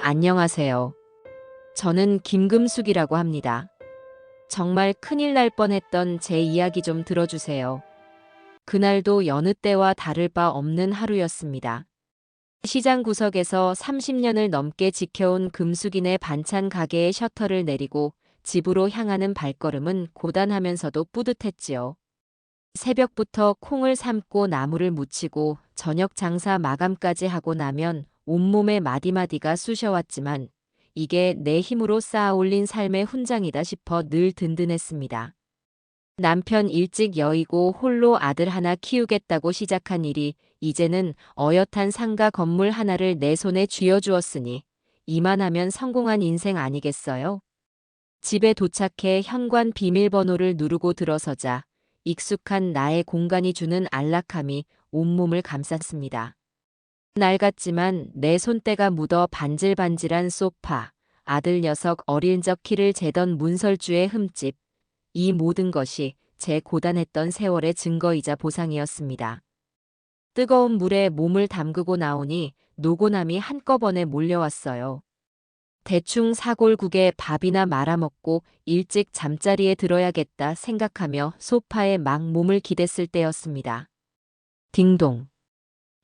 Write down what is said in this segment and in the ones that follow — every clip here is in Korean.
안녕하세요. 저는 김금숙이라고 합니다. 정말 큰일 날 뻔했던 제 이야기 좀 들어주세요. 그날도 여느 때와 다를 바 없는 하루였습니다. 시장 구석에서 30년을 넘게 지켜온 금숙이네 반찬 가게의 셔터를 내리고 집으로 향하는 발걸음은 고단하면서도 뿌듯했지요. 새벽부터 콩을 삶고 나무를 묻히고 저녁 장사 마감까지 하고 나면 온몸에 마디마디가 쑤셔왔지만 이게 내 힘으로 쌓아 올린 삶의 훈장이다 싶어 늘 든든했습니다. 남편 일찍 여의고 홀로 아들 하나 키우겠다고 시작한 일이 이제는 어엿한 상가 건물 하나를 내 손에 쥐어주었으니 이만하면 성공한 인생 아니겠어요? 집에 도착해 현관 비밀번호를 누르고 들어서자 익숙한 나의 공간이 주는 안락함이 온몸을 감쌌습니다. 낡았지만 내 손때가 묻어 반질반질한 소파, 아들 녀석 어릴 적 키를 재던 문설주의 흠집, 이 모든 것이 제 고단했던 세월의 증거이자 보상이었습니다. 뜨거운 물에 몸을 담그고 나오니 노곤함이 한꺼번에 몰려왔어요. 대충 사골국에 밥이나 말아먹고 일찍 잠자리에 들어야겠다 생각하며 소파에 막 몸을 기댔을 때였습니다. 딩동.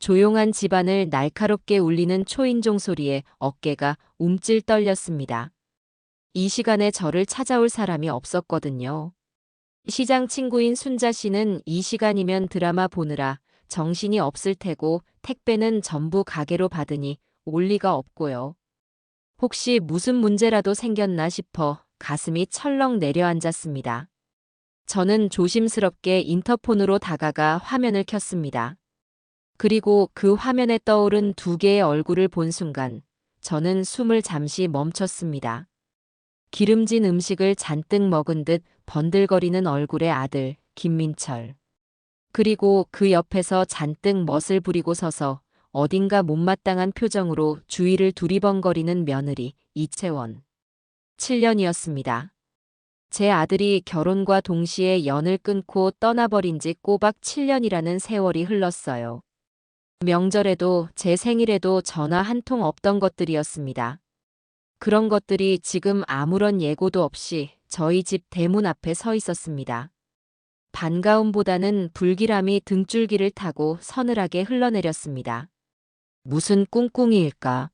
조용한 집안을 날카롭게 울리는 초인종 소리에 어깨가 움찔 떨렸습니다. 이 시간에 저를 찾아올 사람이 없었거든요. 시장 친구인 순자 씨는 이 시간이면 드라마 보느라 정신이 없을 테고 택배는 전부 가게로 받으니 올 리가 없고요. 혹시 무슨 문제라도 생겼나 싶어 가슴이 철렁 내려앉았습니다. 저는 조심스럽게 인터폰으로 다가가 화면을 켰습니다. 그리고 그 화면에 떠오른 두 개의 얼굴을 본 순간 저는 숨을 잠시 멈췄습니다. 기름진 음식을 잔뜩 먹은 듯 번들거리는 얼굴의 아들 김민철. 그리고 그 옆에서 잔뜩 멋을 부리고 서서 어딘가 못마땅한 표정으로 주위를 두리번거리는 며느리 이채원. 7년이었습니다. 제 아들이 결혼과 동시에 연을 끊고 떠나버린 지 꼬박 7년이라는 세월이 흘렀어요. 명절에도 제 생일에도 전화 한 통 없던 것들이었습니다. 그런 것들이 지금 아무런 예고도 없이 저희 집 대문 앞에 서 있었습니다. 반가움보다는 불길함이 등줄기를 타고 서늘하게 흘러내렸습니다. 무슨 꿍꿍이일까?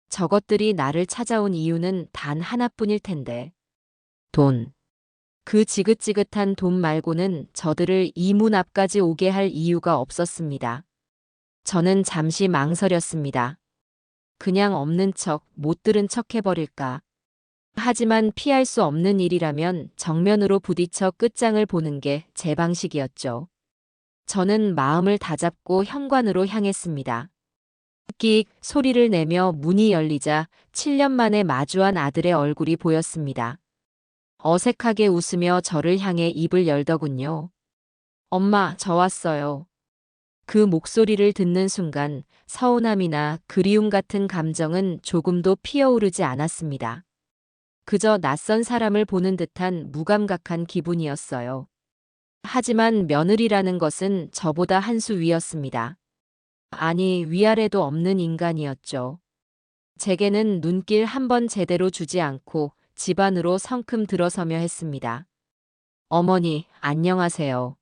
저것들이 나를 찾아온 이유는 단 하나뿐일 텐데. 돈. 그 지긋지긋한 돈 말고는 저들을 이 문 앞까지 오게 할 이유가 없었습니다. 저는 잠시 망설였습니다. 그냥 없는 척, 못 들은 척 해버릴까. 하지만 피할 수 없는 일이라면 정면으로 부딪혀 끝장을 보는 게 제 방식이었죠. 저는 마음을 다잡고 현관으로 향했습니다. 끽 소리를 내며 문이 열리자 7년 만에 마주한 아들의 얼굴이 보였습니다. 어색하게 웃으며 저를 향해 입을 열더군요. 엄마, 저 왔어요. 그 목소리를 듣는 순간 서운함이나 그리움 같은 감정은 조금도 피어오르지 않았습니다. 그저 낯선 사람을 보는 듯한 무감각한 기분이었어요. 하지만 며느리라는 것은 저보다 한 수 위였습니다. 아니, 위아래도 없는 인간이었죠. 제게는 눈길 한 번 제대로 주지 않고 집 안으로 성큼 들어서며 했습니다. 어머니, 안녕하세요.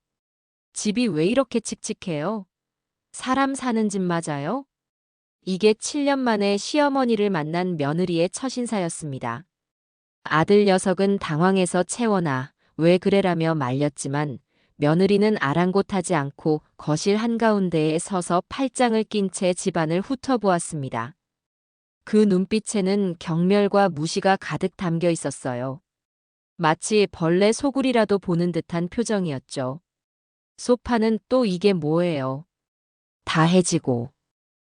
집이 왜 이렇게 칙칙해요? 사람 사는 집 맞아요? 이게 7년 만에 시어머니를 만난 며느리의 첫 인사였습니다. 아들 녀석은 당황해서 채원아, 왜 그래라며 말렸지만 며느리는 아랑곳하지 않고 거실 한가운데에 서서 팔짱을 낀 채 집안을 훑어보았습니다. 그 눈빛에는 경멸과 무시가 가득 담겨 있었어요. 마치 벌레 소굴이라도 보는 듯한 표정이었죠. 소파는 또 이게 뭐예요? 다 해지고,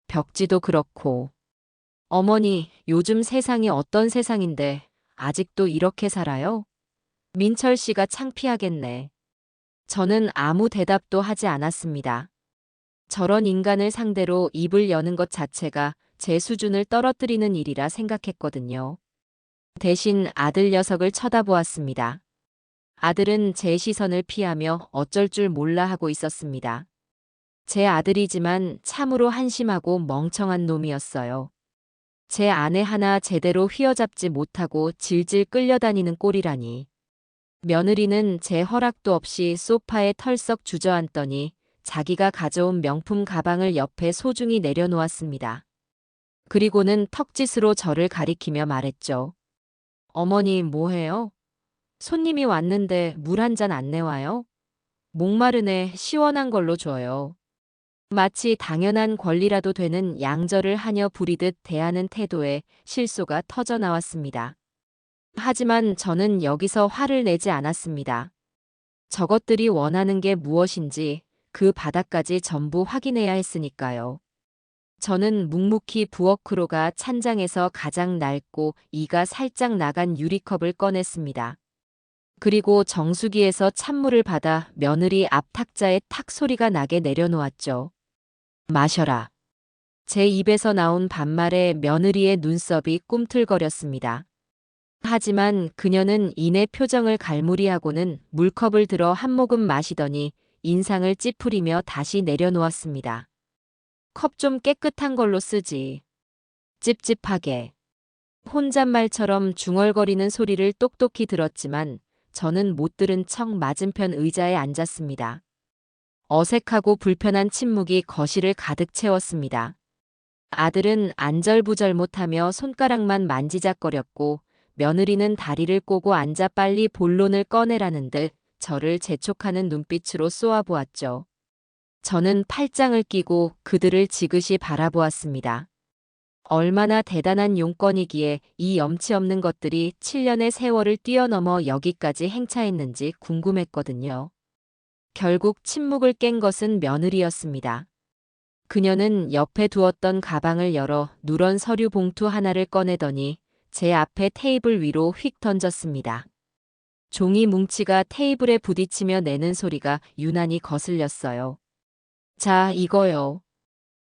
벽지도 그렇고. 어머니, 요즘 세상이 어떤 세상인데 아직도 이렇게 살아요? 민철 씨가 창피하겠네. 저는 아무 대답도 하지 않았습니다. 저런 인간을 상대로 입을 여는 것 자체가 제 수준을 떨어뜨리는 일이라 생각했거든요. 대신 아들 녀석을 쳐다보았습니다. 아들은 제 시선을 피하며 어쩔 줄 몰라 하고 있었습니다. 제 아들이지만 참으로 한심하고 멍청한 놈이었어요. 제 아내 하나 제대로 휘어잡지 못하고 질질 끌려다니는 꼴이라니. 며느리는 제 허락도 없이 소파에 털썩 주저앉더니 자기가 가져온 명품 가방을 옆에 소중히 내려놓았습니다. 그리고는 턱짓으로 저를 가리키며 말했죠. 어머니 뭐해요? 손님이 왔는데 물 한 잔 안 내와요? 목마르네 시원한 걸로 줘요. 마치 당연한 권리라도 되는 양절을 하녀 부리듯 대하는 태도에 실소가 터져 나왔습니다. 하지만 저는 여기서 화를 내지 않았습니다. 저것들이 원하는 게 무엇인지 그 바닥까지 전부 확인해야 했으니까요. 저는 묵묵히 부엌으로 가 찬장에서 가장 낡고 이가 살짝 나간 유리컵을 꺼냈습니다. 그리고 정수기에서 찬물을 받아 며느리 앞 탁자에 탁 소리가 나게 내려놓았죠. 마셔라. 제 입에서 나온 반말에 며느리의 눈썹이 꿈틀거렸습니다. 하지만 그녀는 이내 표정을 갈무리하고는 물컵을 들어 한 모금 마시더니 인상을 찌푸리며 다시 내려놓았습니다. 컵 좀 깨끗한 걸로 쓰지. 찝찝하게. 혼잣말처럼 중얼거리는 소리를 똑똑히 들었지만 저는 못 들은 척 맞은편 의자에 앉았습니다. 어색하고 불편한 침묵이 거실을 가득 채웠습니다. 아들은 안절부절 못하며 손가락만 만지작거렸고 며느리는 다리를 꼬고 앉아 빨리 본론을 꺼내라는 듯 저를 재촉하는 눈빛으로 쏘아보았죠. 저는 팔짱을 끼고 그들을 지그시 바라보았습니다. 얼마나 대단한 용건이기에 이 염치 없는 것들이 7년의 세월을 뛰어넘어 여기까지 행차했는지 궁금했거든요. 결국 침묵을 깬 것은 며느리였습니다. 그녀는 옆에 두었던 가방을 열어 누런 서류 봉투 하나를 꺼내더니 제 앞에 테이블 위로 휙 던졌습니다. 종이 뭉치가 테이블에 부딪히며 내는 소리가 유난히 거슬렸어요. 자, 이거요.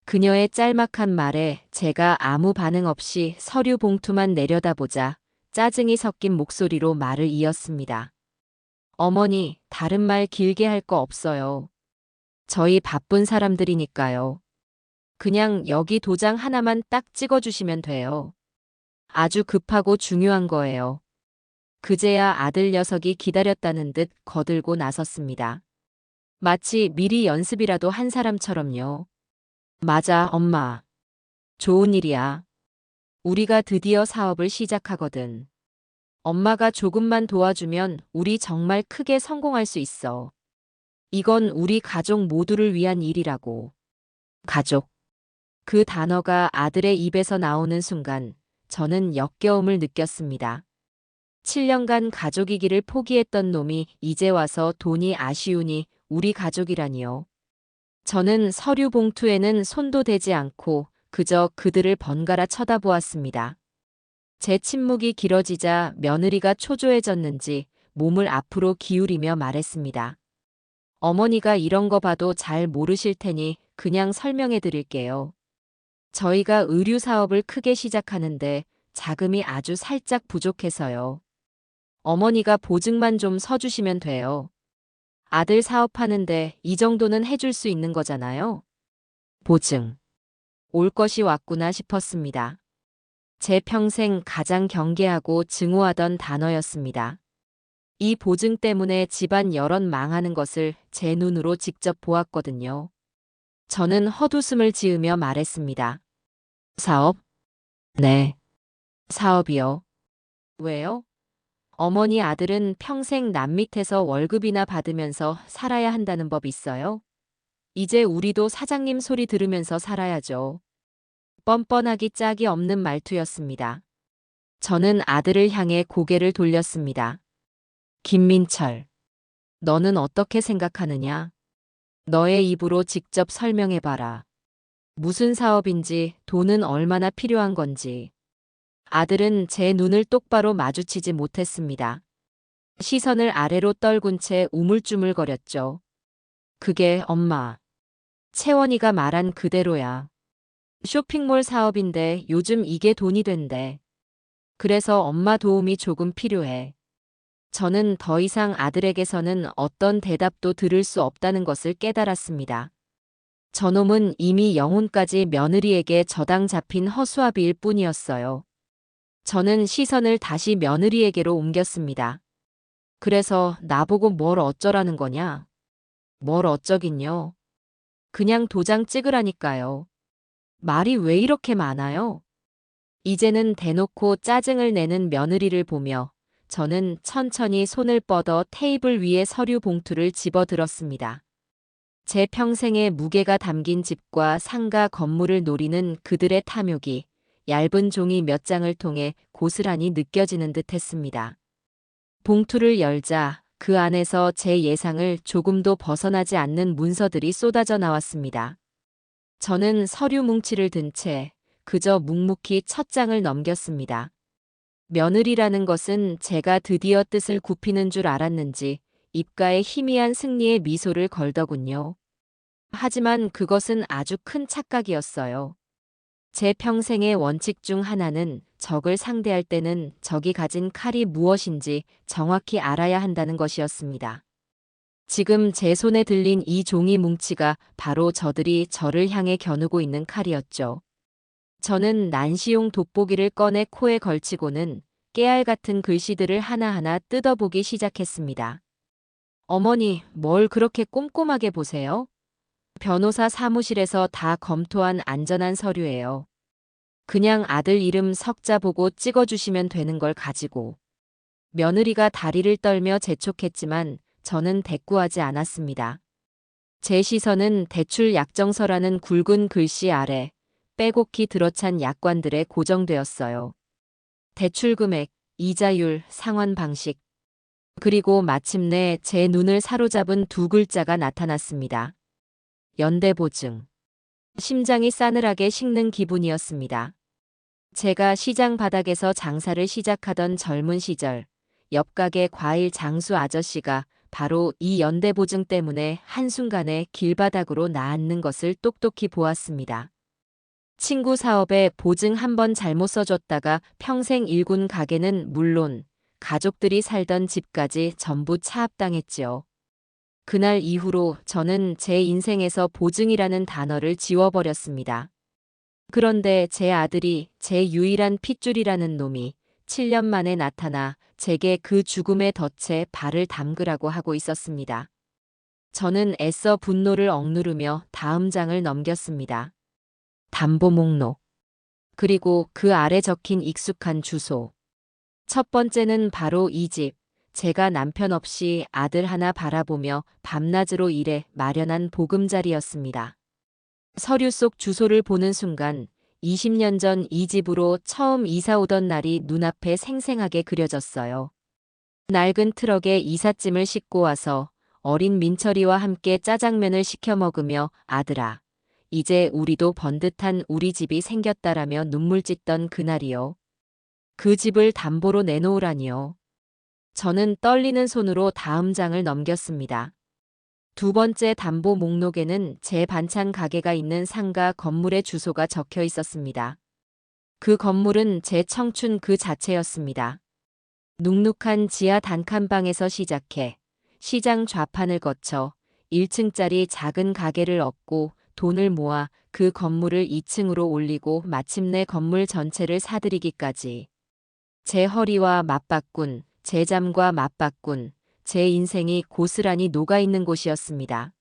그녀의 짤막한 말에 제가 아무 반응 없이 서류 봉투만 내려다보자 짜증이 섞인 목소리로 말을 이었습니다. 어머니, 다른 말 길게 할 거 없어요. 저희 바쁜 사람들이니까요. 그냥 여기 도장 하나만 딱 찍어주시면 돼요. 아주 급하고 중요한 거예요. 그제야 아들 녀석이 기다렸다는 듯 거들고 나섰습니다. 마치 미리 연습이라도 한 사람처럼요. 맞아, 엄마. 좋은 일이야. 우리가 드디어 사업을 시작하거든. 엄마가 조금만 도와주면 우리 정말 크게 성공할 수 있어. 이건 우리 가족 모두를 위한 일이라고. 가족. 그 단어가 아들의 입에서 나오는 순간 저는 역겨움을 느꼈습니다. 7년간 가족이기를 포기했던 놈이 이제 와서 돈이 아쉬우니 우리 가족이라니요. 저는 서류 봉투에는 손도 대지 않고 그저 그들을 번갈아 쳐다보았습니다. 제 침묵이 길어지자 며느리가 초조해졌는지 몸을 앞으로 기울이며 말했습니다. 어머니가 이런 거 봐도 잘 모르실 테니 그냥 설명해 드릴게요. 저희가 의류 사업을 크게 시작하는데 자금이 아주 살짝 부족해서요. 어머니가 보증만 좀 서주시면 돼요. 아들 사업하는데 이 정도는 해줄 수 있는 거잖아요. 보증. 올 것이 왔구나 싶었습니다. 제 평생 가장 경계하고 증오하던 단어였습니다. 이 보증 때문에 집안 여럿 망하는 것을 제 눈으로 직접 보았거든요. 저는 헛웃음을 지으며 말했습니다. 사업? 네. 사업이요. 왜요? 어머니 아들은 평생 남 밑에서 월급이나 받으면서 살아야 한다는 법 있어요? 이제 우리도 사장님 소리 들으면서 살아야죠. 뻔뻔하기 짝이 없는 말투였습니다. 저는 아들을 향해 고개를 돌렸습니다. 김민철, 너는 어떻게 생각하느냐? 너의 입으로 직접 설명해봐라. 무슨 사업인지 돈은 얼마나 필요한 건지. 아들은 제 눈을 똑바로 마주치지 못했습니다. 시선을 아래로 떨군 채 우물쭈물거렸죠. 그게 엄마. 채원이가 말한 그대로야. 쇼핑몰 사업인데 요즘 이게 돈이 된대. 그래서 엄마 도움이 조금 필요해. 저는 더 이상 아들에게서는 어떤 대답도 들을 수 없다는 것을 깨달았습니다. 저놈은 이미 영혼까지 며느리에게 저당 잡힌 허수아비일 뿐이었어요. 저는 시선을 다시 며느리에게로 옮겼습니다. 그래서 나보고 뭘 어쩌라는 거냐? 뭘 어쩌긴요. 그냥 도장 찍으라니까요. 말이 왜 이렇게 많아요? 이제는 대놓고 짜증을 내는 며느리를 보며 저는 천천히 손을 뻗어 테이블 위에 서류 봉투를 집어들었습니다. 제 평생의 무게가 담긴 집과 상가 건물을 노리는 그들의 탐욕이 얇은 종이 몇 장을 통해 고스란히 느껴지는 듯 했습니다. 봉투를 열자 그 안에서 제 예상을 조금도 벗어나지 않는 문서들이 쏟아져 나왔습니다. 저는 서류 뭉치를 든 채 그저 묵묵히 첫 장을 넘겼습니다. 며느리라는 것은 제가 드디어 뜻을 굽히는 줄 알았는지 입가에 희미한 승리의 미소를 걸더군요. 하지만 그것은 아주 큰 착각이었어요. 제 평생의 원칙 중 하나는 적을 상대할 때는 적이 가진 칼이 무엇인지 정확히 알아야 한다는 것이었습니다. 지금 제 손에 들린 이 종이 뭉치가 바로 저들이 저를 향해 겨누고 있는 칼이었죠. 저는 난시용 돋보기를 꺼내 코에 걸치고는 깨알 같은 글씨들을 하나하나 뜯어보기 시작했습니다. 어머니, 뭘 그렇게 꼼꼼하게 보세요? 변호사 사무실에서 다 검토한 안전한 서류예요. 그냥 아들 이름 석자 보고 찍어주시면 되는 걸 가지고. 며느리가 다리를 떨며 재촉했지만 저는 대꾸하지 않았습니다. 제 시선은 대출 약정서라는 굵은 글씨 아래 빼곡히 들어찬 약관들에 고정되었어요. 대출 금액, 이자율, 상환 방식. 그리고 마침내 제 눈을 사로잡은 두 글자가 나타났습니다. 연대보증. 심장이 싸늘하게 식는 기분이었습니다. 제가 시장 바닥에서 장사를 시작하던 젊은 시절, 옆 가게 과일 장수 아저씨가 바로 이 연대보증 때문에 한순간에 길바닥으로 나앉는 것을 똑똑히 보았습니다. 친구 사업에 보증 한 번 잘못 써줬다가 평생 일군 가게는 물론 가족들이 살던 집까지 전부 차압당했지요. 그날 이후로 저는 제 인생에서 보증이라는 단어를 지워버렸습니다. 그런데 제 아들이 제 유일한 핏줄이라는 놈이 7년 만에 나타나 제게 그 죽음의 덫에 발을 담그라고 하고 있었습니다. 저는 애써 분노를 억누르며 다음 장을 넘겼습니다. 담보 목록. 그리고 그 아래 적힌 익숙한 주소. 첫 번째는 바로 이 집. 제가 남편 없이 아들 하나 바라보며 밤낮으로 일해 마련한 보금자리였습니다. 서류 속 주소를 보는 순간 20년 전 이 집으로 처음 이사 오던 날이 눈앞에 생생하게 그려졌어요. 낡은 트럭에 이삿짐을 싣고 와서 어린 민철이와 함께 짜장면을 시켜 먹으며 아들아, 이제 우리도 번듯한 우리 집이 생겼다라며 눈물 찢던 그날이요. 그 집을 담보로 내놓으라니요. 저는 떨리는 손으로 다음 장을 넘겼습니다. 두 번째 담보 목록에는 제 반찬 가게가 있는 상가 건물의 주소가 적혀 있었습니다. 그 건물은 제 청춘 그 자체였습니다. 눅눅한 지하 단칸방에서 시작해 시장 좌판을 거쳐 1층짜리 작은 가게를 얻고 돈을 모아 그 건물을 2층으로 올리고 마침내 건물 전체를 사들이기까지. 제 허리와 맞바꾼, 제 잠과 맞바꾼, 제 인생이 고스란히 녹아있는 곳이었습니다.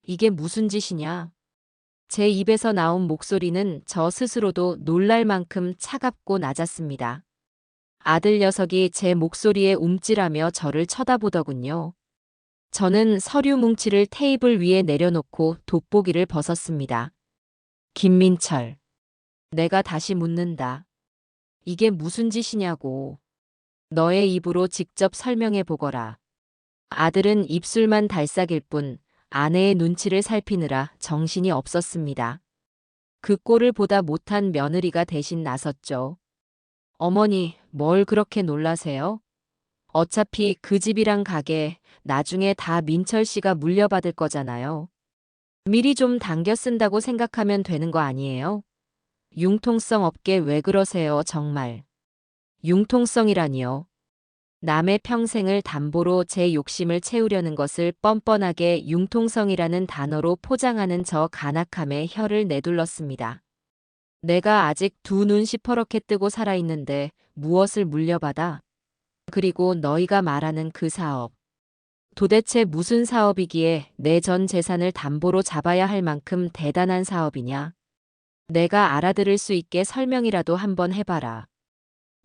이게 무슨 짓이냐? 제 입에서 나온 목소리는 저 스스로도 놀랄 만큼 차갑고 낮았습니다. 아들 녀석이 제 목소리에 움찔하며 저를 쳐다보더군요. 저는 서류 뭉치를 테이블 위에 내려놓고 돋보기를 벗었습니다. 김민철. 내가 다시 묻는다. 이게 무슨 짓이냐고. 너의 입으로 직접 설명해 보거라. 아들은 입술만 달싹일 뿐 아내의 눈치를 살피느라 정신이 없었습니다. 그 꼴을 보다 못한 며느리가 대신 나섰죠. 어머니, 뭘 그렇게 놀라세요? 어차피 그 집이랑 가게 나중에 다 민철 씨가 물려받을 거잖아요. 미리 좀 당겨 쓴다고 생각하면 되는 거 아니에요? 융통성 없게 왜 그러세요, 정말. 융통성이라니요. 남의 평생을 담보로 제 욕심을 채우려는 것을 뻔뻔하게 융통성이라는 단어로 포장하는 저 간악함에 혀를 내둘렀습니다. 내가 아직 두 눈 시퍼렇게 뜨고 살아있는데 무엇을 물려받아? 그리고 너희가 말하는 그 사업. 도대체 무슨 사업이기에 내 전 재산을 담보로 잡아야 할 만큼 대단한 사업이냐? 내가 알아들을 수 있게 설명이라도 한번 해봐라.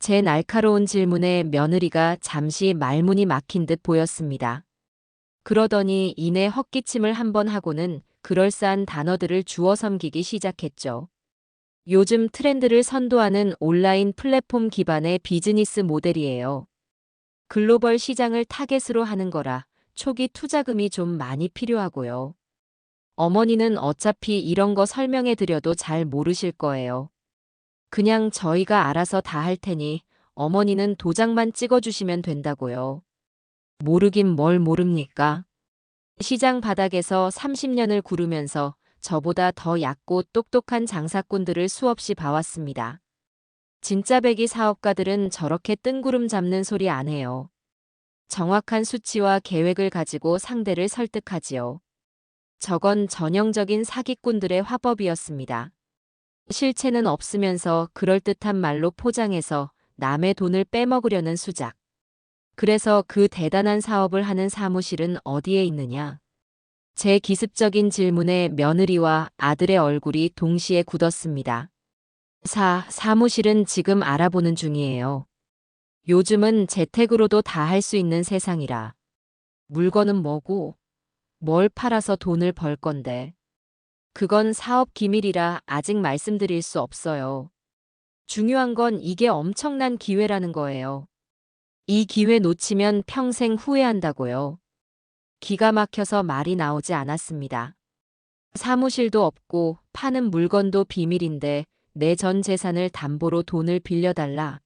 제 날카로운 질문에 며느리가 잠시 말문이 막힌 듯 보였습니다. 그러더니 이내 헛기침을 한번 하고는 그럴싸한 단어들을 주워 섬기기 시작했죠. 요즘 트렌드를 선도하는 온라인 플랫폼 기반의 비즈니스 모델이에요. 글로벌 시장을 타겟으로 하는 거라 초기 투자금이 좀 많이 필요하고요. 어머니는 어차피 이런 거 설명해 드려도 잘 모르실 거예요. 그냥 저희가 알아서 다 할 테니 어머니는 도장만 찍어주시면 된다고요. 모르긴 뭘 모릅니까? 시장 바닥에서 30년을 구르면서 저보다 더 얕고 똑똑한 장사꾼들을 수없이 봐왔습니다. 진짜 배기 사업가들은 저렇게 뜬구름 잡는 소리 안 해요. 정확한 수치와 계획을 가지고 상대를 설득하지요. 저건 전형적인 사기꾼들의 화법이었습니다. 실체는 없으면서 그럴듯한 말로 포장해서 남의 돈을 빼먹으려는 수작. 그래서 그 대단한 사업을 하는 사무실은 어디에 있느냐? 제 기습적인 질문에 며느리와 아들의 얼굴이 동시에 굳었습니다. 사무실은 지금 알아보는 중이에요. 요즘은 재택으로도 다 할 수 있는 세상이라. 물건은 뭐고, 뭘 팔아서 돈을 벌 건데. 그건 사업 기밀이라 아직 말씀드릴 수 없어요. 중요한 건 이게 엄청난 기회라는 거예요. 이 기회 놓치면 평생 후회한다고요. 기가 막혀서 말이 나오지 않았습니다. 사무실도 없고 파는 물건도 비밀인데 내 전 재산을 담보로 돈을 빌려달라.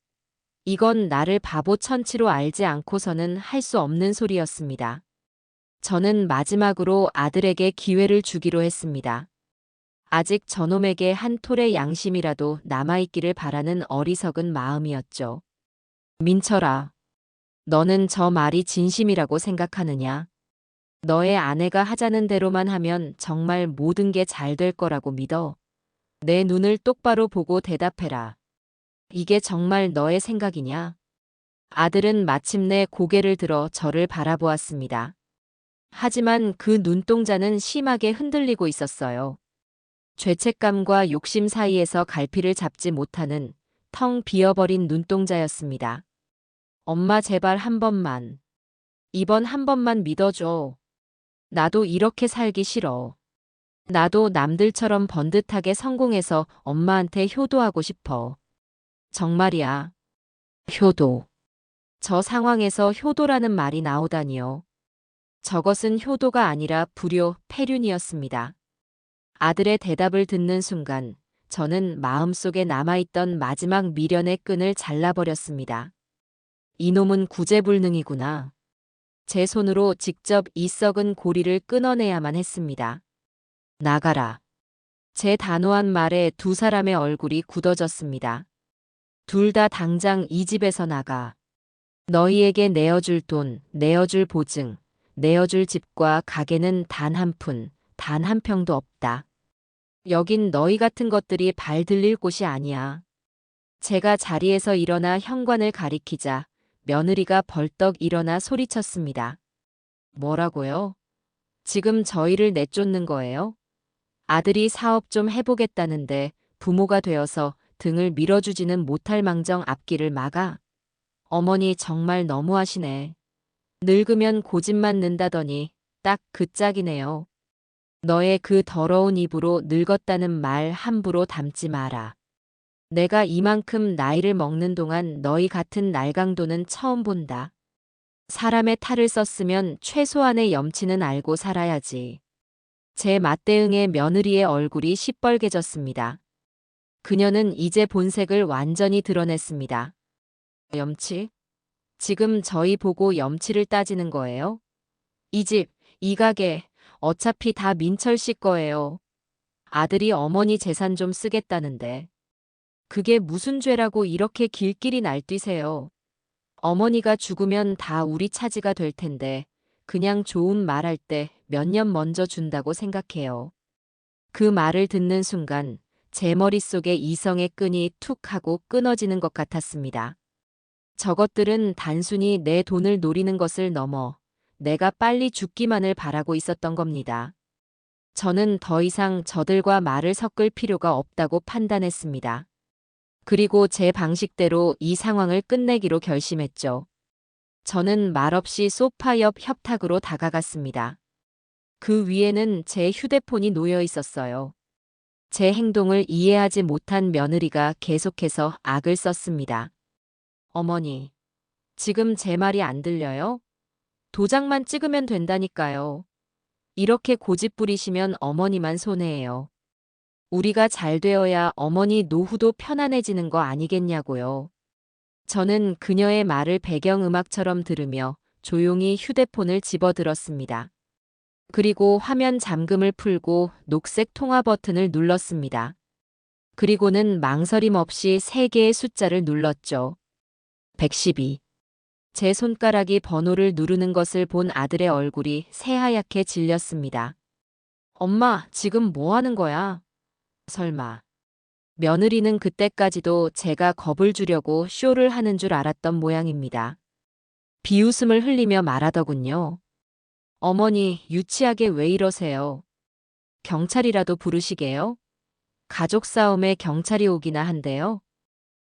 이건 나를 바보 천치로 알지 않고서는 할 수 없는 소리였습니다. 저는 마지막으로 아들에게 기회를 주기로 했습니다. 아직 저놈에게 한 톨의 양심이라도 남아있기를 바라는 어리석은 마음이었죠. 민철아, 너는 저 말이 진심이라고 생각하느냐? 너의 아내가 하자는 대로만 하면 정말 모든 게 잘 될 거라고 믿어. 내 눈을 똑바로 보고 대답해라. 이게 정말 너의 생각이냐? 아들은 마침내 고개를 들어 저를 바라보았습니다. 하지만 그 눈동자는 심하게 흔들리고 있었어요. 죄책감과 욕심 사이에서 갈피를 잡지 못하는 텅 비어버린 눈동자였습니다. 엄마 제발 한 번만. 이번 한 번만 믿어줘. 나도 이렇게 살기 싫어. 나도 남들처럼 번듯하게 성공해서 엄마한테 효도하고 싶어. 정말이야. 효도. 저 상황에서 효도라는 말이 나오다니요. 저것은 효도가 아니라 불효, 폐륜이었습니다. 아들의 대답을 듣는 순간 저는 마음속에 남아있던 마지막 미련의 끈을 잘라버렸습니다. 이놈은 구제불능이구나. 제 손으로 직접 이 썩은 고리를 끊어내야만 했습니다. 나가라. 제 단호한 말에 두 사람의 얼굴이 굳어졌습니다. 둘 다 당장 이 집에서 나가. 너희에게 내어줄 돈, 내어줄 보증, 내어줄 집과 가게는 단 한 푼, 단 한 평도 없다. 여긴 너희 같은 것들이 발 들릴 곳이 아니야. 제가 자리에서 일어나 현관을 가리키자 며느리가 벌떡 일어나 소리쳤습니다. 뭐라고요? 지금 저희를 내쫓는 거예요? 아들이 사업 좀 해보겠다는데 부모가 되어서 등을 밀어주지는 못할 망정 앞길을 막아. 어머니 정말 너무하시네. 늙으면 고집만 는다더니 딱 그 짝이네요. 너의 그 더러운 입으로 늙었다는 말 함부로 담지 마라. 내가 이만큼 나이를 먹는 동안 너희 같은 날강도는 처음 본다. 사람의 탈을 썼으면 최소한의 염치는 알고 살아야지. 제 맞대응에 며느리의 얼굴이 시뻘개졌습니다. 그녀는 이제 본색을 완전히 드러냈습니다. 염치? 지금 저희 보고 염치를 따지는 거예요? 이 집, 이 가게, 어차피 다 민철 씨 거예요. 아들이 어머니 재산 좀 쓰겠다는데. 그게 무슨 죄라고 이렇게 길길이 날뛰세요. 어머니가 죽으면 다 우리 차지가 될 텐데 그냥 좋은 말할 때 몇 년 먼저 준다고 생각해요. 그 말을 듣는 순간 제 머릿속에 이성의 끈이 툭 하고 끊어지는 것 같았습니다. 저것들은 단순히 내 돈을 노리는 것을 넘어 내가 빨리 죽기만을 바라고 있었던 겁니다. 저는 더 이상 저들과 말을 섞을 필요가 없다고 판단했습니다. 그리고 제 방식대로 이 상황을 끝내기로 결심했죠. 저는 말없이 소파 옆 협탁으로 다가갔습니다. 그 위에는 제 휴대폰이 놓여 있었어요. 제 행동을 이해하지 못한 며느리가 계속해서 악을 썼습니다. 어머니, 지금 제 말이 안 들려요? 도장만 찍으면 된다니까요. 이렇게 고집 부리시면 어머니만 손해예요. 우리가 잘 되어야 어머니 노후도 편안해지는 거 아니겠냐고요. 저는 그녀의 말을 배경음악처럼 들으며 조용히 휴대폰을 집어들었습니다. 그리고 화면 잠금을 풀고 녹색 통화 버튼을 눌렀습니다. 그리고는 망설임 없이 3개의 숫자를 눌렀죠. 112. 제 손가락이 번호를 누르는 것을 본 아들의 얼굴이 새하얗게 질렸습니다. 엄마, 지금 뭐 하는 거야? 설마. 며느리는 그때까지도 제가 겁을 주려고 쇼를 하는 줄 알았던 모양입니다. 비웃음을 흘리며 말하더군요. 어머니, 유치하게 왜 이러세요? 경찰이라도 부르시게요? 가족 싸움에 경찰이 오기나 한데요.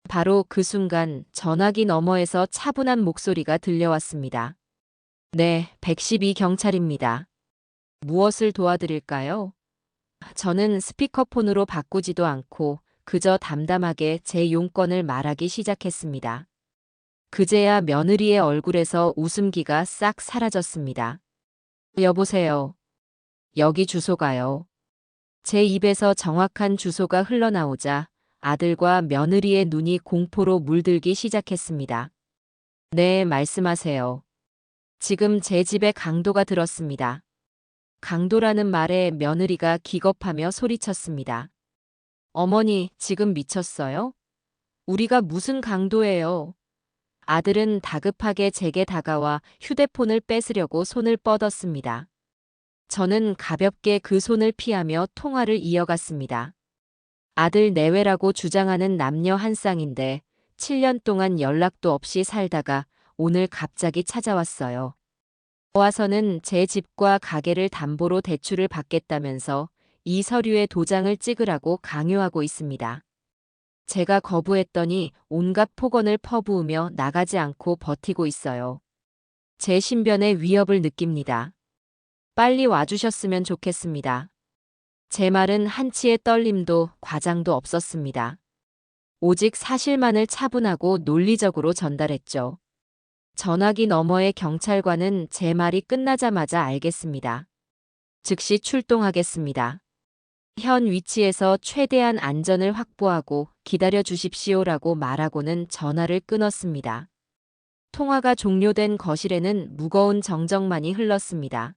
바로 그 순간 전화기 너머에서 차분한 목소리가 들려왔습니다. 네, 112 경찰입니다. 무엇을 도와드릴까요? 저는 스피커폰으로 바꾸지도 않고 그저 담담하게 제 용건을 말하기 시작했습니다. 그제야 며느리의 얼굴에서 웃음기가 싹 사라졌습니다. 여보세요. 여기 주소가요. 제 입에서 정확한 주소가 흘러나오자 아들과 며느리의 눈이 공포로 물들기 시작했습니다. 네, 말씀하세요. 지금 제 집에 강도가 들었습니다. 강도라는 말에 며느리가 기겁하며 소리쳤습니다. 어머니, 지금 미쳤어요? 우리가 무슨 강도예요? 아들은 다급하게 제게 다가와 휴대폰을 뺏으려고 손을 뻗었습니다. 저는 가볍게 그 손을 피하며 통화를 이어갔습니다. 아들 내외라고 주장하는 남녀 한 쌍인데 7년 동안 연락도 없이 살다가 오늘 갑자기 찾아왔어요. 와서는 제 집과 가게를 담보로 대출을 받겠다면서 이 서류에 도장을 찍으라고 강요하고 있습니다. 제가 거부했더니 온갖 폭언을 퍼부으며 나가지 않고 버티고 있어요. 제 신변에 위협을 느낍니다. 빨리 와주셨으면 좋겠습니다. 제 말은 한치의 떨림도 과장도 없었습니다. 오직 사실만을 차분하고 논리적으로 전달했죠. 전화기 너머의 경찰관은 제 말이 끝나자마자 알겠습니다. 즉시 출동하겠습니다. 현 위치에서 최대한 안전을 확보하고 기다려 주십시오라고 말하고는 전화를 끊었습니다. 통화가 종료된 거실에는 무거운 정적만이 흘렀습니다.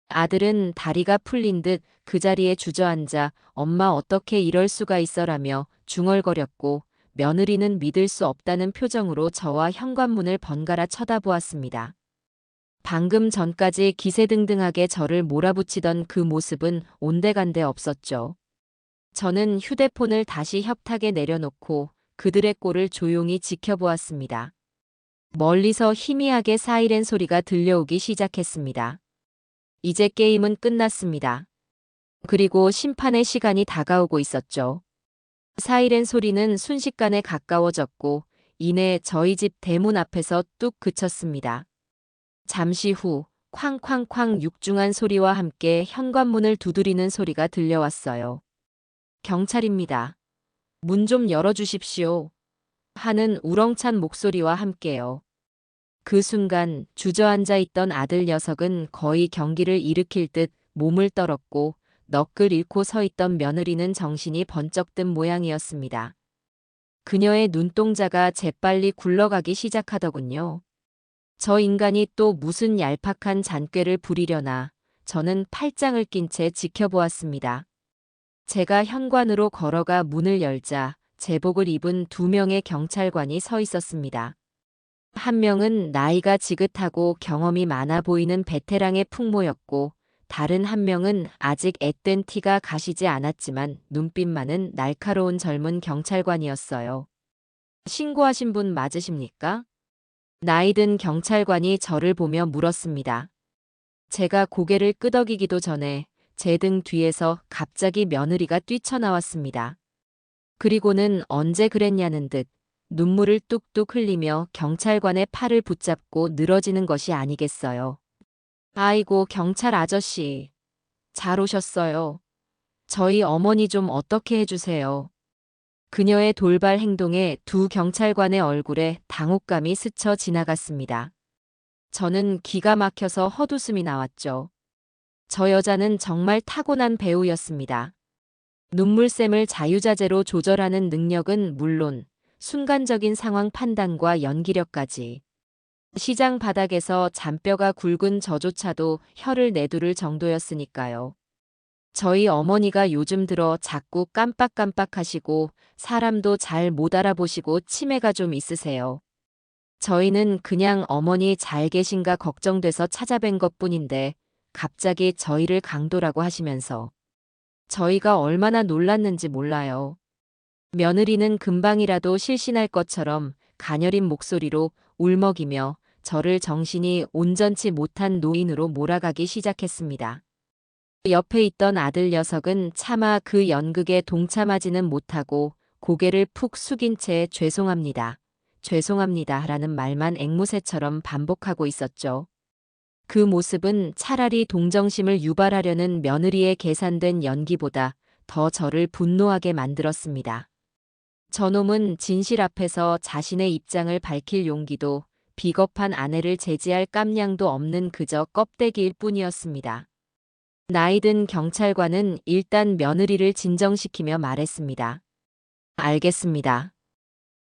아들은 다리가 풀린 듯 그 자리에 주저앉아 엄마 어떻게 이럴 수가 있어라며 중얼거렸고 며느리는 믿을 수 없다는 표정으로 저와 현관문을 번갈아 쳐다보았습니다. 방금 전까지 기세등등하게 저를 몰아붙이던 그 모습은 온데간데 없었죠. 저는 휴대폰을 다시 협탁에 내려놓고 그들의 꼴을 조용히 지켜보았습니다. 멀리서 희미하게 사이렌 소리가 들려오기 시작했습니다. 이제 게임은 끝났습니다. 그리고 심판의 시간이 다가오고 있었죠. 사이렌 소리는 순식간에 가까워졌고 이내 저희 집 대문 앞에서 뚝 그쳤습니다. 잠시 후 쾅쾅쾅 육중한 소리와 함께 현관문을 두드리는 소리가 들려왔어요. 경찰입니다. 문 좀 열어주십시오. 하는 우렁찬 목소리와 함께요. 그 순간 주저앉아 있던 아들 녀석은 거의 경기를 일으킬 듯 몸을 떨었고 넋을 잃고 서 있던 며느리는 정신이 번쩍 든 모양이었습니다. 그녀의 눈동자가 재빨리 굴러가기 시작하더군요. 저 인간이 또 무슨 얄팍한 잔꾀를 부리려나 저는 팔짱을 낀 채 지켜보았습니다. 제가 현관으로 걸어가 문을 열자 제복을 입은 2명의 경찰관이 서 있었습니다. 한 명은 나이가 지긋하고 경험이 많아 보이는 베테랑의 풍모였고, 다른 한 명은 아직 앳된 티가 가시지 않았지만 눈빛만은 날카로운 젊은 경찰관이었어요. 신고하신 분 맞으십니까? 나이든 경찰관이 저를 보며 물었습니다. 제가 고개를 끄덕이기도 전에 제 등 뒤에서 갑자기 며느리가 뛰쳐나왔습니다. 그리고는 언제 그랬냐는 듯 눈물을 뚝뚝 흘리며 경찰관의 팔을 붙잡고 늘어지는 것이 아니겠어요. 아이고, 경찰 아저씨. 잘 오셨어요. 저희 어머니 좀 어떻게 해주세요. 그녀의 돌발 행동에 두 경찰관의 얼굴에 당혹감이 스쳐 지나갔습니다. 저는 기가 막혀서 헛웃음이 나왔죠. 저 여자는 정말 타고난 배우였습니다. 눈물샘을 자유자재로 조절하는 능력은 물론 순간적인 상황 판단과 연기력까지. 시장 바닥에서 잔뼈가 굵은 저조차도 혀를 내두를 정도였으니까요. 저희 어머니가 요즘 들어 자꾸 깜빡깜빡하시고 사람도 잘 못 알아보시고 치매가 좀 있으세요. 저희는 그냥 어머니 잘 계신가 걱정돼서 찾아뵌 것뿐인데 갑자기 저희를 강도라고 하시면서 저희가 얼마나 놀랐는지 몰라요. 며느리는 금방이라도 실신할 것처럼 가녀린 목소리로 울먹이며 저를 정신이 온전치 못한 노인으로 몰아가기 시작했습니다. 옆에 있던 아들 녀석은 차마 그 연극에 동참하지는 못하고 고개를 푹 숙인 채 죄송합니다. 죄송합니다. 라는 말만 앵무새처럼 반복하고 있었죠. 그 모습은 차라리 동정심을 유발하려는 며느리의 계산된 연기보다 더 저를 분노하게 만들었습니다. 저놈은 진실 앞에서 자신의 입장을 밝힐 용기도 비겁한 아내를 제지할 깜냥도 없는 그저 껍데기일 뿐이었습니다. 나이든 경찰관은 일단 며느리를 진정시키며 말했습니다. 알겠습니다.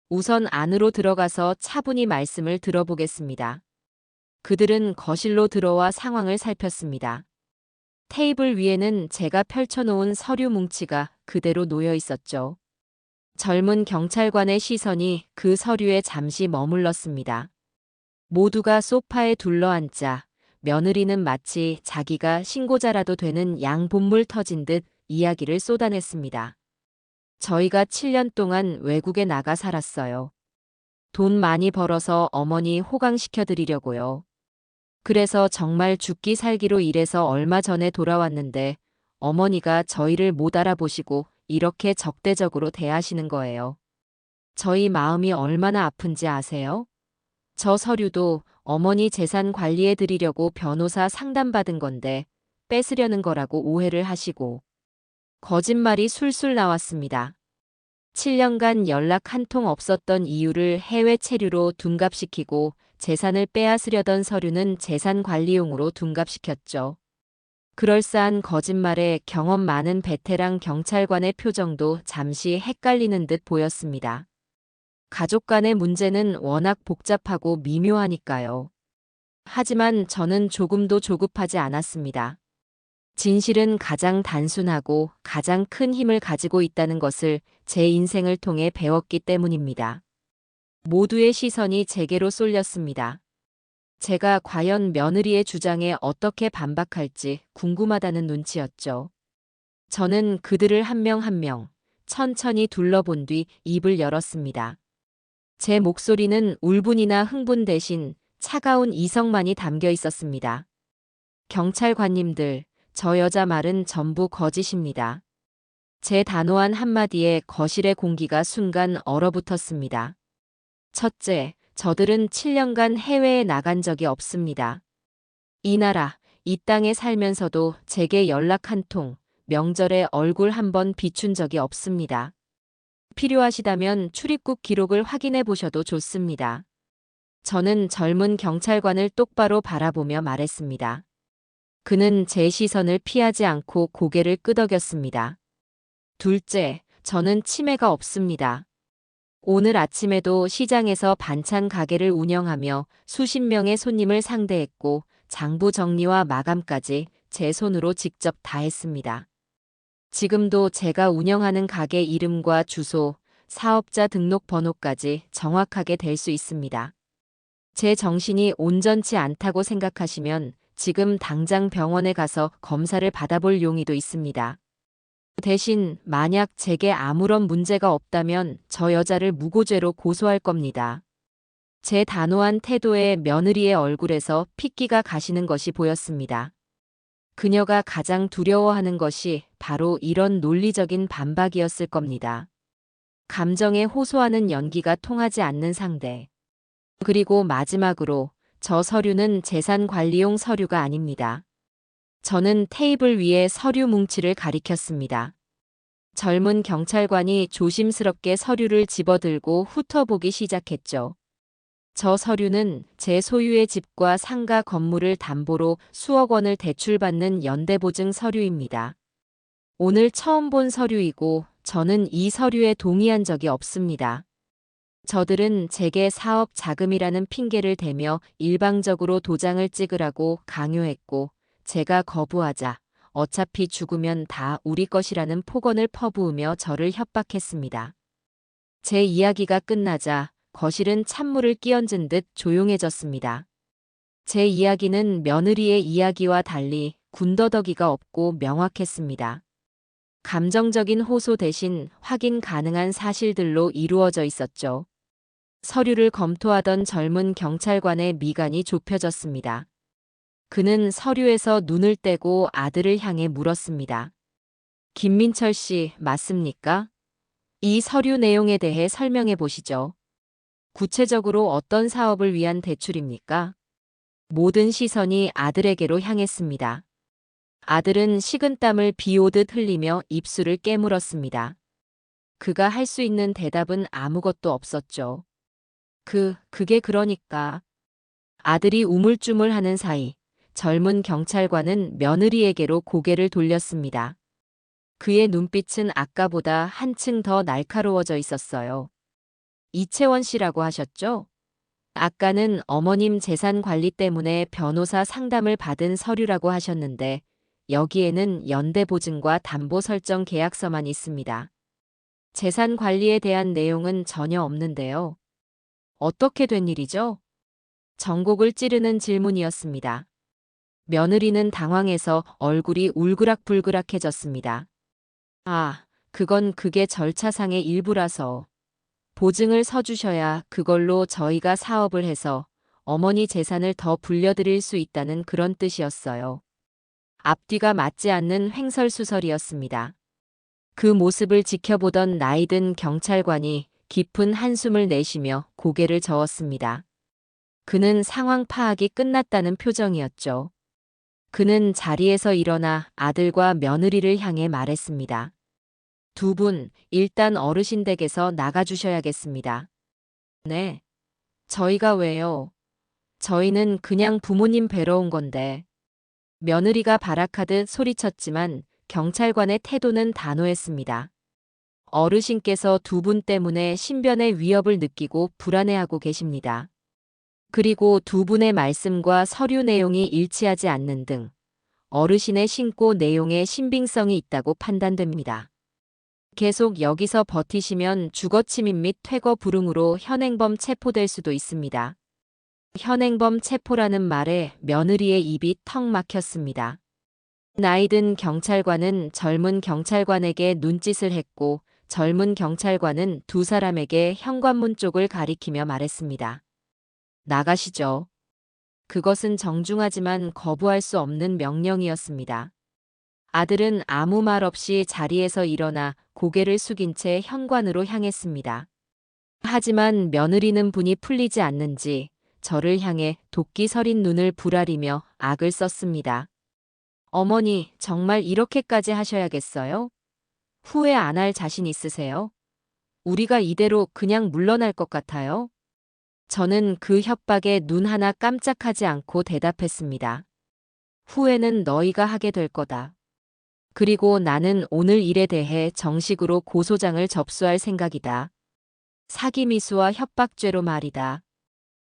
우선 안으로 들어가서 차분히 말씀을 들어보겠습니다. 그들은 거실로 들어와 상황을 살폈습니다. 테이블 위에는 제가 펼쳐놓은 서류 뭉치가 그대로 놓여 있었죠. 젊은 경찰관의 시선이 그 서류에 잠시 머물렀습니다. 모두가 소파에 둘러앉자 며느리는 마치 자기가 신고자라도 되는 양본물 터진 듯 이야기를 쏟아냈습니다. 저희가 7년 동안 외국에 나가 살았어요. 돈 많이 벌어서 어머니 호강시켜드리려고요. 그래서 정말 죽기 살기로 일해서 얼마 전에 돌아왔는데 어머니가 저희를 못 알아보시고 이렇게 적대적으로 대하시는 거예요. 저희 마음이 얼마나 아픈지 아세요? 저 서류도 어머니 재산 관리해 드리려고 변호사 상담받은 건데 뺏으려는 거라고 오해를 하시고 거짓말이 술술 나왔습니다. 7년간 연락 한 통 없었던 이유를 해외 체류로 둔갑시키고 재산을 빼앗으려던 서류는 재산 관리용으로 둔갑시켰죠. 그럴싸한 거짓말에 경험 많은 베테랑 경찰관의 표정도 잠시 헷갈리는 듯 보였습니다. 가족 간의 문제는 워낙 복잡하고 미묘하니까요. 하지만 저는 조금도 조급하지 않았습니다. 진실은 가장 단순하고 가장 큰 힘을 가지고 있다는 것을 제 인생을 통해 배웠기 때문입니다. 모두의 시선이 제게로 쏠렸습니다. 제가 과연 며느리의 주장에 어떻게 반박할지 궁금하다는 눈치였죠. 저는 그들을 한 명 한 명 천천히 둘러본 뒤 입을 열었습니다. 제 목소리는 울분이나 흥분 대신 차가운 이성만이 담겨 있었습니다. 경찰관님들, 저 여자 말은 전부 거짓입니다. 제 단호한 한마디에 거실의 공기가 순간 얼어붙었습니다. 첫째, 저들은 7년간 해외에 나간 적이 없습니다. 이 나라, 이 땅에 살면서도 제게 연락 한 통, 명절에 얼굴 한 번 비춘 적이 없습니다. 필요하시다면 출입국 기록을 확인해 보셔도 좋습니다. 저는 젊은 경찰관을 똑바로 바라보며 말했습니다. 그는 제 시선을 피하지 않고 고개를 끄덕였습니다. 둘째, 저는 치매가 없습니다. 오늘 아침에도 시장에서 반찬 가게를 운영하며 수십 명의 손님을 상대했고 장부 정리와 마감까지 제 손으로 직접 다 했습니다. 지금도 제가 운영하는 가게 이름과 주소, 사업자 등록번호까지 정확하게 댈 수 있습니다. 제 정신이 온전치 않다고 생각하시면 지금 당장 병원에 가서 검사를 받아볼 용의도 있습니다. 대신 만약 제게 아무런 문제가 없다면 저 여자를 무고죄로 고소할 겁니다. 제 단호한 태도에 며느리의 얼굴에서 핏기가 가시는 것이 보였습니다. 그녀가 가장 두려워하는 것이 바로 이런 논리적인 반박이었을 겁니다. 감정에 호소하는 연기가 통하지 않는 상대. 그리고 마지막으로 저 서류는 재산관리용 서류가 아닙니다. 저는 테이블 위에 서류 뭉치를 가리켰습니다. 젊은 경찰관이 조심스럽게 서류를 집어들고 훑어보기 시작했죠. 저 서류는 제 소유의 집과 상가 건물을 담보로 수억 원을 대출받는 연대보증 서류입니다. 오늘 처음 본 서류이고 저는 이 서류에 동의한 적이 없습니다. 저들은 제게 사업 자금이라는 핑계를 대며 일방적으로 도장을 찍으라고 강요했고 제가 거부하자 어차피 죽으면 다 우리 것이라는 폭언을 퍼부으며 저를 협박했습니다. 제 이야기가 끝나자 거실은 찬물을 끼얹은 듯 조용해졌습니다. 제 이야기는 며느리의 이야기와 달리 군더더기가 없고 명확했습니다. 감정적인 호소 대신 확인 가능한 사실들로 이루어져 있었죠. 서류를 검토하던 젊은 경찰관의 미간이 좁혀졌습니다. 그는 서류에서 눈을 떼고 아들을 향해 물었습니다. 김민철 씨, 맞습니까? 이 서류 내용에 대해 설명해 보시죠. 구체적으로 어떤 사업을 위한 대출입니까? 모든 시선이 아들에게로 향했습니다. 아들은 식은땀을 비오듯 흘리며 입술을 깨물었습니다. 그가 할 수 있는 대답은 아무것도 없었죠. 그게 그러니까. 아들이 우물쭈물하는 사이 젊은 경찰관은 며느리에게로 고개를 돌렸습니다. 그의 눈빛은 아까보다 한층 더 날카로워져 있었어요. 이채원 씨라고 하셨죠? 아까는 어머님 재산 관리 때문에 변호사 상담을 받은 서류라고 하셨는데 여기에는 연대보증과 담보 설정 계약서만 있습니다. 재산 관리에 대한 내용은 전혀 없는데요. 어떻게 된 일이죠? 전곡을 찌르는 질문이었습니다. 며느리는 당황해서 얼굴이 울그락불그락해졌습니다. 그게 절차상의 일부라서. 보증을 서주셔야 그걸로 저희가 사업을 해서 어머니 재산을 더 불려드릴 수 있다는 그런 뜻이었어요. 앞뒤가 맞지 않는 횡설수설이었습니다. 그 모습을 지켜보던 나이든 경찰관이 깊은 한숨을 내쉬며 고개를 저었습니다. 그는 상황 파악이 끝났다는 표정이었죠. 그는 자리에서 일어나 아들과 며느리를 향해 말했습니다. 두 분, 일단 어르신 댁에서 나가주셔야겠습니다. 네. 저희가 왜요? 저희는 그냥 부모님 뵈러 온 건데. 며느리가 발악하듯 소리쳤지만 경찰관의 태도는 단호했습니다. 어르신께서 두 분 때문에 신변의 위협을 느끼고 불안해하고 계십니다. 그리고 두 분의 말씀과 서류 내용이 일치하지 않는 등 어르신의 신고 내용에 신빙성이 있다고 판단됩니다. 계속 여기서 버티시면 주거침입 및 퇴거 불응으로 현행범 체포될 수도 있습니다. 현행범 체포라는 말에 며느리의 입이 턱 막혔습니다. 나이든 경찰관은 젊은 경찰관에게 눈짓을 했고 젊은 경찰관은 두 사람에게 현관문 쪽을 가리키며 말했습니다. 나가시죠. 그것은 정중하지만 거부할 수 없는 명령이었습니다. 아들은 아무 말 없이 자리에서 일어나 고개를 숙인 채 현관으로 향했습니다. 하지만 며느리는 분이 풀리지 않는지 저를 향해 도끼 서린 눈을 부라리며 악을 썼습니다. 어머니, 정말 이렇게까지 하셔야겠어요? 후회 안 할 자신 있으세요? 우리가 이대로 그냥 물러날 것 같아요? 저는 그 협박에 눈 하나 깜짝하지 않고 대답했습니다. 후회는 너희가 하게 될 거다. 그리고 나는 오늘 일에 대해 정식으로 고소장을 접수할 생각이다. 사기미수와 협박죄로 말이다.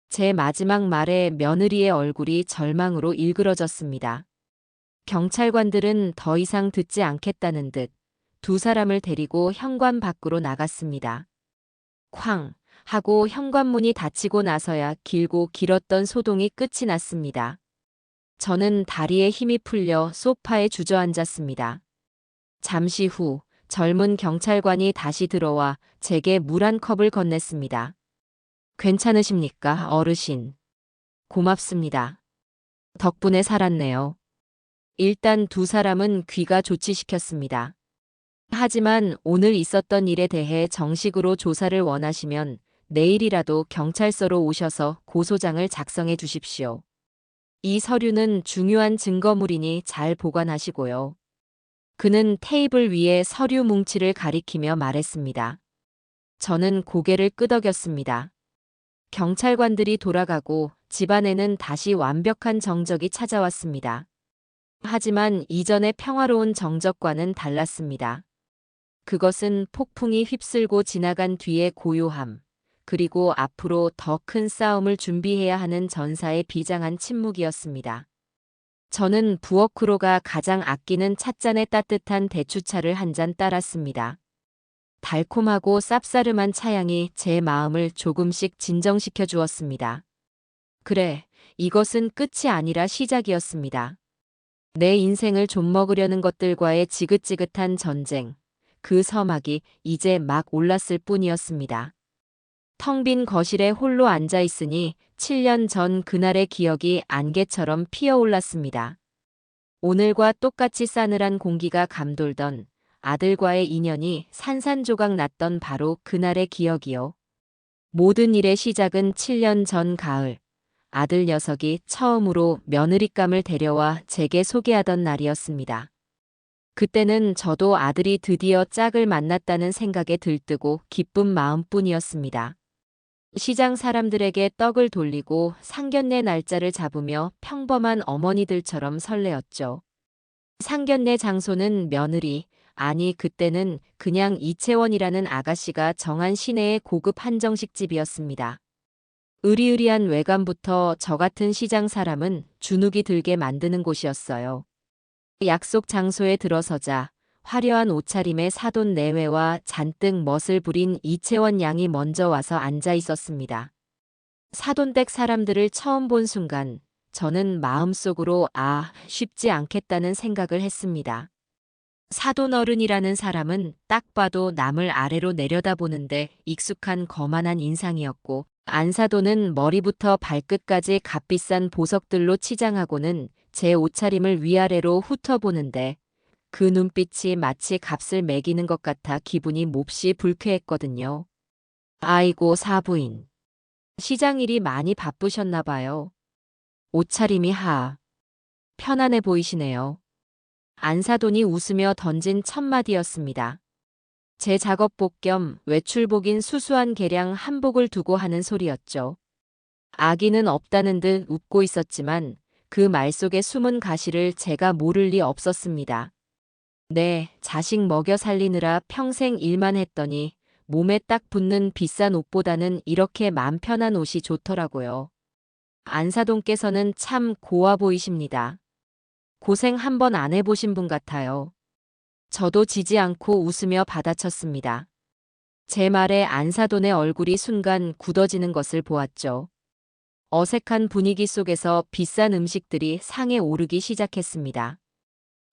제 마지막 말에 며느리의 얼굴이 절망으로 일그러졌습니다. 경찰관들은 더 이상 듣지 않겠다는 듯 두 사람을 데리고 현관 밖으로 나갔습니다. 쾅! 하고 현관문이 닫히고 나서야 길고 길었던 소동이 끝이 났습니다. 저는 다리에 힘이 풀려 소파에 주저앉았습니다. 잠시 후 젊은 경찰관이 다시 들어와 제게 물 한 컵을 건넸습니다. 괜찮으십니까, 어르신? 고맙습니다. 덕분에 살았네요. 일단 두 사람은 귀가 조치시켰습니다. 하지만 오늘 있었던 일에 대해 정식으로 조사를 원하시면 내일이라도 경찰서로 오셔서 고소장을 작성해 주십시오. 이 서류는 중요한 증거물이니 잘 보관하시고요. 그는 테이블 위에 서류 뭉치를 가리키며 말했습니다. 저는 고개를 끄덕였습니다. 경찰관들이 돌아가고 집안에는 다시 완벽한 정적이 찾아왔습니다. 하지만 이전의 평화로운 정적과는 달랐습니다. 그것은 폭풍이 휩쓸고 지나간 뒤의 고요함, 그리고 앞으로 더 큰 싸움을 준비해야 하는 전사의 비장한 침묵이었습니다. 저는 부엌으로 가 가장 아끼는 찻잔에 따뜻한 대추차를 한 잔 따랐습니다. 달콤하고 쌉싸름한 차향이 제 마음을 조금씩 진정시켜 주었습니다. 그래, 이것은 끝이 아니라 시작이었습니다. 내 인생을 좀먹으려는 것들과의 지긋지긋한 전쟁, 그 서막이 이제 막 올랐을 뿐이었습니다. 텅 빈 거실에 홀로 앉아 있으니 7년 전 그날의 기억이 안개처럼 피어올랐습니다. 오늘과 똑같이 싸늘한 공기가 감돌던 아들과의 인연이 산산조각 났던 바로 그날의 기억이요. 모든 일의 시작은 7년 전 가을, 아들 녀석이 처음으로 며느리감을 데려와 제게 소개하던 날이었습니다. 그때는 저도 아들이 드디어 짝을 만났다는 생각에 들뜨고 기쁜 마음뿐이었습니다. 시장 사람들에게 떡을 돌리고 상견례 날짜를 잡으며 평범한 어머니들처럼 설레었죠. 상견례 장소는 며느리, 아니 그때는 그냥 이채원이라는 아가씨가 정한 시내의 고급 한정식 집이었습니다. 으리으리한 외관부터 저 같은 시장 사람은 주눅이 들게 만드는 곳이었어요. 약속 장소에 들어서자 화려한 옷차림의 사돈 내외와 잔뜩 멋을 부린 이채원 양이 먼저 와서 앉아 있었습니다. 사돈댁 사람들을 처음 본 순간 저는 마음속으로 쉽지 않겠다는 생각을 했습니다. 사돈 어른이라는 사람은 딱 봐도 남을 아래로 내려다보는데 익숙한 거만한 인상이었고, 안사돈은 머리부터 발끝까지 값비싼 보석들로 치장하고는 제 옷차림을 위아래로 훑어보는데 그 눈빛이 마치 값을 매기는 것 같아 기분이 몹시 불쾌했거든요. 아이고 사부인. 시장 일이 많이 바쁘셨나 봐요. 옷차림이 편안해 보이시네요. 안사돈이 웃으며 던진 첫마디였습니다. 제 작업복 겸 외출복인 수수한 개량 한복을 두고 하는 소리였죠. 아기는 없다는 듯 웃고 있었지만 그 말 속에 숨은 가시를 제가 모를 리 없었습니다. 네, 자식 먹여 살리느라 평생 일만 했더니 몸에 딱 붙는 비싼 옷보다는 이렇게 맘 편한 옷이 좋더라고요. 안사돈께서는 참 고와 보이십니다. 고생 한 번 안 해보신 분 같아요. 저도 지지 않고 웃으며 받아쳤습니다. 제 말에 안사돈의 얼굴이 순간 굳어지는 것을 보았죠. 어색한 분위기 속에서 비싼 음식들이 상에 오르기 시작했습니다.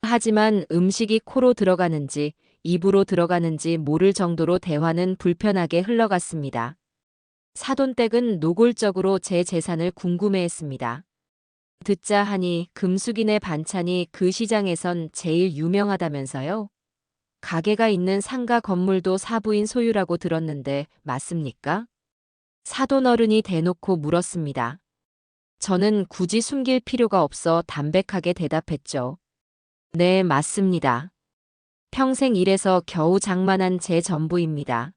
하지만 음식이 코로 들어가는지 입으로 들어가는지 모를 정도로 대화는 불편하게 흘러갔습니다. 사돈댁은 노골적으로 제 재산을 궁금해했습니다. 듣자 하니 금숙이네 반찬이 그 시장에선 제일 유명하다면서요? 가게가 있는 상가 건물도 사부인 소유라고 들었는데 맞습니까? 사돈 어른이 대놓고 물었습니다. 저는 굳이 숨길 필요가 없어 담백하게 대답했죠. 네, 맞습니다. 평생 일해서 겨우 장만한 제 전부입니다.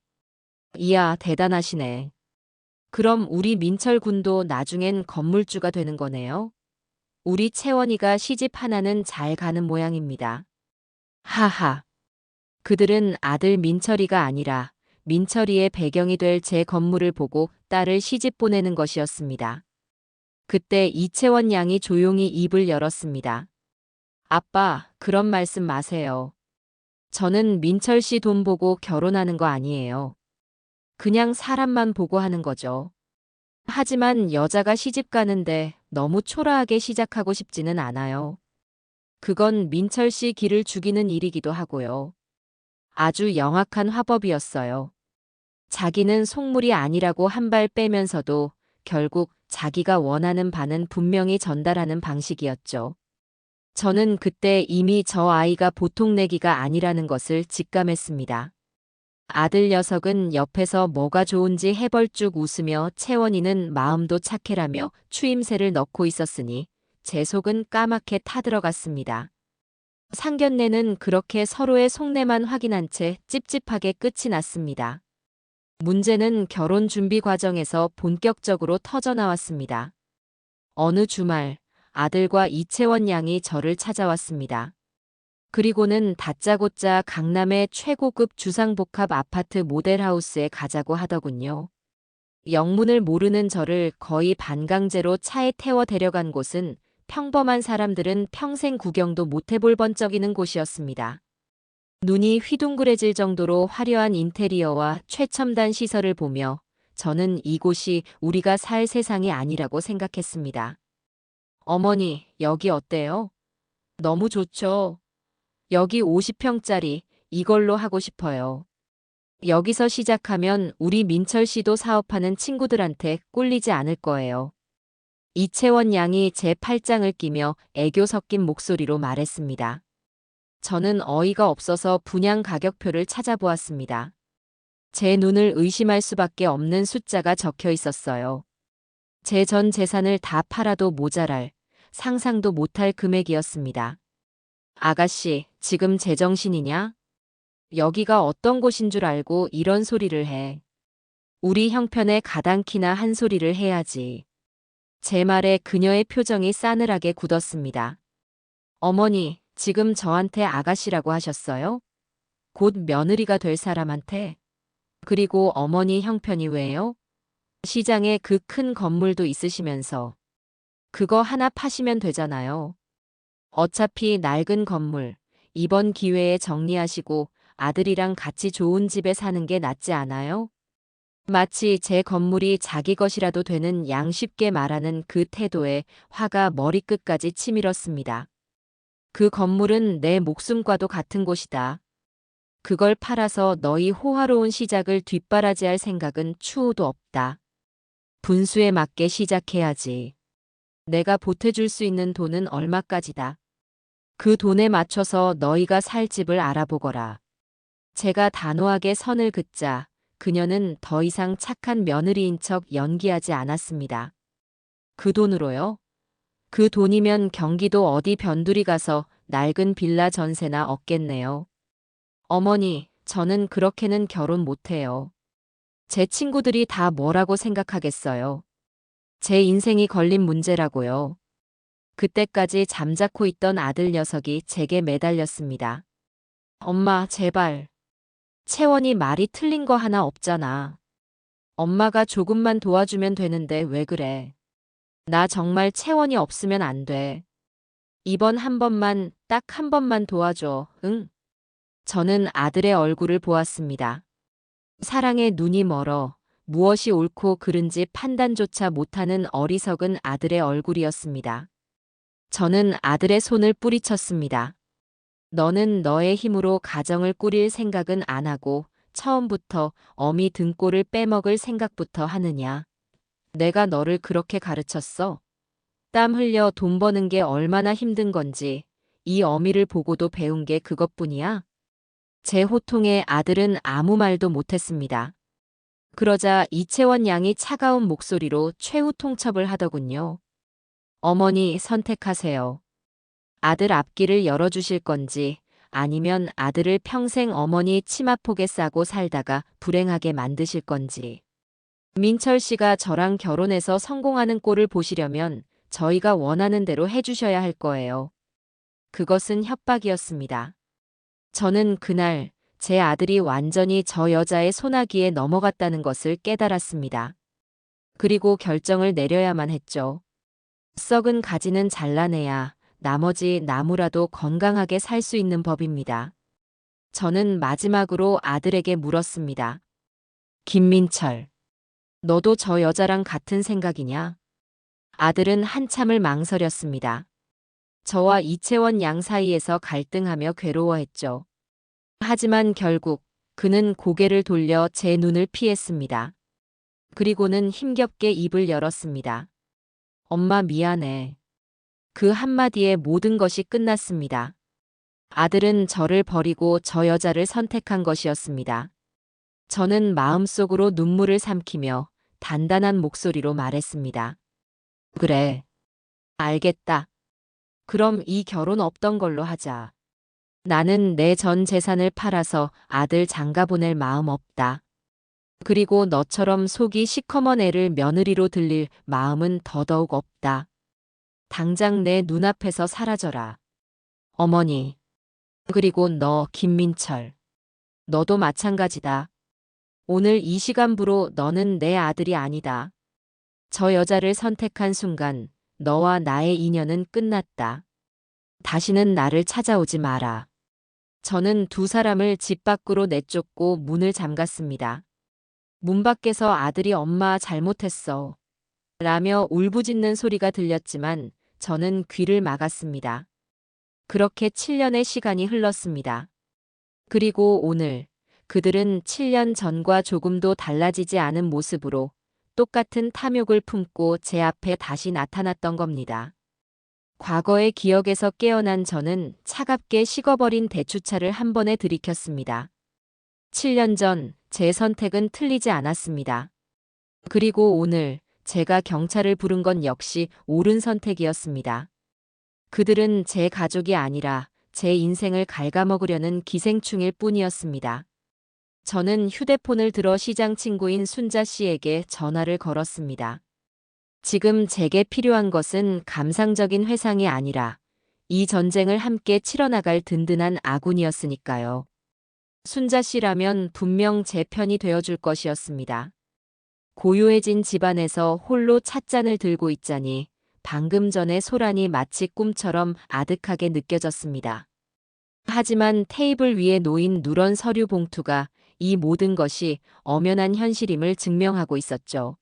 이야, 대단하시네. 그럼 우리 민철 군도 나중엔 건물주가 되는 거네요? 우리 채원이가 시집 하나는 잘 가는 모양입니다. 하하. 그들은 아들 민철이가 아니라 민철이의 배경이 될 제 건물을 보고 딸을 시집 보내는 것이었습니다. 그때 이채원 양이 조용히 입을 열었습니다. 아빠, 그런 말씀 마세요. 저는 민철 씨 돈 보고 결혼하는 거 아니에요. 그냥 사람만 보고 하는 거죠. 하지만 여자가 시집 가는데 너무 초라하게 시작하고 싶지는 않아요. 그건 민철 씨 기를 죽이는 일이기도 하고요. 아주 영악한 화법이었어요. 자기는 속물이 아니라고 한 발 빼면서도 결국 자기가 원하는 바는 분명히 전달하는 방식이었죠. 저는 그때 이미 저 아이가 보통 내기가 아니라는 것을 직감했습니다. 아들 녀석은 옆에서 뭐가 좋은지 해벌쭉 웃으며 채원이는 마음도 착해라며 추임새를 넣고 있었으니 제 속은 까맣게 타들어갔습니다. 상견례는 그렇게 서로의 속내만 확인한 채 찝찝하게 끝이 났습니다. 문제는 결혼 준비 과정에서 본격적으로 터져나왔습니다. 어느 주말 아들과 이채원 양이 저를 찾아왔습니다. 그리고는 다짜고짜 강남의 최고급 주상복합 아파트 모델하우스에 가자고 하더군요. 영문을 모르는 저를 거의 반강제로 차에 태워 데려간 곳은 평범한 사람들은 평생 구경도 못 해볼 번쩍이는 곳이었습니다. 눈이 휘둥그레질 정도로 화려한 인테리어와 최첨단 시설을 보며 저는 이곳이 우리가 살 세상이 아니라고 생각했습니다. 어머니, 여기 어때요? 너무 좋죠. 여기 50평짜리 이걸로 하고 싶어요. 여기서 시작하면 우리 민철 씨도 사업하는 친구들한테 꿀리지 않을 거예요. 이채원 양이 제 팔짱을 끼며 애교 섞인 목소리로 말했습니다. 저는 어이가 없어서 분양 가격표를 찾아보았습니다. 제 눈을 의심할 수밖에 없는 숫자가 적혀 있었어요. 제 전 재산을 다 팔아도 모자랄, 상상도 못할 금액이었습니다. 아가씨, 지금 제정신이냐? 여기가 어떤 곳인 줄 알고 이런 소리를 해. 우리 형편에 가당키나 한 소리를 해야지. 제 말에 그녀의 표정이 싸늘하게 굳었습니다. 어머니, 지금 저한테 아가씨라고 하셨어요? 곧 며느리가 될 사람한테? 그리고 어머니 형편이 왜요? 시장에 그 큰 건물도 있으시면서. 그거 하나 파시면 되잖아요. 어차피 낡은 건물, 이번 기회에 정리하시고 아들이랑 같이 좋은 집에 사는 게 낫지 않아요? 마치 제 건물이 자기 것이라도 되는 양 쉽게 말하는 그 태도에 화가 머리끝까지 치밀었습니다. 그 건물은 내 목숨과도 같은 곳이다. 그걸 팔아서 너희 호화로운 시작을 뒷바라지할 생각은 추호도 없다. 분수에 맞게 시작해야지. 내가 보태줄 수 있는 돈은 얼마까지다. 그 돈에 맞춰서 너희가 살 집을 알아보거라. 제가 단호하게 선을 긋자 그녀는 더 이상 착한 며느리인 척 연기하지 않았습니다. 그 돈으로요? 그 돈이면 경기도 어디 변두리 가서 낡은 빌라 전세나 얻겠네요. 어머니, 저는 그렇게는 결혼 못해요. 제 친구들이 다 뭐라고 생각하겠어요. 제 인생이 걸린 문제라고요. 그때까지 잠자코 있던 아들 녀석이 제게 매달렸습니다. 엄마, 제발. 채원이 말이 틀린 거 하나 없잖아. 엄마가 조금만 도와주면 되는데 왜 그래? 나 정말 채원이 없으면 안 돼. 이번 한 번만, 딱 한 번만 도와줘, 응? 저는 아들의 얼굴을 보았습니다. 사랑에 눈이 멀어 무엇이 옳고 그른지 판단조차 못하는 어리석은 아들의 얼굴이었습니다. 저는 아들의 손을 뿌리쳤습니다. 너는 너의 힘으로 가정을 꾸릴 생각은 안 하고 처음부터 어미 등골을 빼먹을 생각부터 하느냐. 내가 너를 그렇게 가르쳤어? 땀 흘려 돈 버는 게 얼마나 힘든 건지 이 어미를 보고도 배운 게 그것뿐이야? 제 호통에 아들은 아무 말도 못했습니다. 그러자 이채원 양이 차가운 목소리로 최후 통첩을 하더군요. 어머니 선택하세요. 아들 앞길을 열어주실 건지 아니면 아들을 평생 어머니 치마폭에 싸고 살다가 불행하게 만드실 건지. 민철 씨가 저랑 결혼해서 성공하는 꼴을 보시려면 저희가 원하는 대로 해주셔야 할 거예요. 그것은 협박이었습니다. 저는 그날 제 아들이 완전히 저 여자의 손아귀에 넘어갔다는 것을 깨달았습니다. 그리고 결정을 내려야만 했죠. 썩은 가지는 잘라내야 나머지 나무라도 건강하게 살 수 있는 법입니다. 저는 마지막으로 아들에게 물었습니다. 김민철, 너도 저 여자랑 같은 생각이냐? 아들은 한참을 망설였습니다. 저와 이채원 양 사이에서 갈등하며 괴로워했죠. 하지만 결국 그는 고개를 돌려 제 눈을 피했습니다. 그리고는 힘겹게 입을 열었습니다. 엄마 미안해. 그 한마디에 모든 것이 끝났습니다. 아들은 저를 버리고 저 여자를 선택한 것이었습니다. 저는 마음속으로 눈물을 삼키며 단단한 목소리로 말했습니다. 그래. 알겠다. 그럼 이 결혼 없던 걸로 하자. 나는 내 전 재산을 팔아서 아들 장가 보낼 마음 없다. 그리고 너처럼 속이 시커먼 애를 며느리로 들릴 마음은 더더욱 없다. 당장 내 눈앞에서 사라져라. 어머니. 그리고 너 김민철. 너도 마찬가지다. 오늘 이 시간부로 너는 내 아들이 아니다. 저 여자를 선택한 순간 너와 나의 인연은 끝났다. 다시는 나를 찾아오지 마라. 저는 두 사람을 집 밖으로 내쫓고 문을 잠갔습니다. 문 밖에서 아들이 엄마 잘못했어. 라며 울부짖는 소리가 들렸지만 저는 귀를 막았습니다. 그렇게 7년의 시간이 흘렀습니다. 그리고 오늘 그들은 7년 전과 조금도 달라지지 않은 모습으로 똑같은 탐욕을 품고 제 앞에 다시 나타났던 겁니다. 과거의 기억에서 깨어난 저는 차갑게 식어버린 대추차를 한 번에 들이켰습니다. 7년 전 제 선택은 틀리지 않았습니다. 그리고 오늘 제가 경찰을 부른 건 역시 옳은 선택이었습니다. 그들은 제 가족이 아니라 제 인생을 갉아먹으려는 기생충일 뿐이었습니다. 저는 휴대폰을 들어 시장 친구인 순자 씨에게 전화를 걸었습니다. 지금 제게 필요한 것은 감상적인 회상이 아니라 이 전쟁을 함께 치러나갈 든든한 아군이었으니까요. 순자 씨라면 분명 제 편이 되어줄 것이었습니다. 고요해진 집안에서 홀로 찻잔을 들고 있자니 방금 전의 소란이 마치 꿈처럼 아득하게 느껴졌습니다. 하지만 테이블 위에 놓인 누런 서류 봉투가 이 모든 것이 엄연한 현실임을 증명하고 있었죠.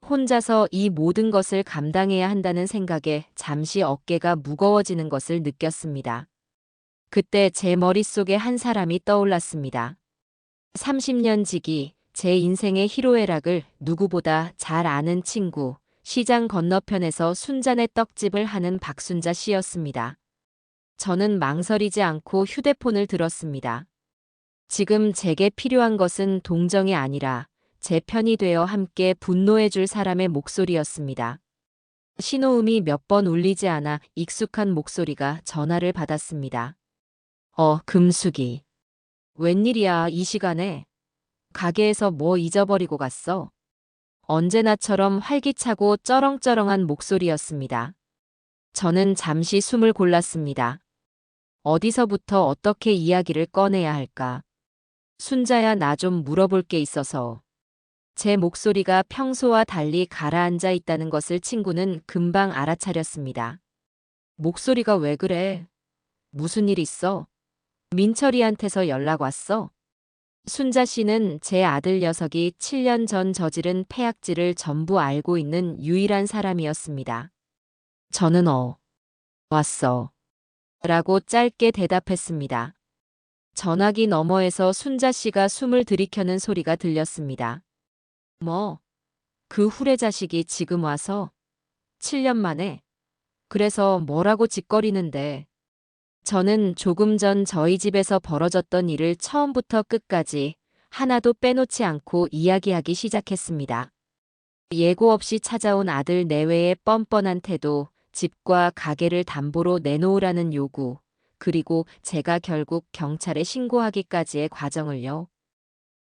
혼자서 이 모든 것을 감당해야 한다는 생각에 잠시 어깨가 무거워지는 것을 느꼈습니다. 그때 제 머릿속에 한 사람이 떠올랐습니다. 30년 지기 제 인생의 희로애락을 누구보다 잘 아는 친구, 시장 건너편에서 순잔의 떡집을 하는 박순자 씨였습니다. 저는 망설이지 않고 휴대폰을 들었습니다. 지금 제게 필요한 것은 동정이 아니라 제 편이 되어 함께 분노해줄 사람의 목소리였습니다. 신호음이 몇 번 울리지 않아 익숙한 목소리가 전화를 받았습니다. 금숙이. 웬일이야, 이 시간에? 가게에서 뭐 잊어버리고 갔어? 언제나처럼 활기차고 쩌렁쩌렁한 목소리였습니다. 저는 잠시 숨을 골랐습니다. 어디서부터 어떻게 이야기를 꺼내야 할까? 순자야, 나 좀 물어볼 게 있어서. 제 목소리가 평소와 달리 가라앉아 있다는 것을 친구는 금방 알아차렸습니다. 목소리가 왜 그래? 무슨 일 있어? 민철이한테서 연락 왔어? 순자 씨는 제 아들 녀석이 7년 전 저지른 폐악질을 전부 알고 있는 유일한 사람이었습니다. 저는 왔어. 라고 짧게 대답했습니다. 전화기 너머에서 순자 씨가 숨을 들이켜는 소리가 들렸습니다. 뭐? 그 후레자식이 지금 와서? 7년 만에? 그래서 뭐라고 짓거리는데? 저는 조금 전 저희 집에서 벌어졌던 일을 처음부터 끝까지 하나도 빼놓지 않고 이야기하기 시작했습니다. 예고 없이 찾아온 아들 내외의 뻔뻔한 태도, 집과 가게를 담보로 내놓으라는 요구, 그리고 제가 결국 경찰에 신고하기까지의 과정을요.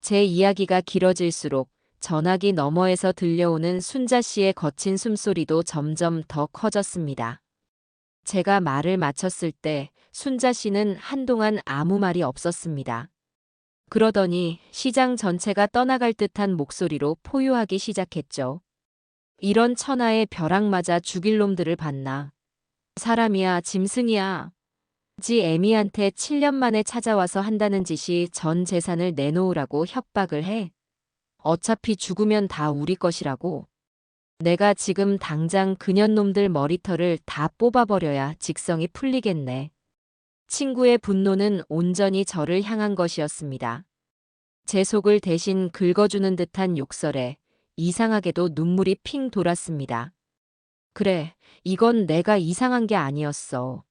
제 이야기가 길어질수록 전화기 너머에서 들려오는 순자 씨의 거친 숨소리도 점점 더 커졌습니다. 제가 말을 마쳤을 때 순자 씨는 한동안 아무 말이 없었습니다. 그러더니 시장 전체가 떠나갈 듯한 목소리로 포효하기 시작했죠. 이런 천하의 벼락 맞아 죽일 놈들을 봤나. 사람이야, 짐승이야. 지 애미한테 7년 만에 찾아와서 한다는 짓이 전 재산을 내놓으라고 협박을 해. 어차피 죽으면 다 우리 것이라고. 내가 지금 당장 그년 놈들 머리털을 다 뽑아버려야 직성이 풀리겠네. 친구의 분노는 온전히 저를 향한 것이었습니다. 제 속을 대신 긁어주는 듯한 욕설에 이상하게도 눈물이 핑 돌았습니다. 그래, 이건 내가 이상한 게 아니었어.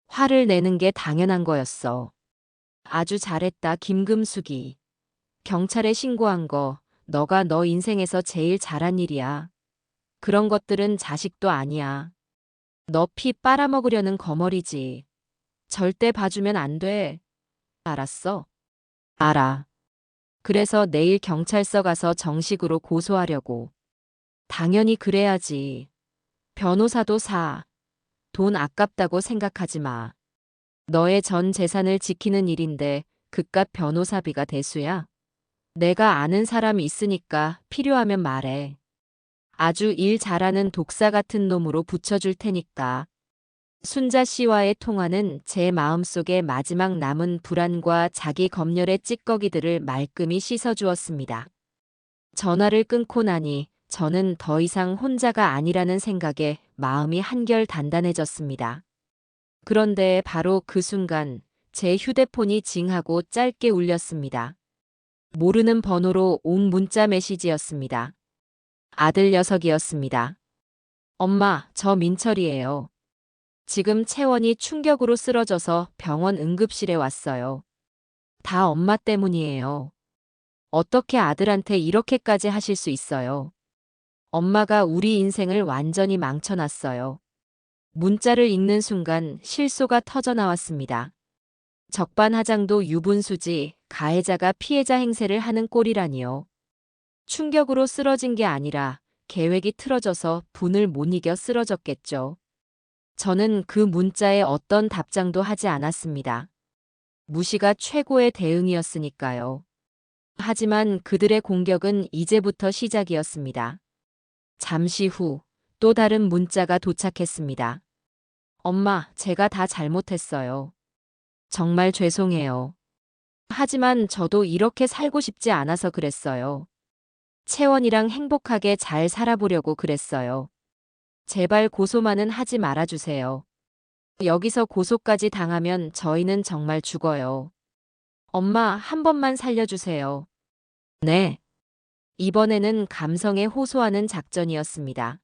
화를 내는 게 당연한 거였어. 아주 잘했다, 김금숙이. 경찰에 신고한 거, 너가 너 인생에서 제일 잘한 일이야. 그런 것들은 자식도 아니야. 너 피 빨아먹으려는 거머리지. 절대 봐주면 안 돼. 알았어? 알아. 그래서 내일 경찰서 가서 정식으로 고소하려고. 당연히 그래야지. 변호사도 사. 돈 아깝다고 생각하지 마. 너의 전 재산을 지키는 일인데 그깟 변호사비가 대수야? 내가 아는 사람 있으니까 필요하면 말해. 아주 일 잘하는 독사 같은 놈으로 붙여줄 테니까. 순자 씨와의 통화는 제 마음속에 마지막 남은 불안과 자기 검열의 찌꺼기들을 말끔히 씻어주었습니다. 전화를 끊고 나니 저는 더 이상 혼자가 아니라는 생각에 마음이 한결 단단해졌습니다. 그런데 바로 그 순간 제 휴대폰이 징하고 짧게 울렸습니다. 모르는 번호로 온 문자 메시지였습니다. 아들 녀석이었습니다. 엄마, 저 민철이에요. 지금 채원이 충격으로 쓰러져서 병원 응급실에 왔어요. 다 엄마 때문이에요. 어떻게 아들한테 이렇게까지 하실 수 있어요? 엄마가 우리 인생을 완전히 망쳐놨어요. 문자를 읽는 순간 실소가 터져 나왔습니다. 적반하장도 유분수지 가해자가 피해자 행세를 하는 꼴이라니요. 충격으로 쓰러진 게 아니라 계획이 틀어져서 분을 못 이겨 쓰러졌겠죠. 저는 그 문자에 어떤 답장도 하지 않았습니다. 무시가 최고의 대응이었으니까요. 하지만 그들의 공격은 이제부터 시작이었습니다. 잠시 후 또 다른 문자가 도착했습니다. 엄마, 제가 다 잘못했어요. 정말 죄송해요. 하지만 저도 이렇게 살고 싶지 않아서 그랬어요. 채원이랑 행복하게 잘 살아보려고 그랬어요. 제발 고소만은 하지 말아주세요. 여기서 고소까지 당하면 저희는 정말 죽어요. 엄마, 한 번만 살려주세요. 네. 이번에는 감성에 호소하는 작전이었습니다.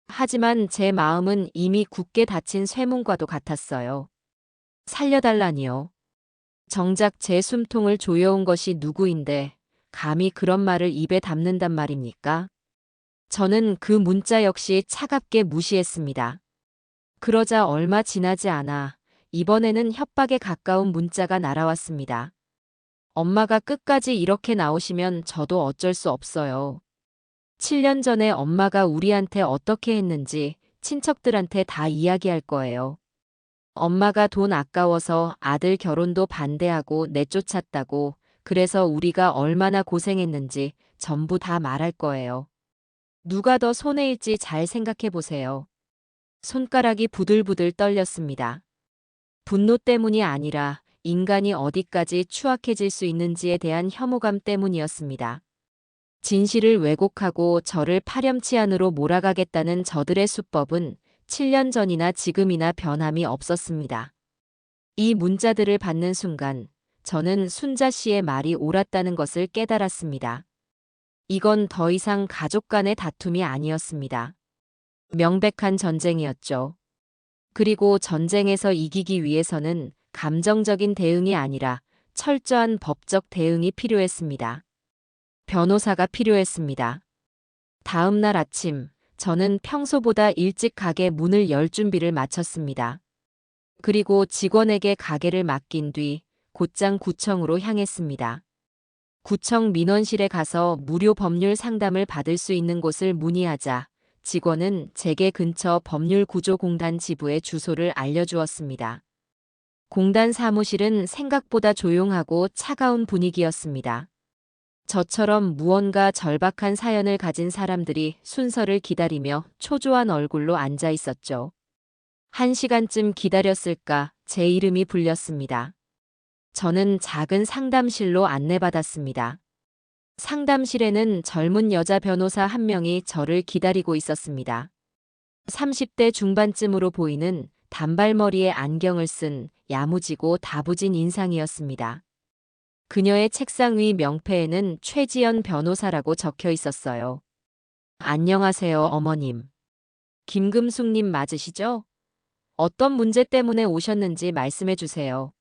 하지만 제 마음은 이미 굳게 닫힌 쇠문과도 같았어요. 살려달라니요. 정작 제 숨통을 조여온 것이 누구인데 감히 그런 말을 입에 담는단 말입니까? 저는 그 문자 역시 차갑게 무시했습니다. 그러자 얼마 지나지 않아 이번에는 협박에 가까운 문자가 날아왔습니다. 엄마가 끝까지 이렇게 나오시면 저도 어쩔 수 없어요. 7년 전에 엄마가 우리한테 어떻게 했는지 친척들한테 다 이야기할 거예요. 엄마가 돈 아까워서 아들 결혼도 반대하고 내쫓았다고, 그래서 우리가 얼마나 고생했는지 전부 다 말할 거예요. 누가 더 손해일지 잘 생각해 보세요. 손가락이 부들부들 떨렸습니다. 분노 때문이 아니라 인간이 어디까지 추악해질 수 있는지에 대한 혐오감 때문이었습니다. 진실을 왜곡하고 저를 파렴치 안으로 몰아가겠다는 저들의 수법은 7년 전이나 지금이나 변함이 없었습니다. 이 문자들을 받는 순간 저는 순자 씨의 말이 옳았다는 것을 깨달았습니다. 이건 더 이상 가족 간의 다툼이 아니었습니다. 명백한 전쟁이었죠. 그리고 전쟁에서 이기기 위해서는 감정적인 대응이 아니라 철저한 법적 대응이 필요했습니다. 변호사가 필요했습니다. 다음 날 아침, 저는 평소보다 일찍 가게 문을 열 준비를 마쳤습니다. 그리고 직원에게 가게를 맡긴 뒤 곧장 구청으로 향했습니다. 구청 민원실에 가서 무료 법률 상담을 받을 수 있는 곳을 문의하자 직원은 제게 근처 법률구조공단 지부의 주소를 알려주었습니다. 공단 사무실은 생각보다 조용하고 차가운 분위기였습니다. 저처럼 무언가 절박한 사연을 가진 사람들이 순서를 기다리며 초조한 얼굴로 앉아 있었죠. 1시간쯤 기다렸을까 제 이름이 불렸습니다. 저는 작은 상담실로 안내받았습니다. 상담실에는 젊은 여자 변호사 한 명이 저를 기다리고 있었습니다. 30대 중반쯤으로 보이는 단발머리에 안경을 쓴 야무지고 다부진 인상이었습니다. 그녀의 책상 위 명패에는 최지연 변호사라고 적혀 있었어요. 안녕하세요, 어머님. 김금숙님 맞으시죠? 어떤 문제 때문에 오셨는지 말씀해 주세요.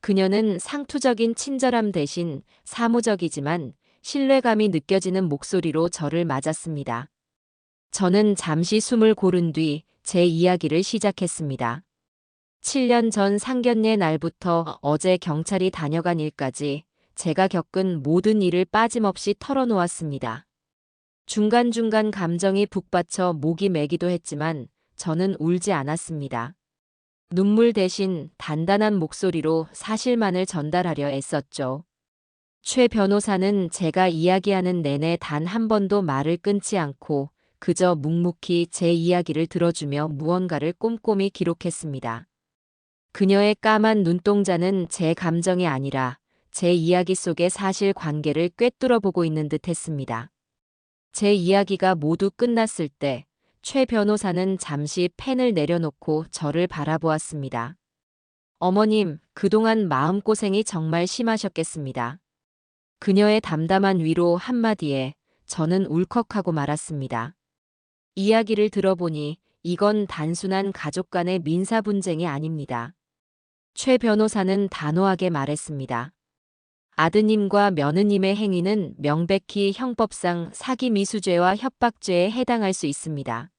그녀는 상투적인 친절함 대신 사무적이지만 신뢰감이 느껴지는 목소리로 저를 맞았습니다. 저는 잠시 숨을 고른 뒤 제 이야기를 시작했습니다. 7년 전 상견례 날부터 어제 경찰이 다녀간 일까지 제가 겪은 모든 일을 빠짐없이 털어놓았습니다. 중간중간 감정이 북받쳐 목이 메기도 했지만 저는 울지 않았습니다. 눈물 대신 단단한 목소리로 사실만을 전달하려 애썼죠. 최 변호사는 제가 이야기하는 내내 단 한 번도 말을 끊지 않고 그저 묵묵히 제 이야기를 들어주며 무언가를 꼼꼼히 기록했습니다. 그녀의 까만 눈동자는 제 감정이 아니라 제 이야기 속의 사실 관계를 꿰뚫어 보고 있는 듯 했습니다. 제 이야기가 모두 끝났을 때 최 변호사는 잠시 펜을 내려놓고 저를 바라보았습니다. 어머님, 그동안 마음고생이 정말 심하셨겠습니다. 그녀의 담담한 위로 한마디에 저는 울컥하고 말았습니다. 이야기를 들어보니 이건 단순한 가족 간의 민사 분쟁이 아닙니다. 최 변호사는 단호하게 말했습니다. 아드님과 며느님의 행위는 명백히 형법상 사기미수죄와 협박죄에 해당할 수 있습니다.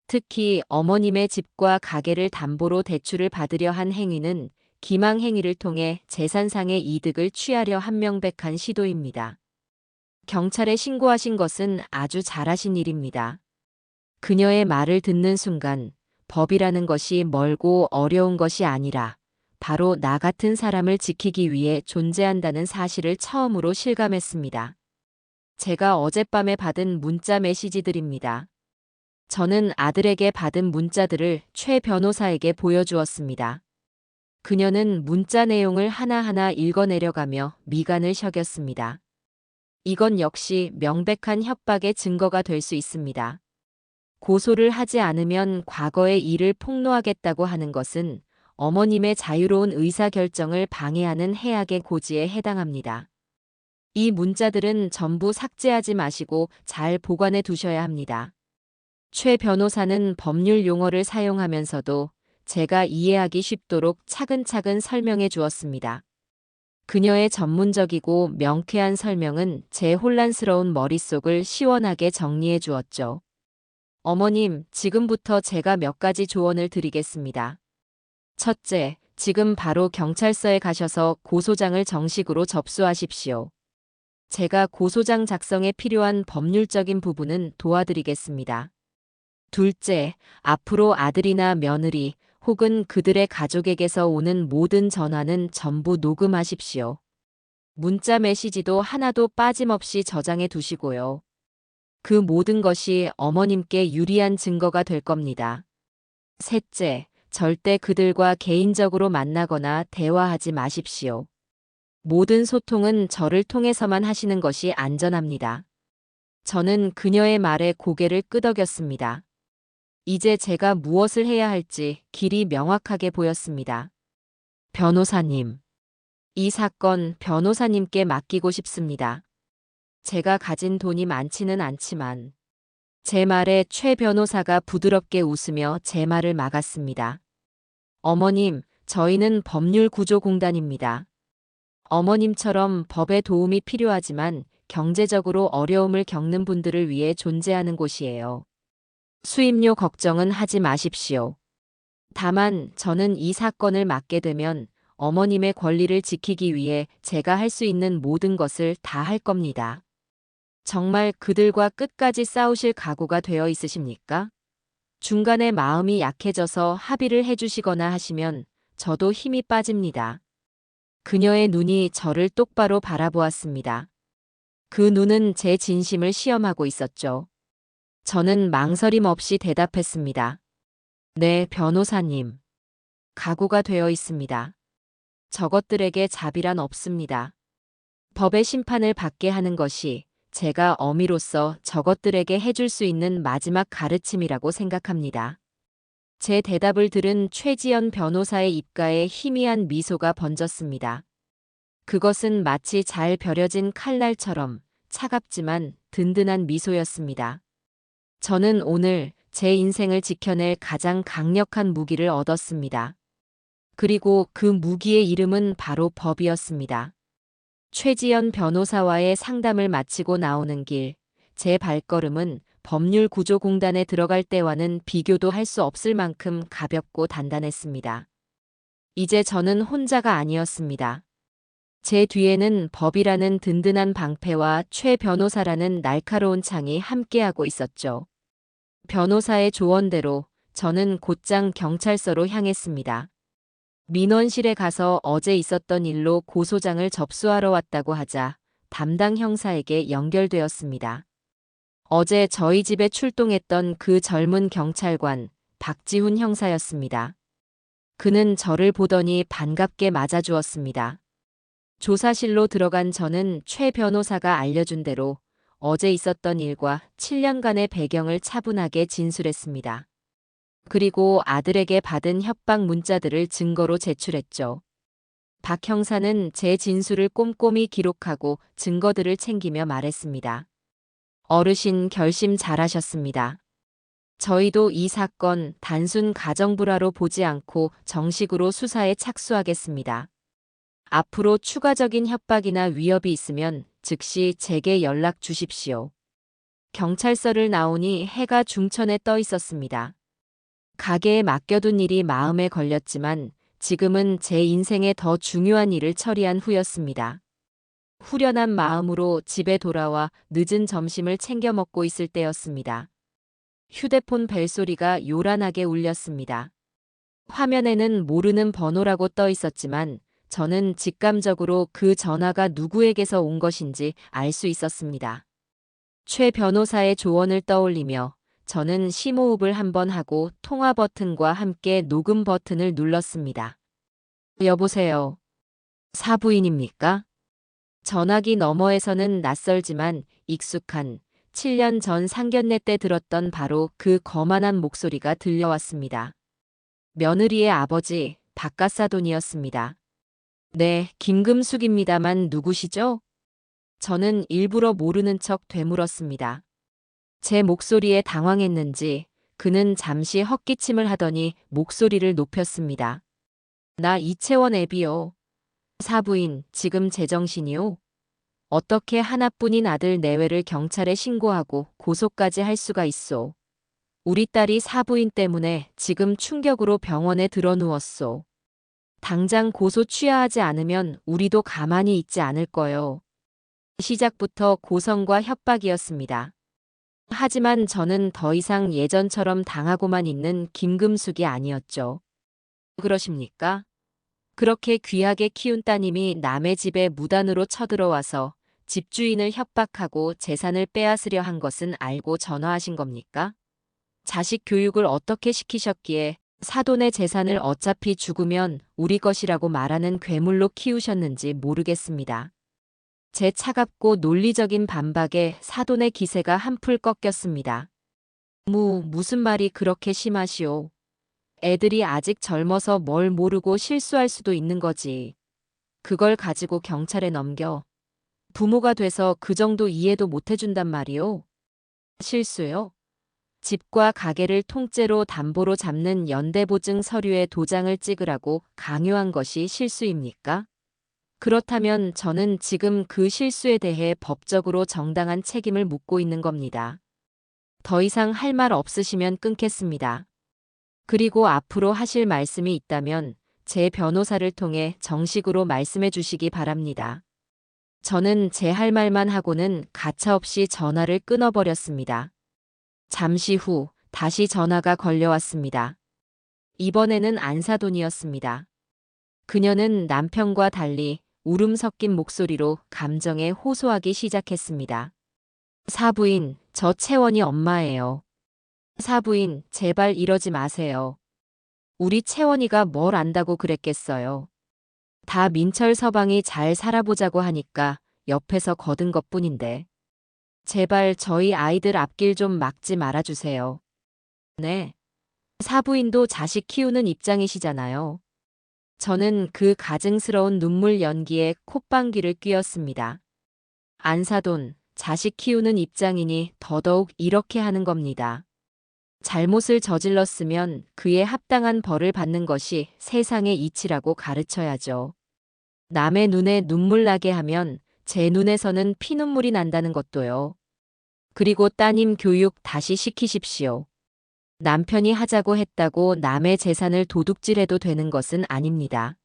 특히 어머님의 집과 가게를 담보로 대출을 받으려 한 행위는 기망 행위를 통해 재산상의 이득을 취하려 한 명백한 시도입니다. 경찰에 신고하신 것은 아주 잘하신 일입니다. 그녀의 말을 듣는 순간 법이라는 것이 멀고 어려운 것이 아니라 바로 나 같은 사람을 지키기 위해 존재한다는 사실을 처음으로 실감했습니다. 제가 어젯밤에 받은 문자 메시지들입니다. 저는 아들에게 받은 문자들을 최 변호사에게 보여주었습니다. 그녀는 문자 내용을 하나하나 읽어내려가며 미간을ሸ겼습니다. 이건 역시 명백한 협박의 증거가 될 수 있습니다. 고소를 하지 않으면 과거의 일을 폭로하겠다고 하는 것은 어머님의 자유로운 의사결정을 방해하는 해악의 고지에 해당합니다. 이 문자들은 전부 삭제하지 마시고 잘 보관해 두셔야 합니다. 최 변호사는 법률 용어를 사용하면서도 제가 이해하기 쉽도록 차근차근 설명해 주었습니다. 그녀의 전문적이고 명쾌한 설명은 제 혼란스러운 머릿속을 시원하게 정리해 주었죠. 어머님, 지금부터 제가 몇 가지 조언을 드리겠습니다. 첫째, 지금 바로 경찰서에 가셔서 고소장을 정식으로 접수하십시오. 제가 고소장 작성에 필요한 법률적인 부분은 도와드리겠습니다. 둘째, 앞으로 아들이나 며느리 혹은 그들의 가족에게서 오는 모든 전화는 전부 녹음하십시오. 문자 메시지도 하나도 빠짐없이 저장해 두시고요. 그 모든 것이 어머님께 유리한 증거가 될 겁니다. 셋째, 절대 그들과 개인적으로 만나거나 대화하지 마십시오. 모든 소통은 저를 통해서만 하시는 것이 안전합니다. 저는 그녀의 말에 고개를 끄덕였습니다. 이제 제가 무엇을 해야 할지 길이 명확하게 보였습니다. 변호사님. 이 사건 변호사님께 맡기고 싶습니다. 제가 가진 돈이 많지는 않지만 제 말에 최 변호사가 부드럽게 웃으며 제 말을 막았습니다. 어머님, 저희는 법률구조공단입니다. 어머님처럼 법의 도움이 필요하지만 경제적으로 어려움을 겪는 분들을 위해 존재하는 곳이에요. 수임료 걱정은 하지 마십시오. 다만 저는 이 사건을 맡게 되면 어머님의 권리를 지키기 위해 제가 할 수 있는 모든 것을 다 할 겁니다. 정말 그들과 끝까지 싸우실 각오가 되어 있으십니까? 중간에 마음이 약해져서 합의를 해주시거나 하시면 저도 힘이 빠집니다. 그녀의 눈이 저를 똑바로 바라보았습니다. 그 눈은 제 진심을 시험하고 있었죠. 저는 망설임 없이 대답했습니다. 네, 변호사님. 각오가 되어 있습니다. 저것들에게 자비란 없습니다. 법의 심판을 받게 하는 것이 제가 어미로서 저것들에게 해줄 수 있는 마지막 가르침이라고 생각합니다. 제 대답을 들은 최지연 변호사의 입가에 희미한 미소가 번졌습니다. 그것은 마치 잘 벼려진 칼날처럼 차갑지만 든든한 미소였습니다. 저는 오늘 제 인생을 지켜낼 가장 강력한 무기를 얻었습니다. 그리고 그 무기의 이름은 바로 법이었습니다. 최지연 변호사와의 상담을 마치고 나오는 길, 제 발걸음은 법률구조공단에 들어갈 때와는 비교도 할 수 없을 만큼 가볍고 단단했습니다. 이제 저는 혼자가 아니었습니다. 제 뒤에는 법이라는 든든한 방패와 최 변호사라는 날카로운 창이 함께하고 있었죠. 변호사의 조언대로 저는 곧장 경찰서로 향했습니다. 민원실에 가서 어제 있었던 일로 고소장을 접수하러 왔다고 하자 담당 형사에게 연결되었습니다. 어제 저희 집에 출동했던 그 젊은 경찰관 박지훈 형사였습니다. 그는 저를 보더니 반갑게 맞아주었습니다. 조사실로 들어간 저는 최 변호사가 알려준 대로 어제 있었던 일과 7년간의 배경을 차분하게 진술했습니다. 그리고 아들에게 받은 협박 문자들을 증거로 제출했죠. 박 형사는 제 진술을 꼼꼼히 기록하고 증거들을 챙기며 말했습니다. 어르신 결심 잘하셨습니다. 저희도 이 사건 단순 가정불화로 보지 않고 정식으로 수사에 착수하겠습니다. 앞으로 추가적인 협박이나 위협이 있으면 즉시 제게 연락 주십시오. 경찰서를 나오니 해가 중천에 떠 있었습니다. 가게에 맡겨둔 일이 마음에 걸렸지만 지금은 제 인생의 더 중요한 일을 처리한 후였습니다. 후련한 마음으로 집에 돌아와 늦은 점심을 챙겨 먹고 있을 때였습니다. 휴대폰 벨소리가 요란하게 울렸습니다. 화면에는 모르는 번호라고 떠 있었지만 저는 직감적으로 그 전화가 누구에게서 온 것인지 알 수 있었습니다. 최 변호사의 조언을 떠올리며 저는 심호흡을 한번 하고 통화 버튼과 함께 녹음 버튼을 눌렀습니다. 여보세요. 사부인입니까? 전화기 너머에서는 낯설지만 익숙한 7년 전 상견례 때 들었던 바로 그 거만한 목소리가 들려왔습니다. 며느리의 아버지 박가사돈이었습니다. 네, 김금숙입니다만 누구시죠? 저는 일부러 모르는 척 되물었습니다. 제 목소리에 당황했는지 그는 잠시 헛기침을 하더니 목소리를 높였습니다. 나 이채원 애비요. 사부인, 지금 제정신이요? 어떻게 하나뿐인 아들 내외를 경찰에 신고하고 고소까지 할 수가 있소? 우리 딸이 사부인 때문에 지금 충격으로 병원에 들어누웠소. 당장 고소 취하하지 않으면 우리도 가만히 있지 않을 거요. 시작부터 고성과 협박이었습니다. 하지만 저는 더 이상 예전처럼 당하고만 있는 김금숙이 아니었죠. 그러십니까? 그렇게 귀하게 키운 따님이 남의 집에 무단으로 쳐들어와서 집주인을 협박하고 재산을 빼앗으려 한 것은 알고 전화하신 겁니까? 자식 교육을 어떻게 시키셨기에 사돈의 재산을 어차피 죽으면 우리 것이라고 말하는 괴물로 키우셨는지 모르겠습니다. 제 차갑고 논리적인 반박에 사돈의 기세가 한풀 꺾였습니다. 무슨 말이 그렇게 심하시오. 애들이 아직 젊어서 뭘 모르고 실수할 수도 있는 거지. 그걸 가지고 경찰에 넘겨. 부모가 돼서 그 정도 이해도 못 해준단 말이오. 실수요? 집과 가게를 통째로 담보로 잡는 연대보증 서류에 도장을 찍으라고 강요한 것이 실수입니까? 그렇다면 저는 지금 그 실수에 대해 법적으로 정당한 책임을 묻고 있는 겁니다. 더 이상 할 말 없으시면 끊겠습니다. 그리고 앞으로 하실 말씀이 있다면 제 변호사를 통해 정식으로 말씀해 주시기 바랍니다. 저는 제 할 말만 하고는 가차없이 전화를 끊어버렸습니다. 잠시 후 다시 전화가 걸려왔습니다. 이번에는 안사돈이었습니다. 그녀는 남편과 달리 울음 섞인 목소리로 감정에 호소하기 시작했습니다. 사부인, 저 채원이 엄마예요. 사부인, 제발 이러지 마세요. 우리 채원이가 뭘 안다고 그랬겠어요. 다 민철 서방이 잘 살아보자고 하니까 옆에서 거둔 것뿐인데. 제발 저희 아이들 앞길 좀 막지 말아주세요. 네. 사부인도 자식 키우는 입장이시잖아요. 저는 그 가증스러운 눈물 연기에 콧방귀를 뀌었습니다. 안사돈, 자식 키우는 입장이니 더더욱 이렇게 하는 겁니다. 잘못을 저질렀으면 그에 합당한 벌을 받는 것이 세상의 이치라고 가르쳐야죠. 남의 눈에 눈물 나게 하면 제 눈에서는 피눈물이 난다는 것도요. 그리고 따님 교육 다시 시키십시오. 남편이 하자고 했다고 남의 재산을 도둑질해도 되는 것은 아닙니다.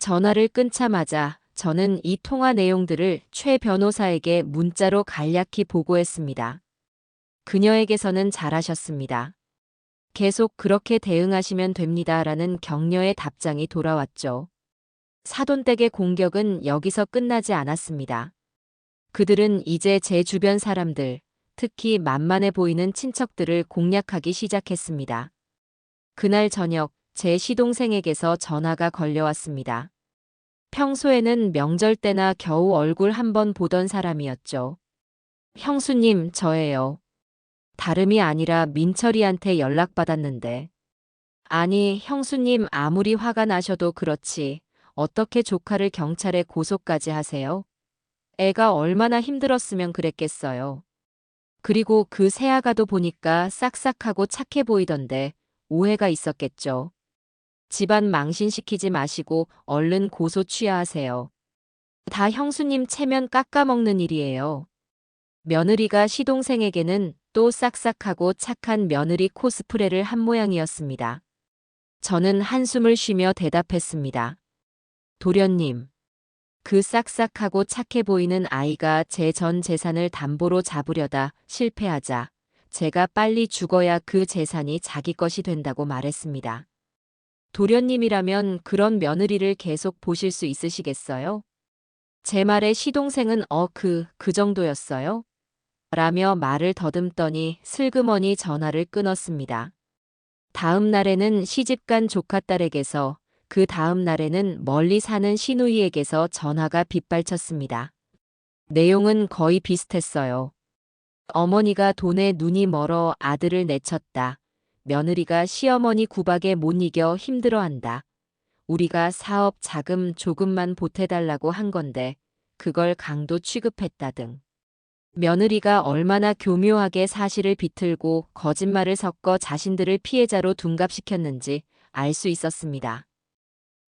전화를 끊자마자 저는 이 통화 내용들을 최 변호사에게 문자로 간략히 보고했습니다. 그녀에게서는 잘하셨습니다. 계속 그렇게 대응하시면 됩니다라는 격려의 답장이 돌아왔죠. 사돈댁의 공격은 여기서 끝나지 않았습니다. 그들은 이제 제 주변 사람들, 특히 만만해 보이는 친척들을 공략하기 시작했습니다. 그날 저녁 제 시동생에게서 전화가 걸려왔습니다. 평소에는 명절 때나 겨우 얼굴 한번 보던 사람이었죠. 형수님, 저예요. 다름이 아니라 민철이한테 연락받았는데. 아니, 형수님 아무리 화가 나셔도 그렇지. 어떻게 조카를 경찰에 고소까지 하세요? 애가 얼마나 힘들었으면 그랬겠어요. 그리고 그 새아가도 보니까 싹싹하고 착해 보이던데 오해가 있었겠죠. 집안 망신시키지 마시고 얼른 고소 취하하세요. 다 형수님 체면 깎아먹는 일이에요. 며느리가 시동생에게는 또 싹싹하고 착한 며느리 코스프레를 한 모양이었습니다. 저는 한숨을 쉬며 대답했습니다. 도련님, 그 싹싹하고 착해 보이는 아이가 제 전 재산을 담보로 잡으려다 실패하자 제가 빨리 죽어야 그 재산이 자기 것이 된다고 말했습니다. 도련님이라면 그런 며느리를 계속 보실 수 있으시겠어요? 제 말에 시동생은 그 정도였어요? 라며 말을 더듬더니 슬그머니 전화를 끊었습니다. 다음 날에는 시집간 조카딸에게서, 그 다음 날에는 멀리 사는 시누이에게서 전화가 빗발쳤습니다. 내용은 거의 비슷했어요. 어머니가 돈에 눈이 멀어 아들을 내쳤다. 며느리가 시어머니 구박에 못 이겨 힘들어한다. 우리가 사업 자금 조금만 보태달라고 한 건데 그걸 강도 취급했다 등. 며느리가 얼마나 교묘하게 사실을 비틀고 거짓말을 섞어 자신들을 피해자로 둔갑시켰는지 알 수 있었습니다.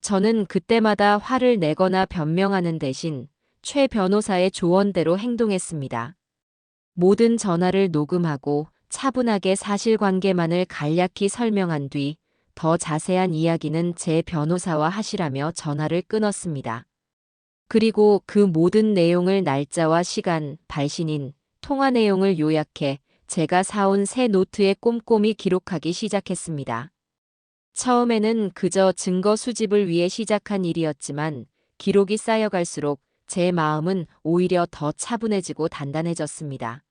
저는 그때마다 화를 내거나 변명하는 대신 최 변호사의 조언대로 행동했습니다. 모든 전화를 녹음하고 차분하게 사실관계만을 간략히 설명한 뒤 더 자세한 이야기는 제 변호사와 하시라며 전화를 끊었습니다. 그리고 그 모든 내용을 날짜와 시간, 발신인, 통화 내용을 요약해 제가 사온 새 노트에 꼼꼼히 기록하기 시작했습니다. 처음에는 그저 증거 수집을 위해 시작한 일이었지만 기록이 쌓여갈수록 제 마음은 오히려 더 차분해지고 단단해졌습니다.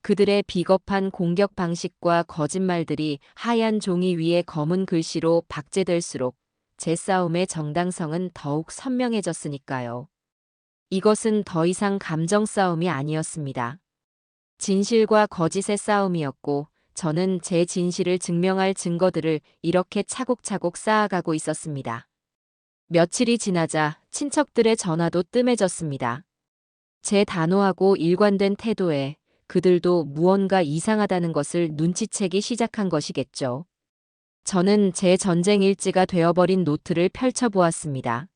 그들의 비겁한 공격 방식과 거짓말들이 하얀 종이 위에 검은 글씨로 박제될수록 제 싸움의 정당성은 더욱 선명해졌으니까요. 이것은 더 이상 감정 싸움이 아니었습니다. 진실과 거짓의 싸움이었고 저는 제 진실을 증명할 증거들을 이렇게 차곡차곡 쌓아가고 있었습니다. 며칠이 지나자 친척들의 전화도 뜸해졌습니다. 제 단호하고 일관된 태도에 그들도 무언가 이상하다는 것을 눈치채기 시작한 것이겠죠. 저는 제 전쟁 일지가 되어버린 노트를 펼쳐보았습니다.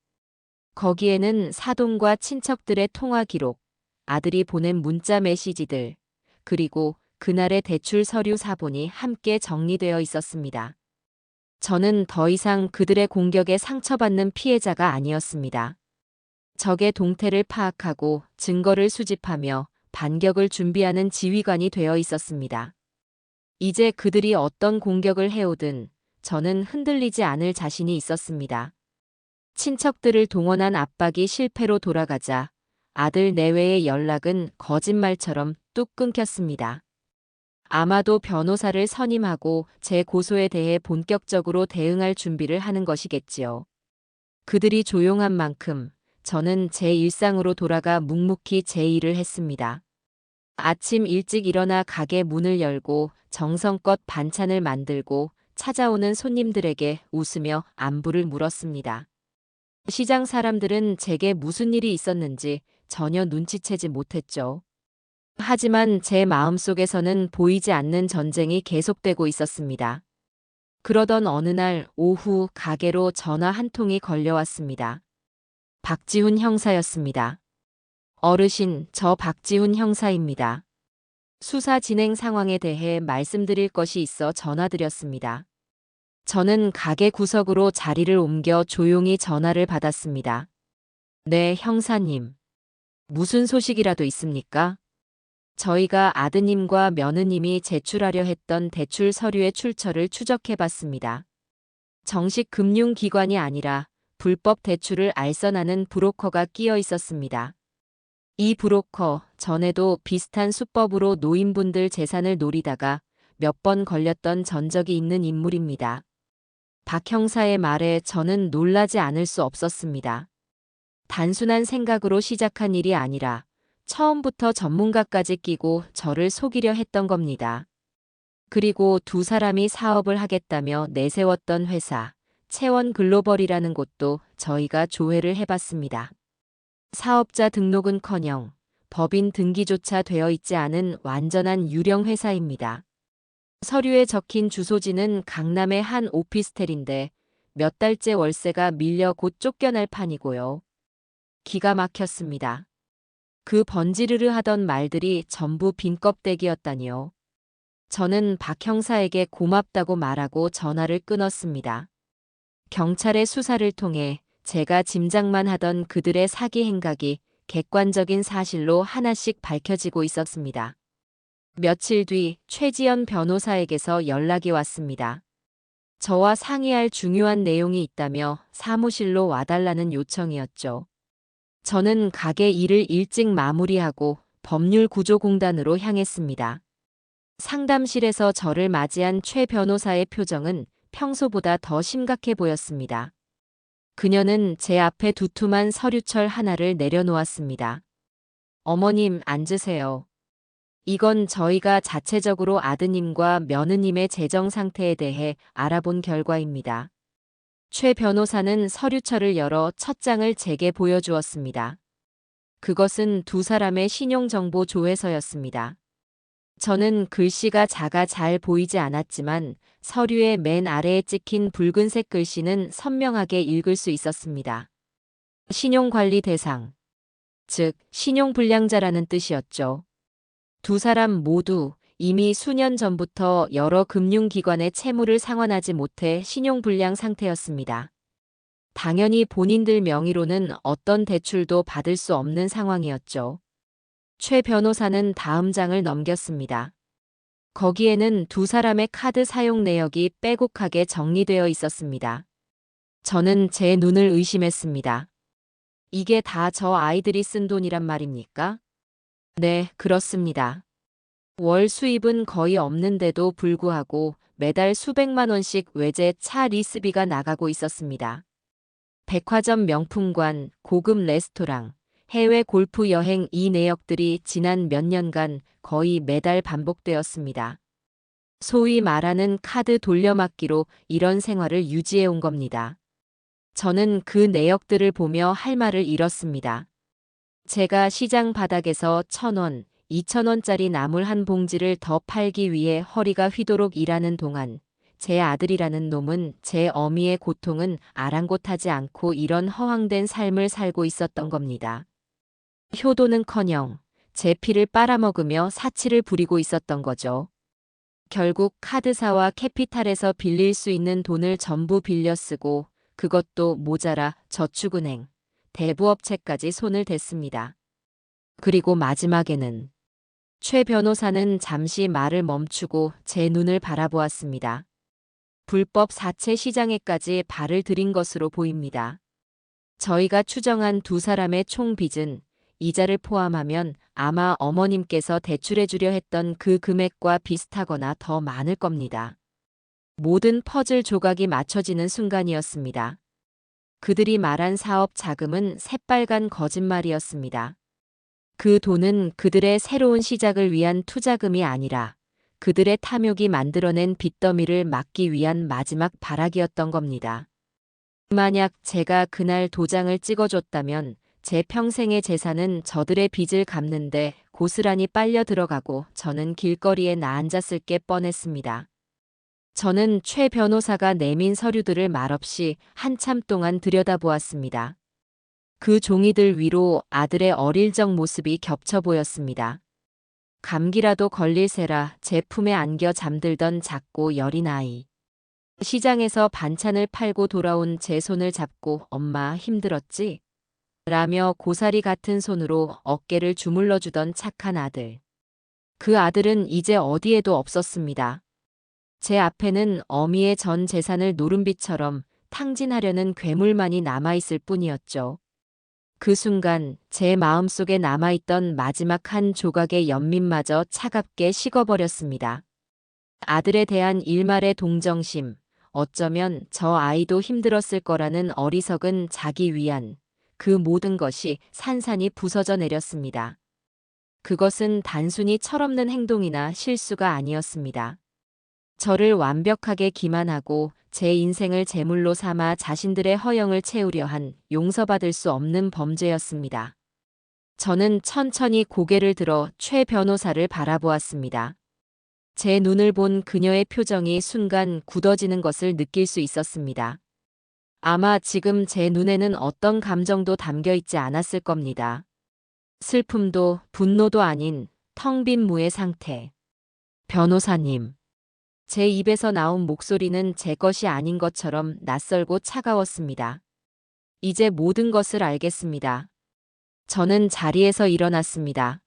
거기에는 사돈과 친척들의 통화 기록, 아들이 보낸 문자 메시지들, 그리고 그날의 대출 서류 사본이 함께 정리되어 있었습니다. 저는 더 이상 그들의 공격에 상처받는 피해자가 아니었습니다. 적의 동태를 파악하고 증거를 수집하며 반격을 준비하는 지휘관이 되어 있었습니다. 이제 그들이 어떤 공격을 해오든 저는 흔들리지 않을 자신이 있었습니다. 친척들을 동원한 압박이 실패로 돌아가자 아들 내외의 연락은 거짓말처럼 뚝 끊겼습니다. 아마도 변호사를 선임하고 제 고소에 대해 본격적으로 대응할 준비를 하는 것이겠지요. 그들이 조용한 만큼 저는 제 일상으로 돌아가 묵묵히 제 일을 했습니다. 아침 일찍 일어나 가게 문을 열고 정성껏 반찬을 만들고 찾아오는 손님들에게 웃으며 안부를 물었습니다. 시장 사람들은 제게 무슨 일이 있었는지 전혀 눈치채지 못했죠. 하지만 제 마음속에서는 보이지 않는 전쟁이 계속되고 있었습니다. 그러던 어느 날 오후 가게로 전화 한 통이 걸려왔습니다. 박지훈 형사였습니다. 어르신, 저 박지훈 형사입니다. 수사 진행 상황에 대해 말씀드릴 것이 있어 전화드렸습니다. 저는 가게 구석으로 자리를 옮겨 조용히 전화를 받았습니다. 네, 형사님. 무슨 소식이라도 있습니까? 저희가 아드님과 며느님이 제출하려 했던 대출 서류의 출처를 추적해봤습니다. 정식 금융기관이 아니라 불법 대출을 알선하는 브로커가 끼어 있었습니다. 이 브로커, 전에도 비슷한 수법으로 노인분들 재산을 노리다가 몇 번 걸렸던 전적이 있는 인물입니다. 박 형사의 말에 저는 놀라지 않을 수 없었습니다. 단순한 생각으로 시작한 일이 아니라 처음부터 전문가까지 끼고 저를 속이려 했던 겁니다. 그리고 두 사람이 사업을 하겠다며 내세웠던 회사, 채원 글로벌이라는 곳도 저희가 조회를 해봤습니다. 사업자 등록은커녕 법인 등기조차 되어 있지 않은 완전한 유령 회사입니다. 서류에 적힌 주소지는 강남의 한 오피스텔인데 몇 달째 월세가 밀려 곧 쫓겨날 판이고요. 기가 막혔습니다. 그 번지르르 하던 말들이 전부 빈 껍데기였다니요. 저는 박 형사에게 고맙다고 말하고 전화를 끊었습니다. 경찰의 수사를 통해 제가 짐작만 하던 그들의 사기 행각이 객관적인 사실로 하나씩 밝혀지고 있었습니다. 며칠 뒤 최지연 변호사에게서 연락이 왔습니다. 저와 상의할 중요한 내용이 있다며 사무실로 와달라는 요청이었죠. 저는 가게 일을 일찍 마무리하고 법률구조공단으로 향했습니다. 상담실에서 저를 맞이한 최 변호사의 표정은 평소보다 더 심각해 보였습니다. 그녀는 제 앞에 두툼한 서류철 하나를 내려놓았습니다. 어머님, 앉으세요. 이건 저희가 자체적으로 아드님과 며느님의 재정 상태에 대해 알아본 결과입니다. 최 변호사는 서류철을 열어 첫 장을 제게 보여주었습니다. 그것은 두 사람의 신용정보 조회서였습니다. 저는 글씨가 작아 잘 보이지 않았지만 서류의 맨 아래에 찍힌 붉은색 글씨는 선명하게 읽을 수 있었습니다. 신용관리 대상, 즉 신용불량자라는 뜻이었죠. 두 사람 모두 이미 수년 전부터 여러 금융기관의 채무를 상환하지 못해 신용불량 상태였습니다. 당연히 본인들 명의로는 어떤 대출도 받을 수 없는 상황이었죠. 최 변호사는 다음 장을 넘겼습니다. 거기에는 두 사람의 카드 사용 내역이 빼곡하게 정리되어 있었습니다. 저는 제 눈을 의심했습니다. 이게 다 저 아이들이 쓴 돈이란 말입니까? 네, 그렇습니다. 월 수입은 거의 없는데도 불구하고 매달 수백만 원씩 외제 차 리스비가 나가고 있었습니다. 백화점 명품관, 고급 레스토랑, 해외 골프 여행 이 내역들이 지난 몇 년간 거의 매달 반복되었습니다. 소위 말하는 카드 돌려막기로 이런 생활을 유지해 온 겁니다. 저는 그 내역들을 보며 할 말을 잃었습니다. 제가 시장 바닥에서 1,000원, 2,000원짜리 나물 한 봉지를 더 팔기 위해 허리가 휘도록 일하는 동안 제 아들이라는 놈은 제 어미의 고통은 아랑곳하지 않고 이런 허황된 삶을 살고 있었던 겁니다. 효도는커녕 제 피를 빨아먹으며 사치를 부리고 있었던 거죠. 결국 카드사와 캐피탈에서 빌릴 수 있는 돈을 전부 빌려 쓰고 그것도 모자라 저축은행, 대부업체까지 손을 댔습니다. 그리고 마지막에는 최 변호사는 잠시 말을 멈추고 제 눈을 바라보았습니다. 불법 사채 시장에까지 발을 들인 것으로 보입니다. 저희가 추정한 두 사람의 총 빚은 이자를 포함하면 아마 어머님께서 대출해 주려 했던 그 금액과 비슷하거나 더 많을 겁니다. 모든 퍼즐 조각이 맞춰지는 순간이었습니다. 그들이 말한 사업 자금은 새빨간 거짓말이었습니다. 그 돈은 그들의 새로운 시작을 위한 투자금이 아니라 그들의 탐욕이 만들어낸 빚더미를 막기 위한 마지막 발악이었던 겁니다. 만약 제가 그날 도장을 찍어줬다면 제 평생의 재산은 저들의 빚을 갚는데 고스란히 빨려 들어가고 저는 길거리에 나앉았을 게 뻔했습니다. 저는 최 변호사가 내민 서류들을 말없이 한참 동안 들여다보았습니다. 그 종이들 위로 아들의 어릴 적 모습이 겹쳐 보였습니다. 감기라도 걸릴세라 제 품에 안겨 잠들던 작고 여린 아이. 시장에서 반찬을 팔고 돌아온 제 손을 잡고 엄마 힘들었지? 라며 고사리 같은 손으로 어깨를 주물러 주던 착한 아들. 그 아들은 이제 어디에도 없었습니다. 제 앞에는 어미의 전 재산을 노름비처럼 탕진하려는 괴물만이 남아있을 뿐이었죠. 그 순간 제 마음속에 남아있던 마지막 한 조각의 연민마저 차갑게 식어버렸습니다. 아들에 대한 일말의 동정심, 어쩌면 저 아이도 힘들었을 거라는 어리석은 자기 위안, 그 모든 것이 산산이 부서져 내렸습니다. 그것은 단순히 철없는 행동이나 실수가 아니었습니다. 저를 완벽하게 기만하고 제 인생을 제물로 삼아 자신들의 허영을 채우려 한 용서받을 수 없는 범죄였습니다. 저는 천천히 고개를 들어 최 변호사를 바라보았습니다. 제 눈을 본 그녀의 표정이 순간 굳어지는 것을 느낄 수 있었습니다. 아마 지금 제 눈에는 어떤 감정도 담겨 있지 않았을 겁니다. 슬픔도 분노도 아닌 텅 빈 무의 상태. 변호사님. 제 입에서 나온 목소리는 제 것이 아닌 것처럼 낯설고 차가웠습니다. 이제 모든 것을 알겠습니다. 저는 자리에서 일어났습니다.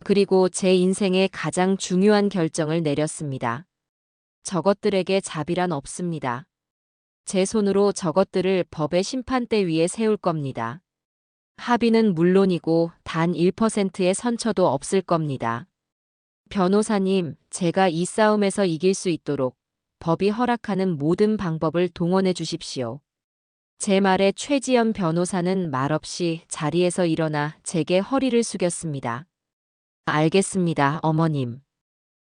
그리고 제 인생의 가장 중요한 결정을 내렸습니다. 저것들에게 자비란 없습니다. 제 손으로 저것들을 법의 심판대 위에 세울 겁니다. 합의는 물론이고 단 1%의 선처도 없을 겁니다. 변호사님, 제가 이 싸움에서 이길 수 있도록 법이 허락하는 모든 방법을 동원해 주십시오. 제 말에 최지연 변호사는 말없이 자리에서 일어나 제게 허리를 숙였습니다. 알겠습니다, 어머님.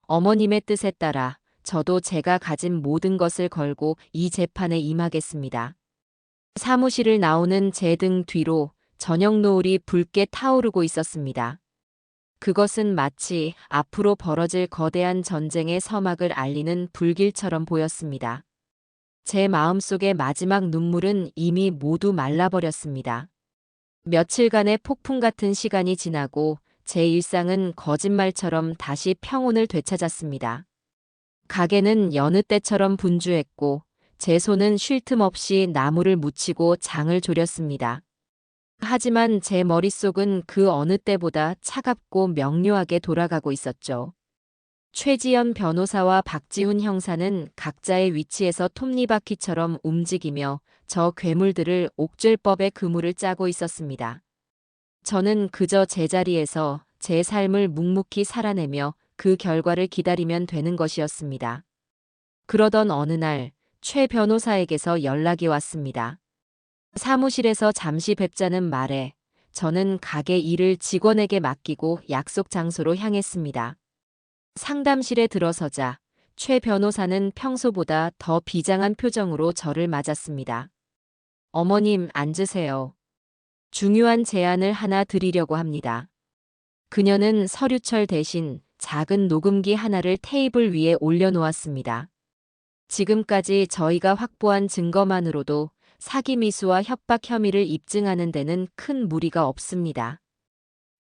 어머님의 뜻에 따라 저도 제가 가진 모든 것을 걸고 이 재판에 임하겠습니다. 사무실을 나오는 제 등 뒤로 저녁 노을이 붉게 타오르고 있었습니다. 그것은 마치 앞으로 벌어질 거대한 전쟁의 서막을 알리는 불길처럼 보였습니다. 제 마음속의 마지막 눈물은 이미 모두 말라버렸습니다. 며칠간의 폭풍 같은 시간이 지나고 제 일상은 거짓말처럼 다시 평온을 되찾았습니다. 가게는 여느 때처럼 분주했고 제 손은 쉴 틈 없이 나무를 묻히고 장을 졸였습니다. 하지만 제 머릿속은 그 어느 때보다 차갑고 명료하게 돌아가고 있었죠. 최지연 변호사와 박지훈 형사는 각자의 위치에서 톱니바퀴처럼 움직이며 저 괴물들을 옥죄법의 그물을 짜고 있었습니다. 저는 그저 제자리에서 제 삶을 묵묵히 살아내며 그 결과를 기다리면 되는 것이었습니다. 그러던 어느 날 최 변호사에게서 연락이 왔습니다. 사무실에서 잠시 뵙자는 말에 저는 가게 일을 직원에게 맡기고 약속 장소로 향했습니다. 상담실에 들어서자 최 변호사는 평소보다 더 비장한 표정으로 저를 맞았습니다. 어머님, 앉으세요. 중요한 제안을 하나 드리려고 합니다. 그녀는 서류철 대신 작은 녹음기 하나를 테이블 위에 올려놓았습니다. 지금까지 저희가 확보한 증거만으로도 사기미수와 협박 혐의를 입증하는 데는 큰 무리가 없습니다.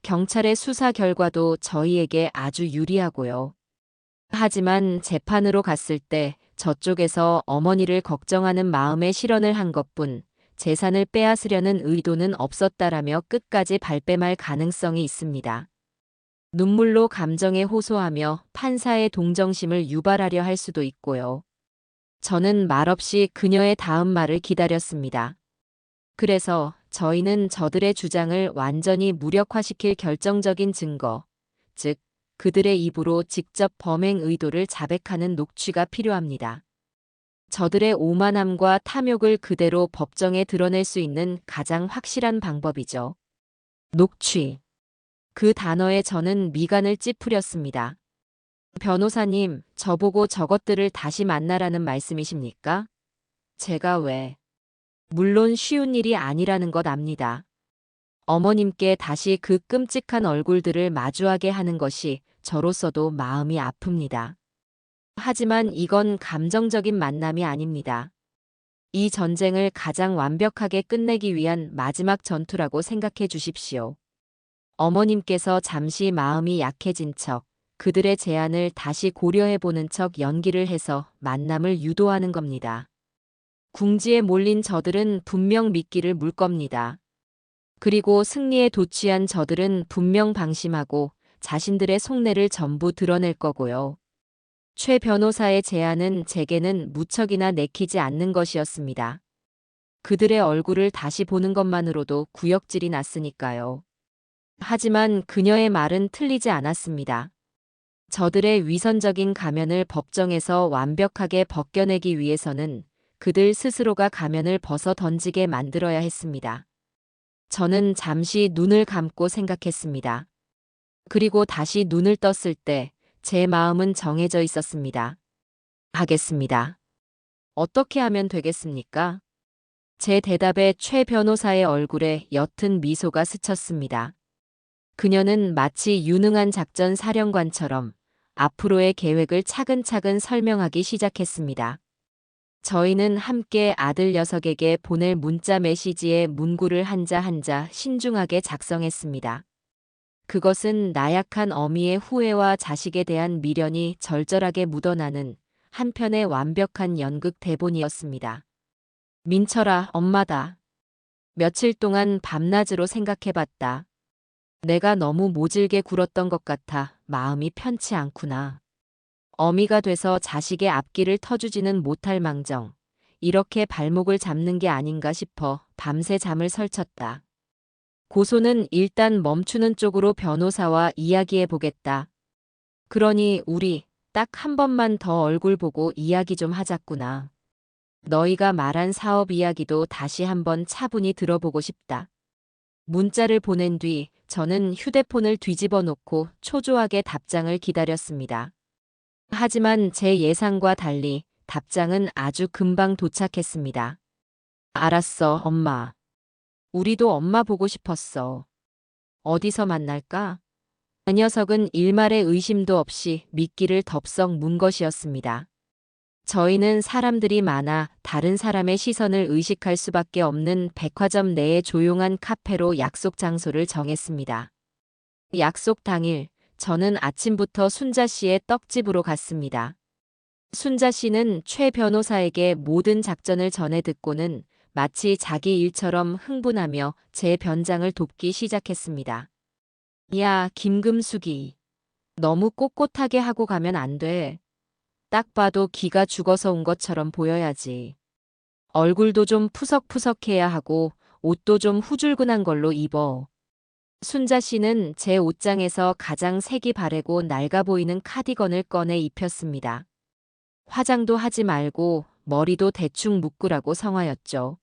경찰의 수사 결과도 저희에게 아주 유리하고요. 하지만 재판으로 갔을 때 저쪽에서 어머니를 걱정하는 마음에 실언을 한 것뿐 재산을 빼앗으려는 의도는 없었다라며 끝까지 발뺌할 가능성이 있습니다. 눈물로 감정에 호소하며 판사의 동정심을 유발하려 할 수도 있고요. 저는 말없이 그녀의 다음 말을 기다렸습니다. 그래서 저희는 저들의 주장을 완전히 무력화시킬 결정적인 증거, 즉 그들의 입으로 직접 범행 의도를 자백하는 녹취가 필요합니다. 저들의 오만함과 탐욕을 그대로 법정에 드러낼 수 있는 가장 확실한 방법이죠. 녹취. 그 단어에 저는 미간을 찌푸렸습니다. 변호사님, 저보고 저것들을 다시 만나라는 말씀이십니까? 제가 왜? 물론 쉬운 일이 아니라는 것 압니다. 어머님께 다시 그 끔찍한 얼굴들을 마주하게 하는 것이 저로서도 마음이 아픕니다. 하지만 이건 감정적인 만남이 아닙니다. 이 전쟁을 가장 완벽하게 끝내기 위한 마지막 전투라고 생각해 주십시오. 어머님께서 잠시 마음이 약해진 척, 그들의 제안을 다시 고려해 보는 척 연기를 해서 만남을 유도하는 겁니다. 궁지에 몰린 저들은 분명 미끼를 물 겁니다. 그리고 승리에 도취한 저들은 분명 방심하고 자신들의 속내를 전부 드러낼 거고요. 최 변호사의 제안은 제게는 무척이나 내키지 않는 것이었습니다. 그들의 얼굴을 다시 보는 것만으로도 구역질이 났으니까요. 하지만 그녀의 말은 틀리지 않았습니다. 저들의 위선적인 가면을 법정에서 완벽하게 벗겨내기 위해서는 그들 스스로가 가면을 벗어 던지게 만들어야 했습니다. 저는 잠시 눈을 감고 생각했습니다. 그리고 다시 눈을 떴을 때 제 마음은 정해져 있었습니다. 하겠습니다. 어떻게 하면 되겠습니까? 제 대답에 최 변호사의 얼굴에 옅은 미소가 스쳤습니다. 그녀는 마치 유능한 작전 사령관처럼 앞으로의 계획을 차근차근 설명하기 시작했습니다. 저희는 함께 아들 녀석에게 보낼 문자 메시지의 문구를 한자 한자 신중하게 작성했습니다. 그것은 나약한 어미의 후회와 자식에 대한 미련이 절절하게 묻어나는 한편의 완벽한 연극 대본이었습니다. 민철아, 엄마다. 며칠 동안 밤낮으로 생각해봤다. 내가 너무 모질게 굴었던 것 같아 마음이 편치 않구나. 어미가 돼서 자식의 앞길을 터주지는 못할 망정, 이렇게 발목을 잡는 게 아닌가 싶어 밤새 잠을 설쳤다. 고소는 일단 멈추는 쪽으로 변호사와 이야기해 보겠다. 그러니 우리 딱 한 번만 더 얼굴 보고 이야기 좀 하자꾸나. 너희가 말한 사업 이야기도 다시 한번 차분히 들어보고 싶다. 문자를 보낸 뒤 저는 휴대폰을 뒤집어 놓고 초조하게 답장을 기다렸습니다. 하지만 제 예상과 달리 답장은 아주 금방 도착했습니다. 알았어, 엄마. 우리도 엄마 보고 싶었어. 어디서 만날까? 그 녀석은 일말의 의심도 없이 미끼를 덥석 문 것이었습니다. 저희는 사람들이 많아 다른 사람의 시선을 의식할 수밖에 없는 백화점 내의 조용한 카페로 약속 장소를 정했습니다. 약속 당일, 저는 아침부터 순자 씨의 떡집으로 갔습니다. 순자 씨는 최 변호사에게 모든 작전을 전해 듣고는 마치 자기 일처럼 흥분하며 제 변장을 돕기 시작했습니다. 야, 김금숙이. 너무 꼿꼿하게 하고 가면 안 돼. 딱 봐도 기가 죽어서 온 것처럼 보여야지. 얼굴도 좀 푸석푸석해야 하고 옷도 좀 후줄근한 걸로 입어. 순자 씨는 제 옷장에서 가장 색이 바래고 낡아 보이는 카디건을 꺼내 입혔습니다. 화장도 하지 말고 머리도 대충 묶으라고 성하였죠.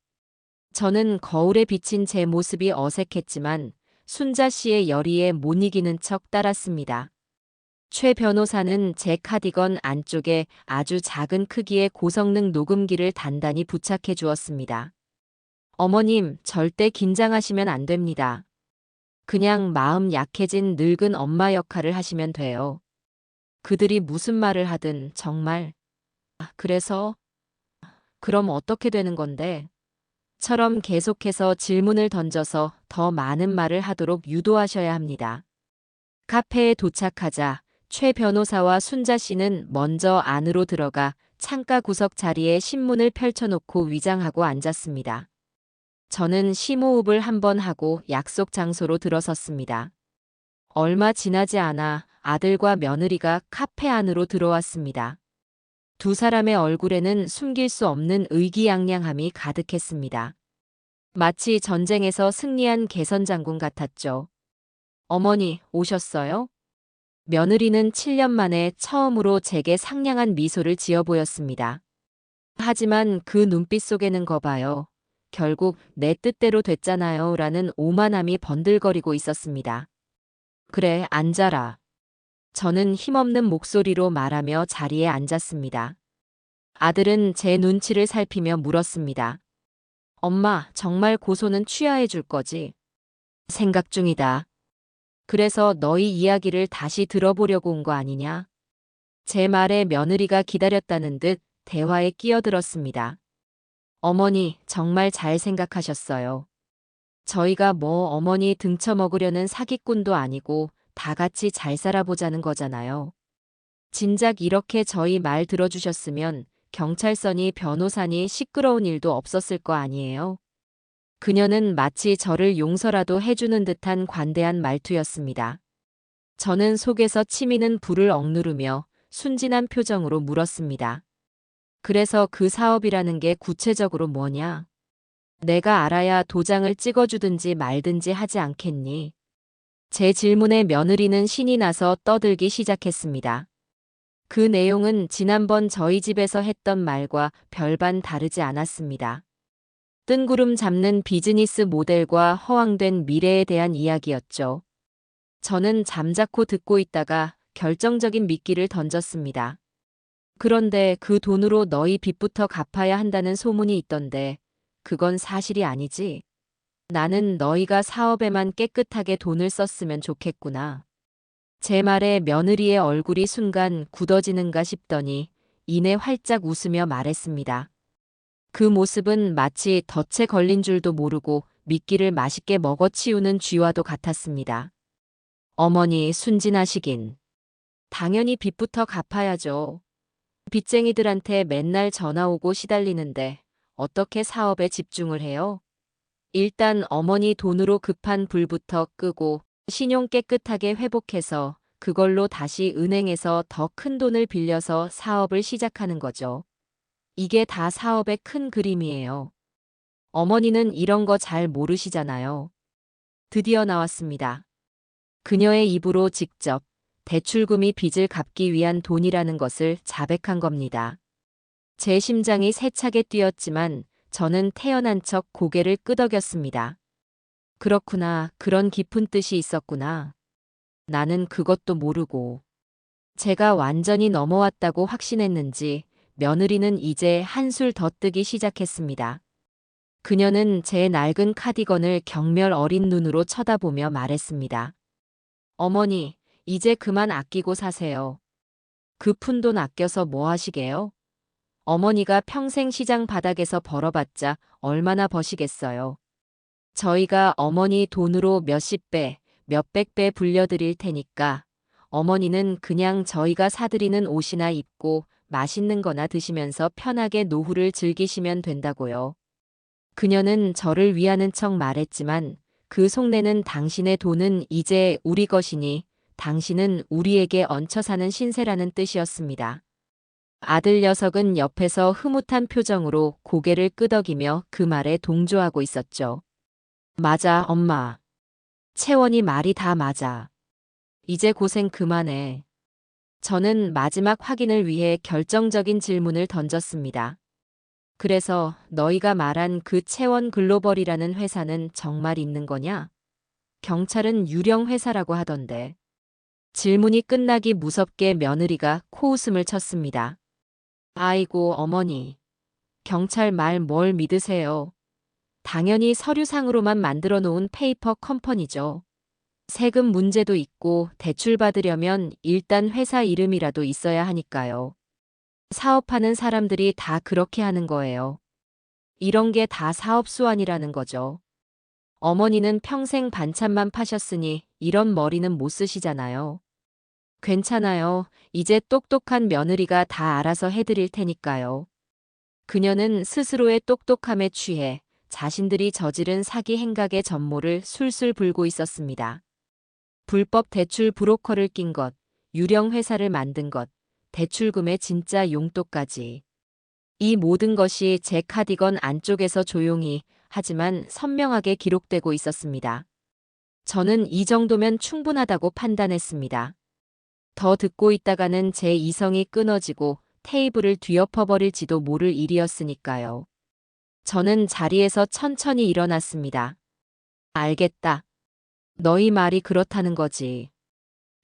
저는 거울에 비친 제 모습이 어색했지만 순자 씨의 열의에 못 이기는 척 따랐습니다. 최 변호사는 제 카디건 안쪽에 아주 작은 크기의 고성능 녹음기를 단단히 부착해 주었습니다. 어머님, 절대 긴장하시면 안 됩니다. 그냥 마음 약해진 늙은 엄마 역할을 하시면 돼요. 그들이 무슨 말을 하든 정말. 그래서? 그럼 어떻게 되는 건데? 처럼 계속해서 질문을 던져서 더 많은 말을 하도록 유도하셔야 합니다. 카페에 도착하자 최 변호사와 순자 씨는 먼저 안으로 들어가 창가 구석 자리에 신문을 펼쳐놓고 위장하고 앉았습니다. 저는 심호흡을 한번 하고 약속 장소로 들어섰습니다. 얼마 지나지 않아 아들과 며느리가 카페 안으로 들어왔습니다. 두 사람의 얼굴에는 숨길 수 없는 의기양양함이 가득했습니다. 마치 전쟁에서 승리한 개선장군 같았죠. 어머니, 오셨어요? 며느리는 7년 만에 처음으로 제게 상냥한 미소를 지어 보였습니다. 하지만 그 눈빛 속에는 거 봐요. 결국 내 뜻대로 됐잖아요. 라는 오만함이 번들거리고 있었습니다. 그래, 앉아라. 저는 힘없는 목소리로 말하며 자리에 앉았습니다. 아들은 제 눈치를 살피며 물었습니다. 엄마, 정말 고소는 취하해 줄 거지? 생각 중이다. 그래서 너희 이야기를 다시 들어보려고 온 거 아니냐? 제 말에 며느리가 기다렸다는 듯 대화에 끼어들었습니다. 어머니, 정말 잘 생각하셨어요. 저희가 뭐 어머니 등쳐먹으려는 사기꾼도 아니고 다 같이 잘 살아보자는 거잖아요. 진작 이렇게 저희 말 들어주셨으면 경찰서니 변호사니 시끄러운 일도 없었을 거 아니에요. 그녀는 마치 저를 용서라도 해주는 듯한 관대한 말투였습니다. 저는 속에서 치미는 불을 억누르며 순진한 표정으로 물었습니다. 그래서 그 사업이라는 게 구체적으로 뭐냐? 내가 알아야 도장을 찍어주든지 말든지 하지 않겠니? 제 질문에 며느리는 신이 나서 떠들기 시작했습니다. 그 내용은 지난번 저희 집에서 했던 말과 별반 다르지 않았습니다. 뜬구름 잡는 비즈니스 모델과 허황된 미래에 대한 이야기였죠. 저는 잠자코 듣고 있다가 결정적인 미끼를 던졌습니다. 그런데 그 돈으로 너희 빚부터 갚아야 한다는 소문이 있던데 그건 사실이 아니지? 나는 너희가 사업에만 깨끗하게 돈을 썼으면 좋겠구나. 제 말에 며느리의 얼굴이 순간 굳어지는가 싶더니 이내 활짝 웃으며 말했습니다. 그 모습은 마치 덫에 걸린 줄도 모르고 미끼를 맛있게 먹어치우는 쥐와도 같았습니다. 어머니 순진하시긴. 당연히 빚부터 갚아야죠. 빚쟁이들한테 맨날 전화 오고 시달리는데 어떻게 사업에 집중을 해요? 일단 어머니 돈으로 급한 불부터 끄고 신용 깨끗하게 회복해서 그걸로 다시 은행에서 더 큰 돈을 빌려서 사업을 시작하는 거죠. 이게 다 사업의 큰 그림이에요. 어머니는 이런 거 잘 모르시잖아요. 드디어 나왔습니다. 그녀의 입으로 직접 대출금이 빚을 갚기 위한 돈이라는 것을 자백한 겁니다. 제 심장이 세차게 뛰었지만 저는 태연한 척 고개를 끄덕였습니다. 그렇구나, 그런 깊은 뜻이 있었구나. 나는 그것도 모르고. 제가 완전히 넘어왔다고 확신했는지 며느리는 이제 한술 더 뜨기 시작했습니다. 그녀는 제 낡은 카디건을 경멸 어린 눈으로 쳐다보며 말했습니다. 어머니, 이제 그만 아끼고 사세요. 그 푼돈 아껴서 뭐 하시게요? 어머니가 평생 시장 바닥에서 벌어봤자 얼마나 버시겠어요. 저희가 어머니 돈으로 몇십 배, 몇백 배 불려드릴 테니까 어머니는 그냥 저희가 사드리는 옷이나 입고 맛있는 거나 드시면서 편하게 노후를 즐기시면 된다고요. 그녀는 저를 위하는 척 말했지만 그 속내는 당신의 돈은 이제 우리 것이니 당신은 우리에게 얹혀 사는 신세라는 뜻이었습니다. 아들 녀석은 옆에서 흐뭇한 표정으로 고개를 끄덕이며 그 말에 동조하고 있었죠. 맞아, 엄마. 채원이 말이 다 맞아. 이제 고생 그만해. 저는 마지막 확인을 위해 결정적인 질문을 던졌습니다. 그래서 너희가 말한 그 채원 글로벌이라는 회사는 정말 있는 거냐? 경찰은 유령 회사라고 하던데. 질문이 끝나기 무섭게 며느리가 코웃음을 쳤습니다. 아이고, 어머니. 경찰 말 뭘 믿으세요? 당연히 서류상으로만 만들어 놓은 페이퍼 컴퍼니죠. 세금 문제도 있고 대출 받으려면 일단 회사 이름이라도 있어야 하니까요. 사업하는 사람들이 다 그렇게 하는 거예요. 이런 게 다 사업 수완이라는 거죠. 어머니는 평생 반찬만 파셨으니 이런 머리는 못 쓰시잖아요. 괜찮아요. 이제 똑똑한 며느리가 다 알아서 해드릴 테니까요. 그녀는 스스로의 똑똑함에 취해 자신들이 저지른 사기 행각의 전모를 술술 불고 있었습니다. 불법 대출 브로커를 낀 것, 유령 회사를 만든 것, 대출금의 진짜 용도까지. 이 모든 것이 제 카디건 안쪽에서 조용히 하지만 선명하게 기록되고 있었습니다. 저는 이 정도면 충분하다고 판단했습니다. 더 듣고 있다가는 제 이성이 끊어지고 테이블을 뒤엎어버릴지도 모를 일이었으니까요. 저는 자리에서 천천히 일어났습니다. 알겠다. 너희 말이 그렇다는 거지.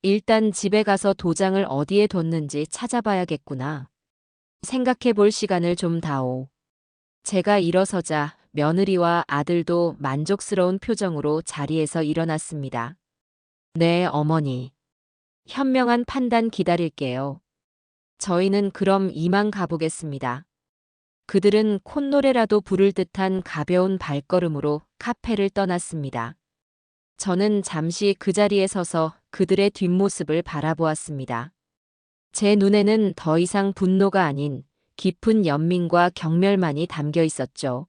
일단 집에 가서 도장을 어디에 뒀는지 찾아봐야겠구나. 생각해 볼 시간을 좀 다오. 제가 일어서자 며느리와 아들도 만족스러운 표정으로 자리에서 일어났습니다. 네, 어머니. 현명한 판단 기다릴게요. 저희는 그럼 이만 가보겠습니다. 그들은 콧노래라도 부를 듯한 가벼운 발걸음으로 카페를 떠났습니다. 저는 잠시 그 자리에 서서 그들의 뒷모습을 바라보았습니다. 제 눈에는 더 이상 분노가 아닌 깊은 연민과 경멸만이 담겨 있었죠.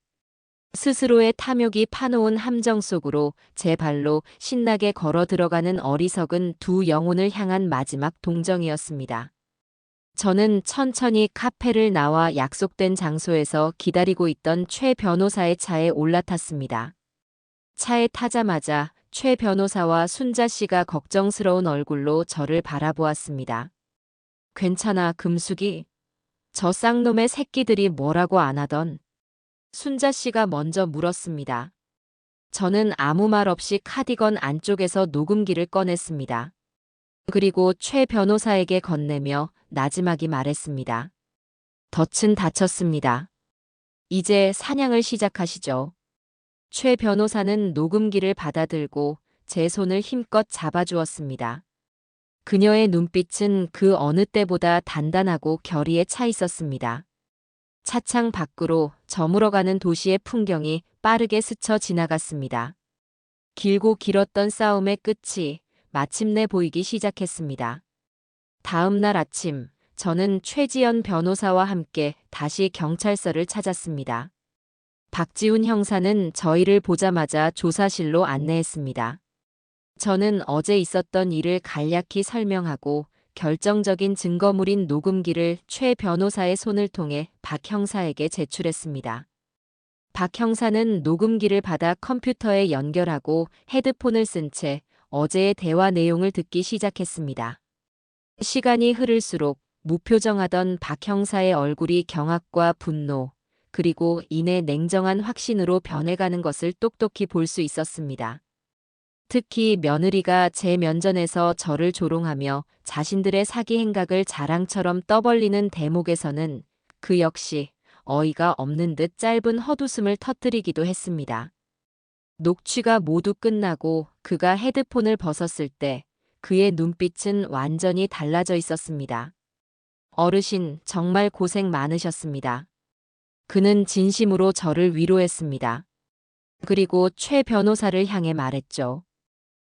스스로의 탐욕이 파놓은 함정 속으로 제 발로 신나게 걸어 들어가는 어리석은 두 영혼을 향한 마지막 동정이었습니다. 저는 천천히 카페를 나와 약속된 장소에서 기다리고 있던 최 변호사의 차에 올라탔습니다. 차에 타자마자 최 변호사와 순자 씨가 걱정스러운 얼굴로 저를 바라보았습니다. 괜찮아, 금숙이? 저 쌍놈의 새끼들이 뭐라고 안 하던? 순자 씨가 먼저 물었습니다. 저는 아무 말 없이 카디건 안쪽에서 녹음기를 꺼냈습니다. 그리고 최 변호사에게 건네며 나지막이 말했습니다. 덫은 닫혔습니다. 이제 사냥을 시작하시죠. 최 변호사는 녹음기를 받아들고 제 손을 힘껏 잡아주었습니다. 그녀의 눈빛은 그 어느 때보다 단단하고 결의에 차 있었습니다. 차창 밖으로 저물어가는 도시의 풍경이 빠르게 스쳐 지나갔습니다. 길고 길었던 싸움의 끝이 마침내 보이기 시작했습니다. 다음 날 아침, 저는 최지연 변호사와 함께 다시 경찰서를 찾았습니다. 박지훈 형사는 저희를 보자마자 조사실로 안내했습니다. 저는 어제 있었던 일을 간략히 설명하고 결정적인 증거물인 녹음기를 최 변호사의 손을 통해 박 형사에게 제출했습니다. 박 형사는 녹음기를 받아 컴퓨터에 연결하고 헤드폰을 쓴 채 어제의 대화 내용을 듣기 시작했습니다. 시간이 흐를수록 무표정하던 박 형사의 얼굴이 경악과 분노, 그리고 이내 냉정한 확신으로 변해가는 것을 똑똑히 볼 수 있었습니다. 특히 며느리가 제 면전에서 저를 조롱하며 자신들의 사기 행각을 자랑처럼 떠벌리는 대목에서는 그 역시 어이가 없는 듯 짧은 헛웃음을 터뜨리기도 했습니다. 녹취가 모두 끝나고 그가 헤드폰을 벗었을 때 그의 눈빛은 완전히 달라져 있었습니다. 어르신, 정말 고생 많으셨습니다. 그는 진심으로 저를 위로했습니다. 그리고 최 변호사를 향해 말했죠.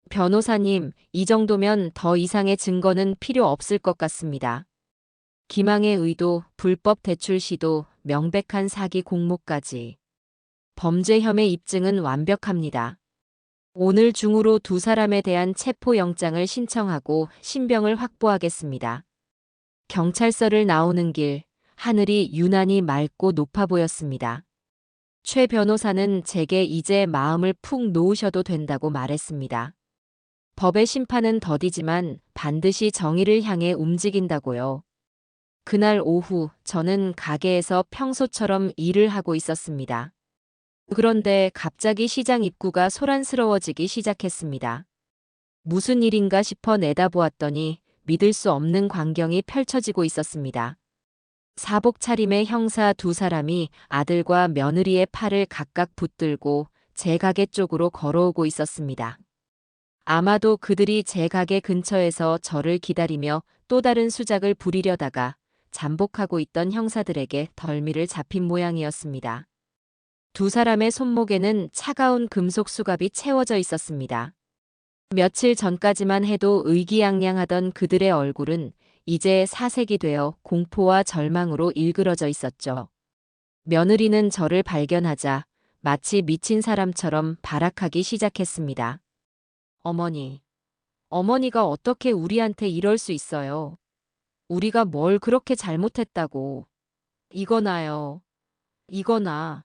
변호사님, 이 정도면 더 이상의 증거는 필요 없을 것 같습니다. 기망의 의도, 불법 대출 시도, 명백한 사기 공모까지. 범죄 혐의 입증은 완벽합니다. 오늘 중으로 두 사람에 대한 체포영장을 신청하고 신병을 확보하겠습니다. 경찰서를 나오는 길, 하늘이 유난히 맑고 높아 보였습니다. 최 변호사는 제게 이제 마음을 푹 놓으셔도 된다고 말했습니다. 법의 심판은 더디지만 반드시 정의를 향해 움직인다고요. 그날 오후 저는 가게에서 평소처럼 일을 하고 있었습니다. 그런데 갑자기 시장 입구가 소란스러워지기 시작했습니다. 무슨 일인가 싶어 내다보았더니 믿을 수 없는 광경이 펼쳐지고 있었습니다. 사복 차림의 형사 두 사람이 아들과 며느리의 팔을 각각 붙들고 제 가게 쪽으로 걸어오고 있었습니다. 아마도 그들이 제 가게 근처에서 저를 기다리며 또 다른 수작을 부리려다가 잠복하고 있던 형사들에게 덜미를 잡힌 모양이었습니다. 두 사람의 손목에는 차가운 금속 수갑이 채워져 있었습니다. 며칠 전까지만 해도 의기양양하던 그들의 얼굴은 이제 사색이 되어 공포와 절망으로 일그러져 있었죠. 며느리는 저를 발견하자 마치 미친 사람처럼 발악하기 시작했습니다. 어머니가 어떻게 우리한테 이럴 수 있어요? 우리가 뭘 그렇게 잘못했다고. 이거나요. 이거나.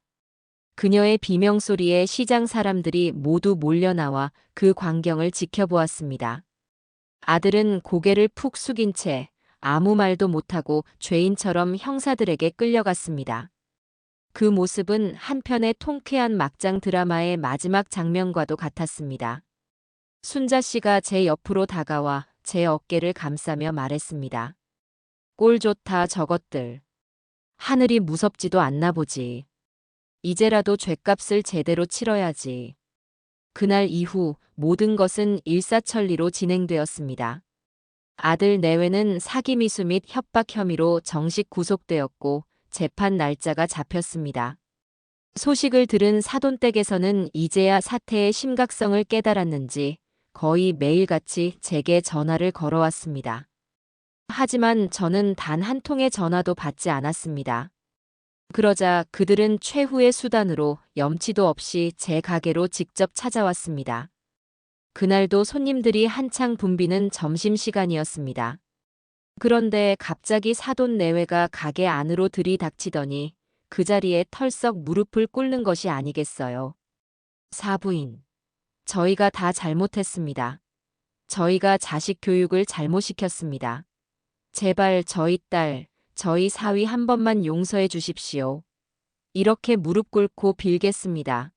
그녀의 비명소리에 시장 사람들이 모두 몰려나와 그 광경을 지켜보았습니다. 아들은 고개를 푹 숙인 채 아무 말도 못하고 죄인처럼 형사들에게 끌려갔습니다. 그 모습은 한편의 통쾌한 막장 드라마의 마지막 장면과도 같았습니다. 순자 씨가 제 옆으로 다가와 제 어깨를 감싸며 말했습니다. 꼴 좋다 저것들. 하늘이 무섭지도 않나 보지. 이제라도 죗값을 제대로 치러야지. 그날 이후 모든 것은 일사천리로 진행되었습니다. 아들 내외는 사기 미수 및 협박 혐의로 정식 구속되었고 재판 날짜가 잡혔습니다. 소식을 들은 사돈댁에서는 이제야 사태의 심각성을 깨달았는지 거의 매일같이 제게 전화를 걸어왔습니다. 하지만 저는 단 한 통의 전화도 받지 않았습니다. 그러자 그들은 최후의 수단으로 염치도 없이 제 가게로 직접 찾아왔습니다. 그날도 손님들이 한창 붐비는 점심시간이었습니다. 그런데 갑자기 사돈 내외가 가게 안으로 들이닥치더니 그 자리에 털썩 무릎을 꿇는 것이 아니겠어요. 사부인, 저희가 다 잘못했습니다. 저희가 자식 교육을 잘못 시켰습니다. 제발 저희 딸, 저희 사위 한 번만 용서해 주십시오. 이렇게 무릎 꿇고 빌겠습니다.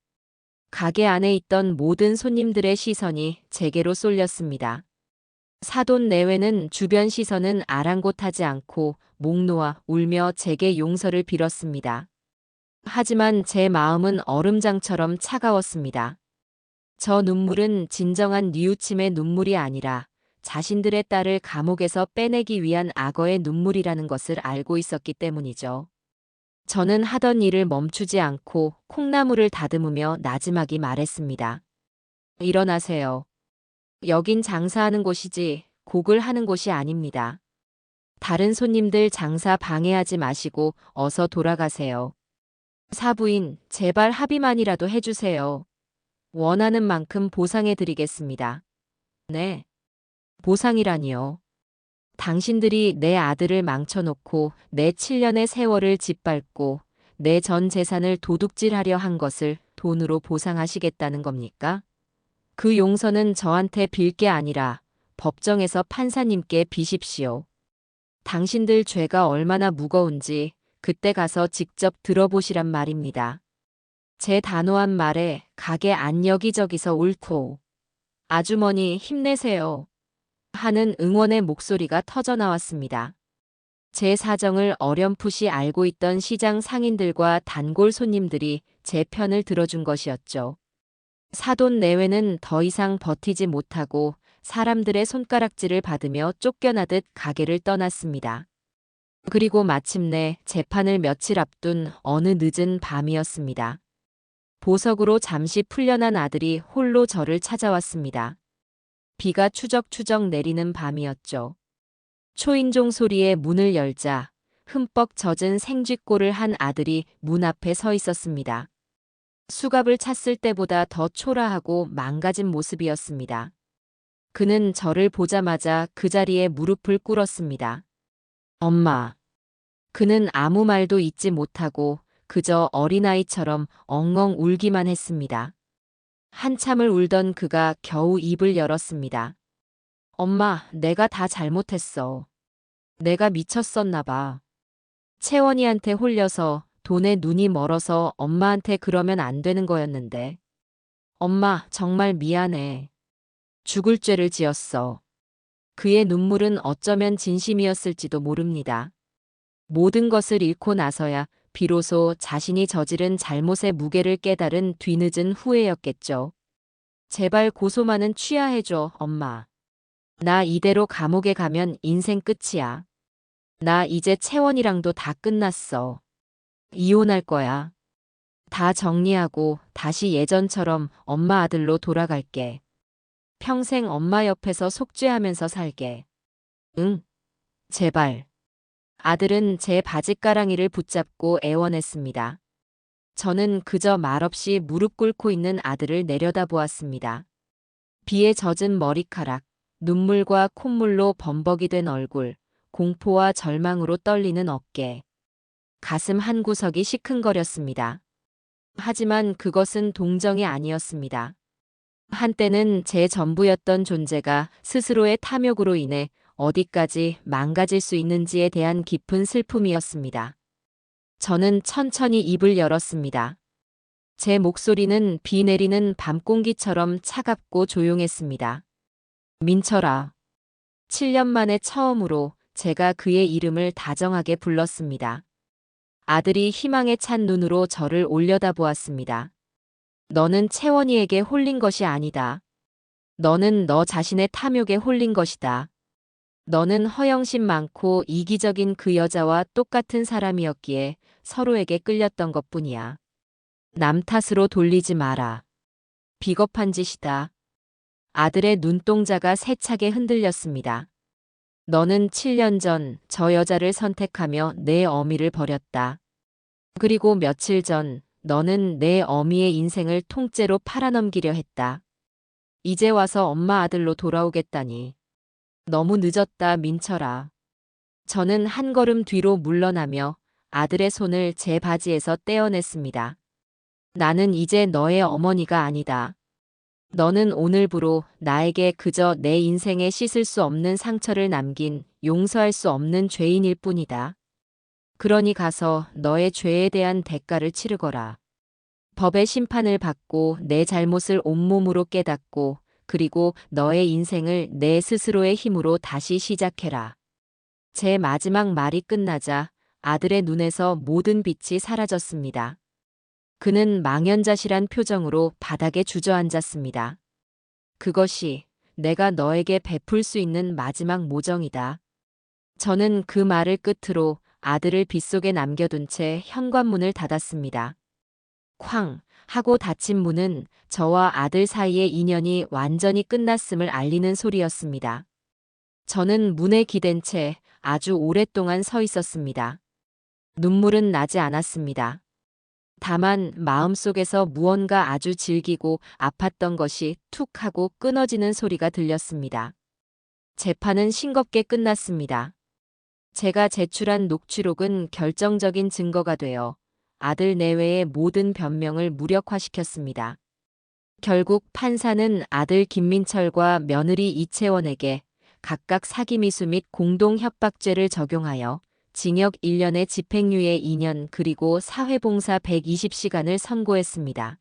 가게 안에 있던 모든 손님들의 시선이 제게로 쏠렸습니다. 사돈 내외는 주변 시선은 아랑곳하지 않고 목 놓아 울며 제게 용서를 빌었습니다. 하지만 제 마음은 얼음장처럼 차가웠습니다. 저 눈물은 진정한 뉘우침의 눈물이 아니라 자신들의 딸을 감옥에서 빼내기 위한 악어의 눈물이라는 것을 알고 있었기 때문이죠. 저는 하던 일을 멈추지 않고 콩나물을 다듬으며 나지막이 말했습니다. 일어나세요. 여긴 장사하는 곳이지 곡을 하는 곳이 아닙니다. 다른 손님들 장사 방해하지 마시고 어서 돌아가세요. 사부인, 제발 합의만이라도 해주세요. 원하는 만큼 보상해드리겠습니다. 네. 보상이라니요. 당신들이 내 아들을 망쳐놓고 내 7년의 세월을 짓밟고 내 전 재산을 도둑질하려 한 것을 돈으로 보상하시겠다는 겁니까? 그 용서는 저한테 빌 게 아니라 법정에서 판사님께 비십시오. 당신들 죄가 얼마나 무거운지 그때 가서 직접 들어보시란 말입니다. 제 단호한 말에 가게 안 여기저기서 옳고 아주머니 힘내세요. 하는 응원의 목소리가 터져나왔습니다. 제 사정을 어렴풋이 알고 있던 시장 상인들과 단골 손님들이 제 편을 들어준 것이었죠. 사돈 내외는 더 이상 버티지 못하고 사람들의 손가락질을 받으며 쫓겨나듯 가게를 떠났습니다. 그리고 마침내 재판을 며칠 앞둔 어느 늦은 밤이었습니다. 보석으로 잠시 풀려난 아들이 홀로 저를 찾아왔습니다. 비가 추적추적 내리는 밤이었죠. 초인종 소리에 문을 열자 흠뻑 젖은 생쥐꼬를 한 아들이 문 앞에 서 있었습니다. 수갑을 찼을 때보다 더 초라하고 망가진 모습이었습니다. 그는 저를 보자마자 그 자리에 무릎을 꿇었습니다. 엄마. 그는 아무 말도 잇지 못하고 그저 어린아이처럼 엉엉 울기만 했습니다. 한참을 울던 그가 겨우 입을 열었습니다. 엄마, 내가 다 잘못했어. 내가 미쳤었나 봐. 채원이한테 홀려서 돈에 눈이 멀어서 엄마한테 그러면 안 되는 거였는데. 엄마, 정말 미안해. 죽을 죄를 지었어. 그의 눈물은 어쩌면 진심이었을지도 모릅니다. 모든 것을 잃고 나서야 비로소 자신이 저지른 잘못의 무게를 깨달은 뒤늦은 후회였겠죠. 제발 고소만은 취하해줘, 엄마. 나 이대로 감옥에 가면 인생 끝이야. 나 이제 채원이랑도 다 끝났어. 이혼할 거야. 다 정리하고 다시 예전처럼 엄마 아들로 돌아갈게. 평생 엄마 옆에서 속죄하면서 살게. 응, 제발. 아들은 제 바짓가랑이를 붙잡고 애원했습니다. 저는 그저 말없이 무릎 꿇고 있는 아들을 내려다보았습니다. 비에 젖은 머리카락, 눈물과 콧물로 범벅이 된 얼굴, 공포와 절망으로 떨리는 어깨. 가슴 한구석이 시큰거렸습니다. 하지만 그것은 동정이 아니었습니다. 한때는 제 전부였던 존재가 스스로의 탐욕으로 인해 어디까지 망가질 수 있는지에 대한 깊은 슬픔이었습니다. 저는 천천히 입을 열었습니다. 제 목소리는 비 내리는 밤 공기처럼 차갑고 조용했습니다. 민철아. 7년 만에 처음으로 제가 그의 이름을 다정하게 불렀습니다. 아들이 희망에 찬 눈으로 저를 올려다보았습니다. 너는 채원이에게 홀린 것이 아니다. 너는 너 자신의 탐욕에 홀린 것이다. 너는 허영심 많고 이기적인 그 여자와 똑같은 사람이었기에 서로에게 끌렸던 것뿐이야. 남 탓으로 돌리지 마라. 비겁한 짓이다. 아들의 눈동자가 세차게 흔들렸습니다. 너는 7년 전 저 여자를 선택하며 내 어미를 버렸다. 그리고 며칠 전 너는 내 어미의 인생을 통째로 팔아넘기려 했다. 이제 와서 엄마 아들로 돌아오겠다니. 너무 늦었다, 민철아. 저는 한 걸음 뒤로 물러나며 아들의 손을 제 바지에서 떼어냈습니다. 나는 이제 너의 어머니가 아니다. 너는 오늘부로 나에게 그저 내 인생에 씻을 수 없는 상처를 남긴 용서할 수 없는 죄인일 뿐이다. 그러니 가서 너의 죄에 대한 대가를 치르거라. 법의 심판을 받고 내 잘못을 온몸으로 깨닫고 그리고 너의 인생을 내 스스로의 힘으로 다시 시작해라. 제 마지막 말이 끝나자 아들의 눈에서 모든 빛이 사라졌습니다. 그는 망연자실한 표정으로 바닥에 주저앉았습니다. 그것이 내가 너에게 베풀 수 있는 마지막 모정이다. 저는 그 말을 끝으로 아들을 빗속에 남겨둔 채 현관문을 닫았습니다. 쾅 하고 닫힌 문은 저와 아들 사이의 인연이 완전히 끝났음을 알리는 소리였습니다. 저는 문에 기댄 채 아주 오랫동안 서 있었습니다. 눈물은 나지 않았습니다. 다만 마음속에서 무언가 아주 질기고 아팠던 것이 툭 하고 끊어지는 소리가 들렸습니다. 재판은 싱겁게 끝났습니다. 제가 제출한 녹취록은 결정적인 증거가 되어 아들 내외의 모든 변명을 무력화시켰습니다. 결국 판사는 아들 김민철과 며느리 이채원에게 각각 사기미수 및 공동협박죄를 적용하여 징역 1년에 집행유예 2년 그리고 사회봉사 120시간을 선고했습니다.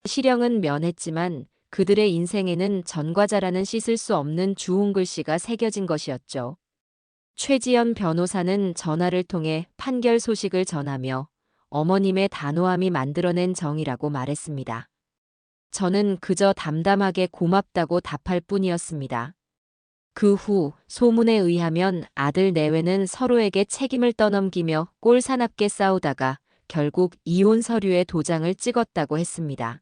실형은 면했지만 그들의 인생에는 전과자라는 씻을 수 없는 주홍글씨가 새겨진 것이었죠. 최지연 변호사는 전화를 통해 판결 소식을 전하며 어머님의 단호함이 만들어낸 정의라고 말했습니다. 저는 그저 담담하게 고맙다고 답할 뿐이었습니다. 그 후 소문에 의하면 아들 내외는 서로에게 책임을 떠넘기며 꼴사납게 싸우다가 결국 이혼 서류에 도장을 찍었다고 했습니다.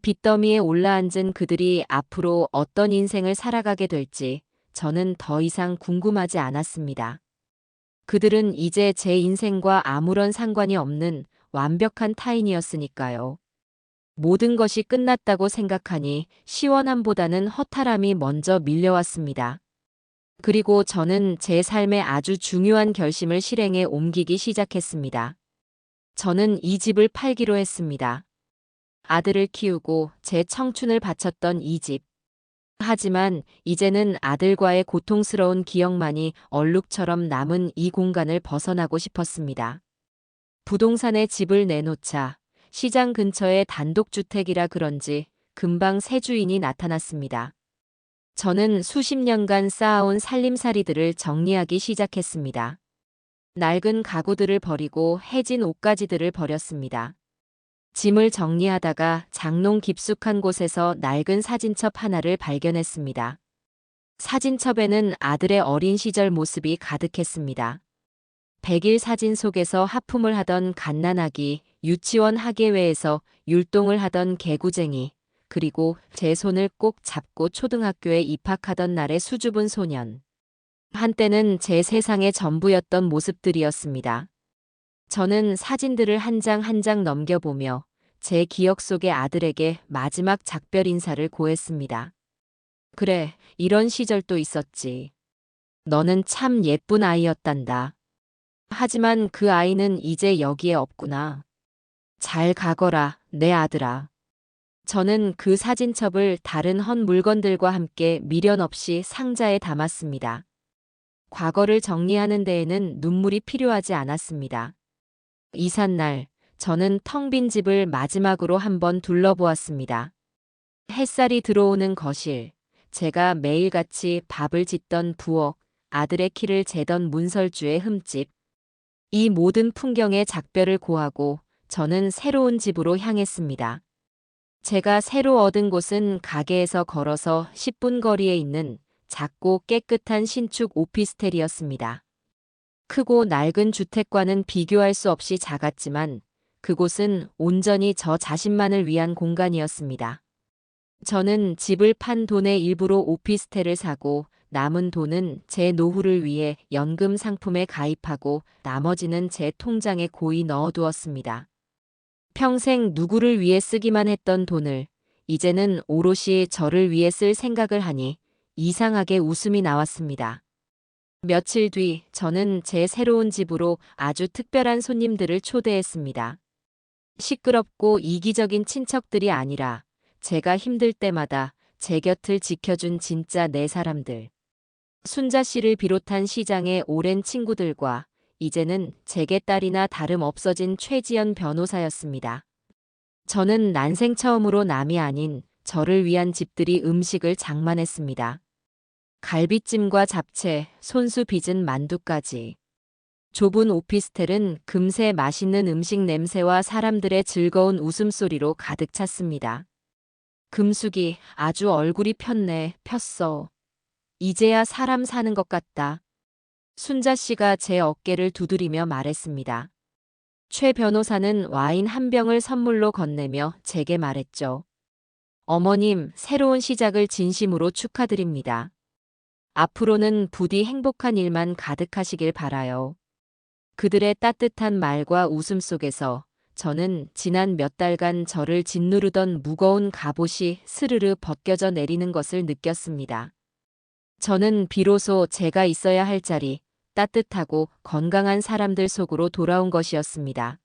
빚더미에 올라앉은 그들이 앞으로 어떤 인생을 살아가게 될지 저는 더 이상 궁금하지 않았습니다. 그들은 이제 제 인생과 아무런 상관이 없는 완벽한 타인이었으니까요. 모든 것이 끝났다고 생각하니 시원함보다는 허탈함이 먼저 밀려왔습니다. 그리고 저는 제 삶의 아주 중요한 결심을 실행에 옮기기 시작했습니다. 저는 이 집을 팔기로 했습니다. 아들을 키우고 제 청춘을 바쳤던 이 집. 하지만 이제는 아들과의 고통스러운 기억만이 얼룩처럼 남은 이 공간을 벗어나고 싶었습니다. 부동산에 집을 내놓자 시장 근처의 단독주택이라 그런지 금방 새 주인이 나타났습니다. 저는 수십 년간 쌓아온 살림살이들을 정리하기 시작했습니다. 낡은 가구들을 버리고 해진 옷가지들을 버렸습니다. 짐을 정리하다가 장롱 깊숙한 곳에서 낡은 사진첩 하나를 발견했습니다. 사진첩에는 아들의 어린 시절 모습이 가득했습니다. 100일 사진 속에서 하품을 하던 갓난아기, 유치원 학예회에서 율동을 하던 개구쟁이, 그리고 제 손을 꼭 잡고 초등학교에 입학하던 날의 수줍은 소년. 한때는 제 세상의 전부였던 모습들이었습니다. 저는 사진들을 한 장 한 장 넘겨보며 제 기억 속의 아들에게 마지막 작별 인사를 고했습니다. 그래, 이런 시절도 있었지. 너는 참 예쁜 아이였단다. 하지만 그 아이는 이제 여기에 없구나. 잘 가거라, 내 아들아. 저는 그 사진첩을 다른 헛 물건들과 함께 미련 없이 상자에 담았습니다. 과거를 정리하는 데에는 눈물이 필요하지 않았습니다. 이삿날, 저는 텅 빈 집을 마지막으로 한번 둘러보았습니다. 햇살이 들어오는 거실, 제가 매일같이 밥을 짓던 부엌, 아들의 키를 재던 문설주의 흠집. 이 모든 풍경에 작별을 고하고 저는 새로운 집으로 향했습니다. 제가 새로 얻은 곳은 가게에서 걸어서 10분 거리에 있는 작고 깨끗한 신축 오피스텔이었습니다. 크고 낡은 주택과는 비교할 수 없이 작았지만 그곳은 온전히 저 자신만을 위한 공간이었습니다. 저는 집을 판 돈의 일부로 오피스텔을 사고 남은 돈은 제 노후를 위해 연금 상품에 가입하고 나머지는 제 통장에 고이 넣어두었습니다. 평생 누구를 위해 쓰기만 했던 돈을 이제는 오롯이 저를 위해 쓸 생각을 하니 이상하게 웃음이 나왔습니다. 며칠 뒤 저는 제 새로운 집으로 아주 특별한 손님들을 초대했습니다. 시끄럽고 이기적인 친척들이 아니라 제가 힘들 때마다 제 곁을 지켜준 진짜 내 사람들. 순자 씨를 비롯한 시장의 오랜 친구들과 이제는 제게 딸이나 다름 없어진 최지연 변호사였습니다. 저는 난생 처음으로 남이 아닌 저를 위한 집들이 음식을 장만했습니다. 갈비찜과 잡채, 손수 빚은 만두까지. 좁은 오피스텔은 금세 맛있는 음식 냄새와 사람들의 즐거운 웃음소리로 가득 찼습니다. 금숙이 아주 얼굴이 폈어. 이제야 사람 사는 것 같다. 순자 씨가 제 어깨를 두드리며 말했습니다. 최 변호사는 와인 한 병을 선물로 건네며 제게 말했죠. 어머님, 새로운 시작을 진심으로 축하드립니다. 앞으로는 부디 행복한 일만 가득하시길 바라요. 그들의 따뜻한 말과 웃음 속에서 저는 지난 몇 달간 저를 짓누르던 무거운 갑옷이 스르르 벗겨져 내리는 것을 느꼈습니다. 저는 비로소 제가 있어야 할 자리, 따뜻하고 건강한 사람들 속으로 돌아온 것이었습니다.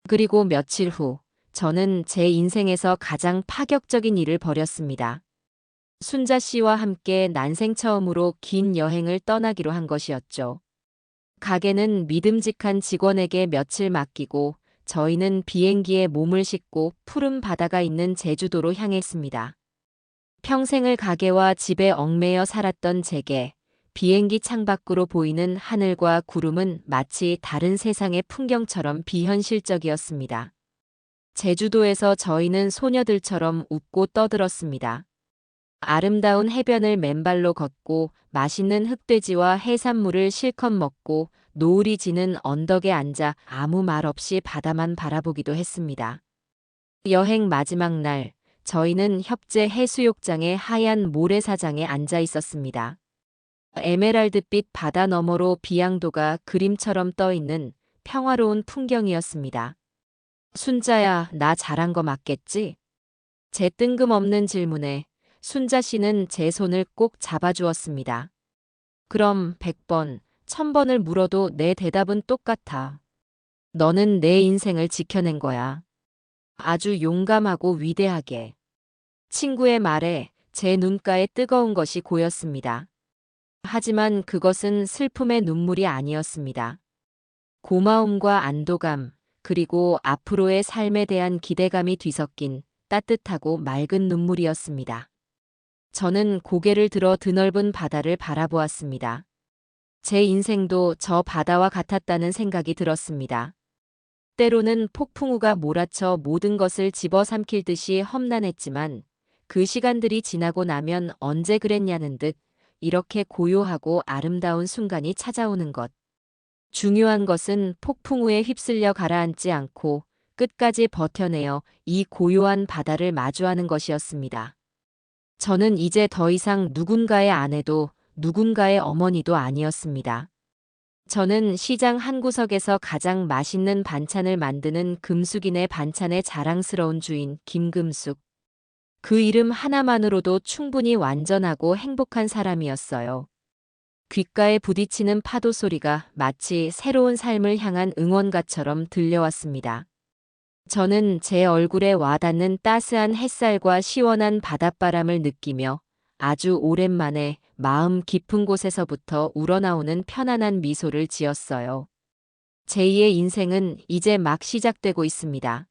그리고 며칠 후, 저는 제 인생에서 가장 파격적인 일을 벌였습니다. 순자 씨와 함께 난생 처음으로 긴 여행을 떠나기로 한 것이었죠. 가게는 믿음직한 직원에게 며칠 맡기고 저희는 비행기에 몸을 싣고 푸른 바다가 있는 제주도로 향했습니다. 평생을 가게와 집에 얽매여 살았던 제게 비행기 창밖으로 보이는 하늘과 구름은 마치 다른 세상의 풍경처럼 비현실적이었습니다. 제주도에서 저희는 소녀들처럼 웃고 떠들었습니다. 아름다운 해변을 맨발로 걷고 맛있는 흑돼지와 해산물을 실컷 먹고 노을이 지는 언덕에 앉아 아무 말 없이 바다만 바라보기도 했습니다. 여행 마지막 날, 저희는 협재 해수욕장의 하얀 모래사장에 앉아 있었습니다. 에메랄드빛 바다 너머로 비양도가 그림처럼 떠있는 평화로운 풍경이었습니다. 순자야, 나 잘한 거 맞겠지? 제 뜬금없는 질문에 순자 씨는 제 손을 꼭 잡아주었습니다. 그럼 100번, 1000번을 물어도 내 대답은 똑같아. 너는 내 인생을 지켜낸 거야. 아주 용감하고 위대하게. 친구의 말에 제 눈가에 뜨거운 것이 고였습니다. 하지만 그것은 슬픔의 눈물이 아니었습니다. 고마움과 안도감, 그리고 앞으로의 삶에 대한 기대감이 뒤섞인 따뜻하고 맑은 눈물이었습니다. 저는 고개를 들어 드넓은 바다를 바라보았습니다. 제 인생도 저 바다와 같았다는 생각이 들었습니다. 때로는 폭풍우가 몰아쳐 모든 것을 집어삼킬 듯이 험난했지만 그 시간들이 지나고 나면 언제 그랬냐는 듯 이렇게 고요하고 아름다운 순간이 찾아오는 것. 중요한 것은 폭풍우에 휩쓸려 가라앉지 않고 끝까지 버텨내어 이 고요한 바다를 마주하는 것이었습니다. 저는 이제 더 이상 누군가의 아내도 누군가의 어머니도 아니었습니다. 저는 시장 한 구석에서 가장 맛있는 반찬을 만드는 금숙이네 반찬의 자랑스러운 주인 김금숙. 그 이름 하나만으로도 충분히 완전하고 행복한 사람이었어요. 귓가에 부딪히는 파도 소리가 마치 새로운 삶을 향한 응원가처럼 들려왔습니다. 저는 제 얼굴에 와닿는 따스한 햇살과 시원한 바닷바람을 느끼며 아주 오랜만에 마음 깊은 곳에서부터 우러나오는 편안한 미소를 지었어요. 제2의 인생은 이제 막 시작되고 있습니다.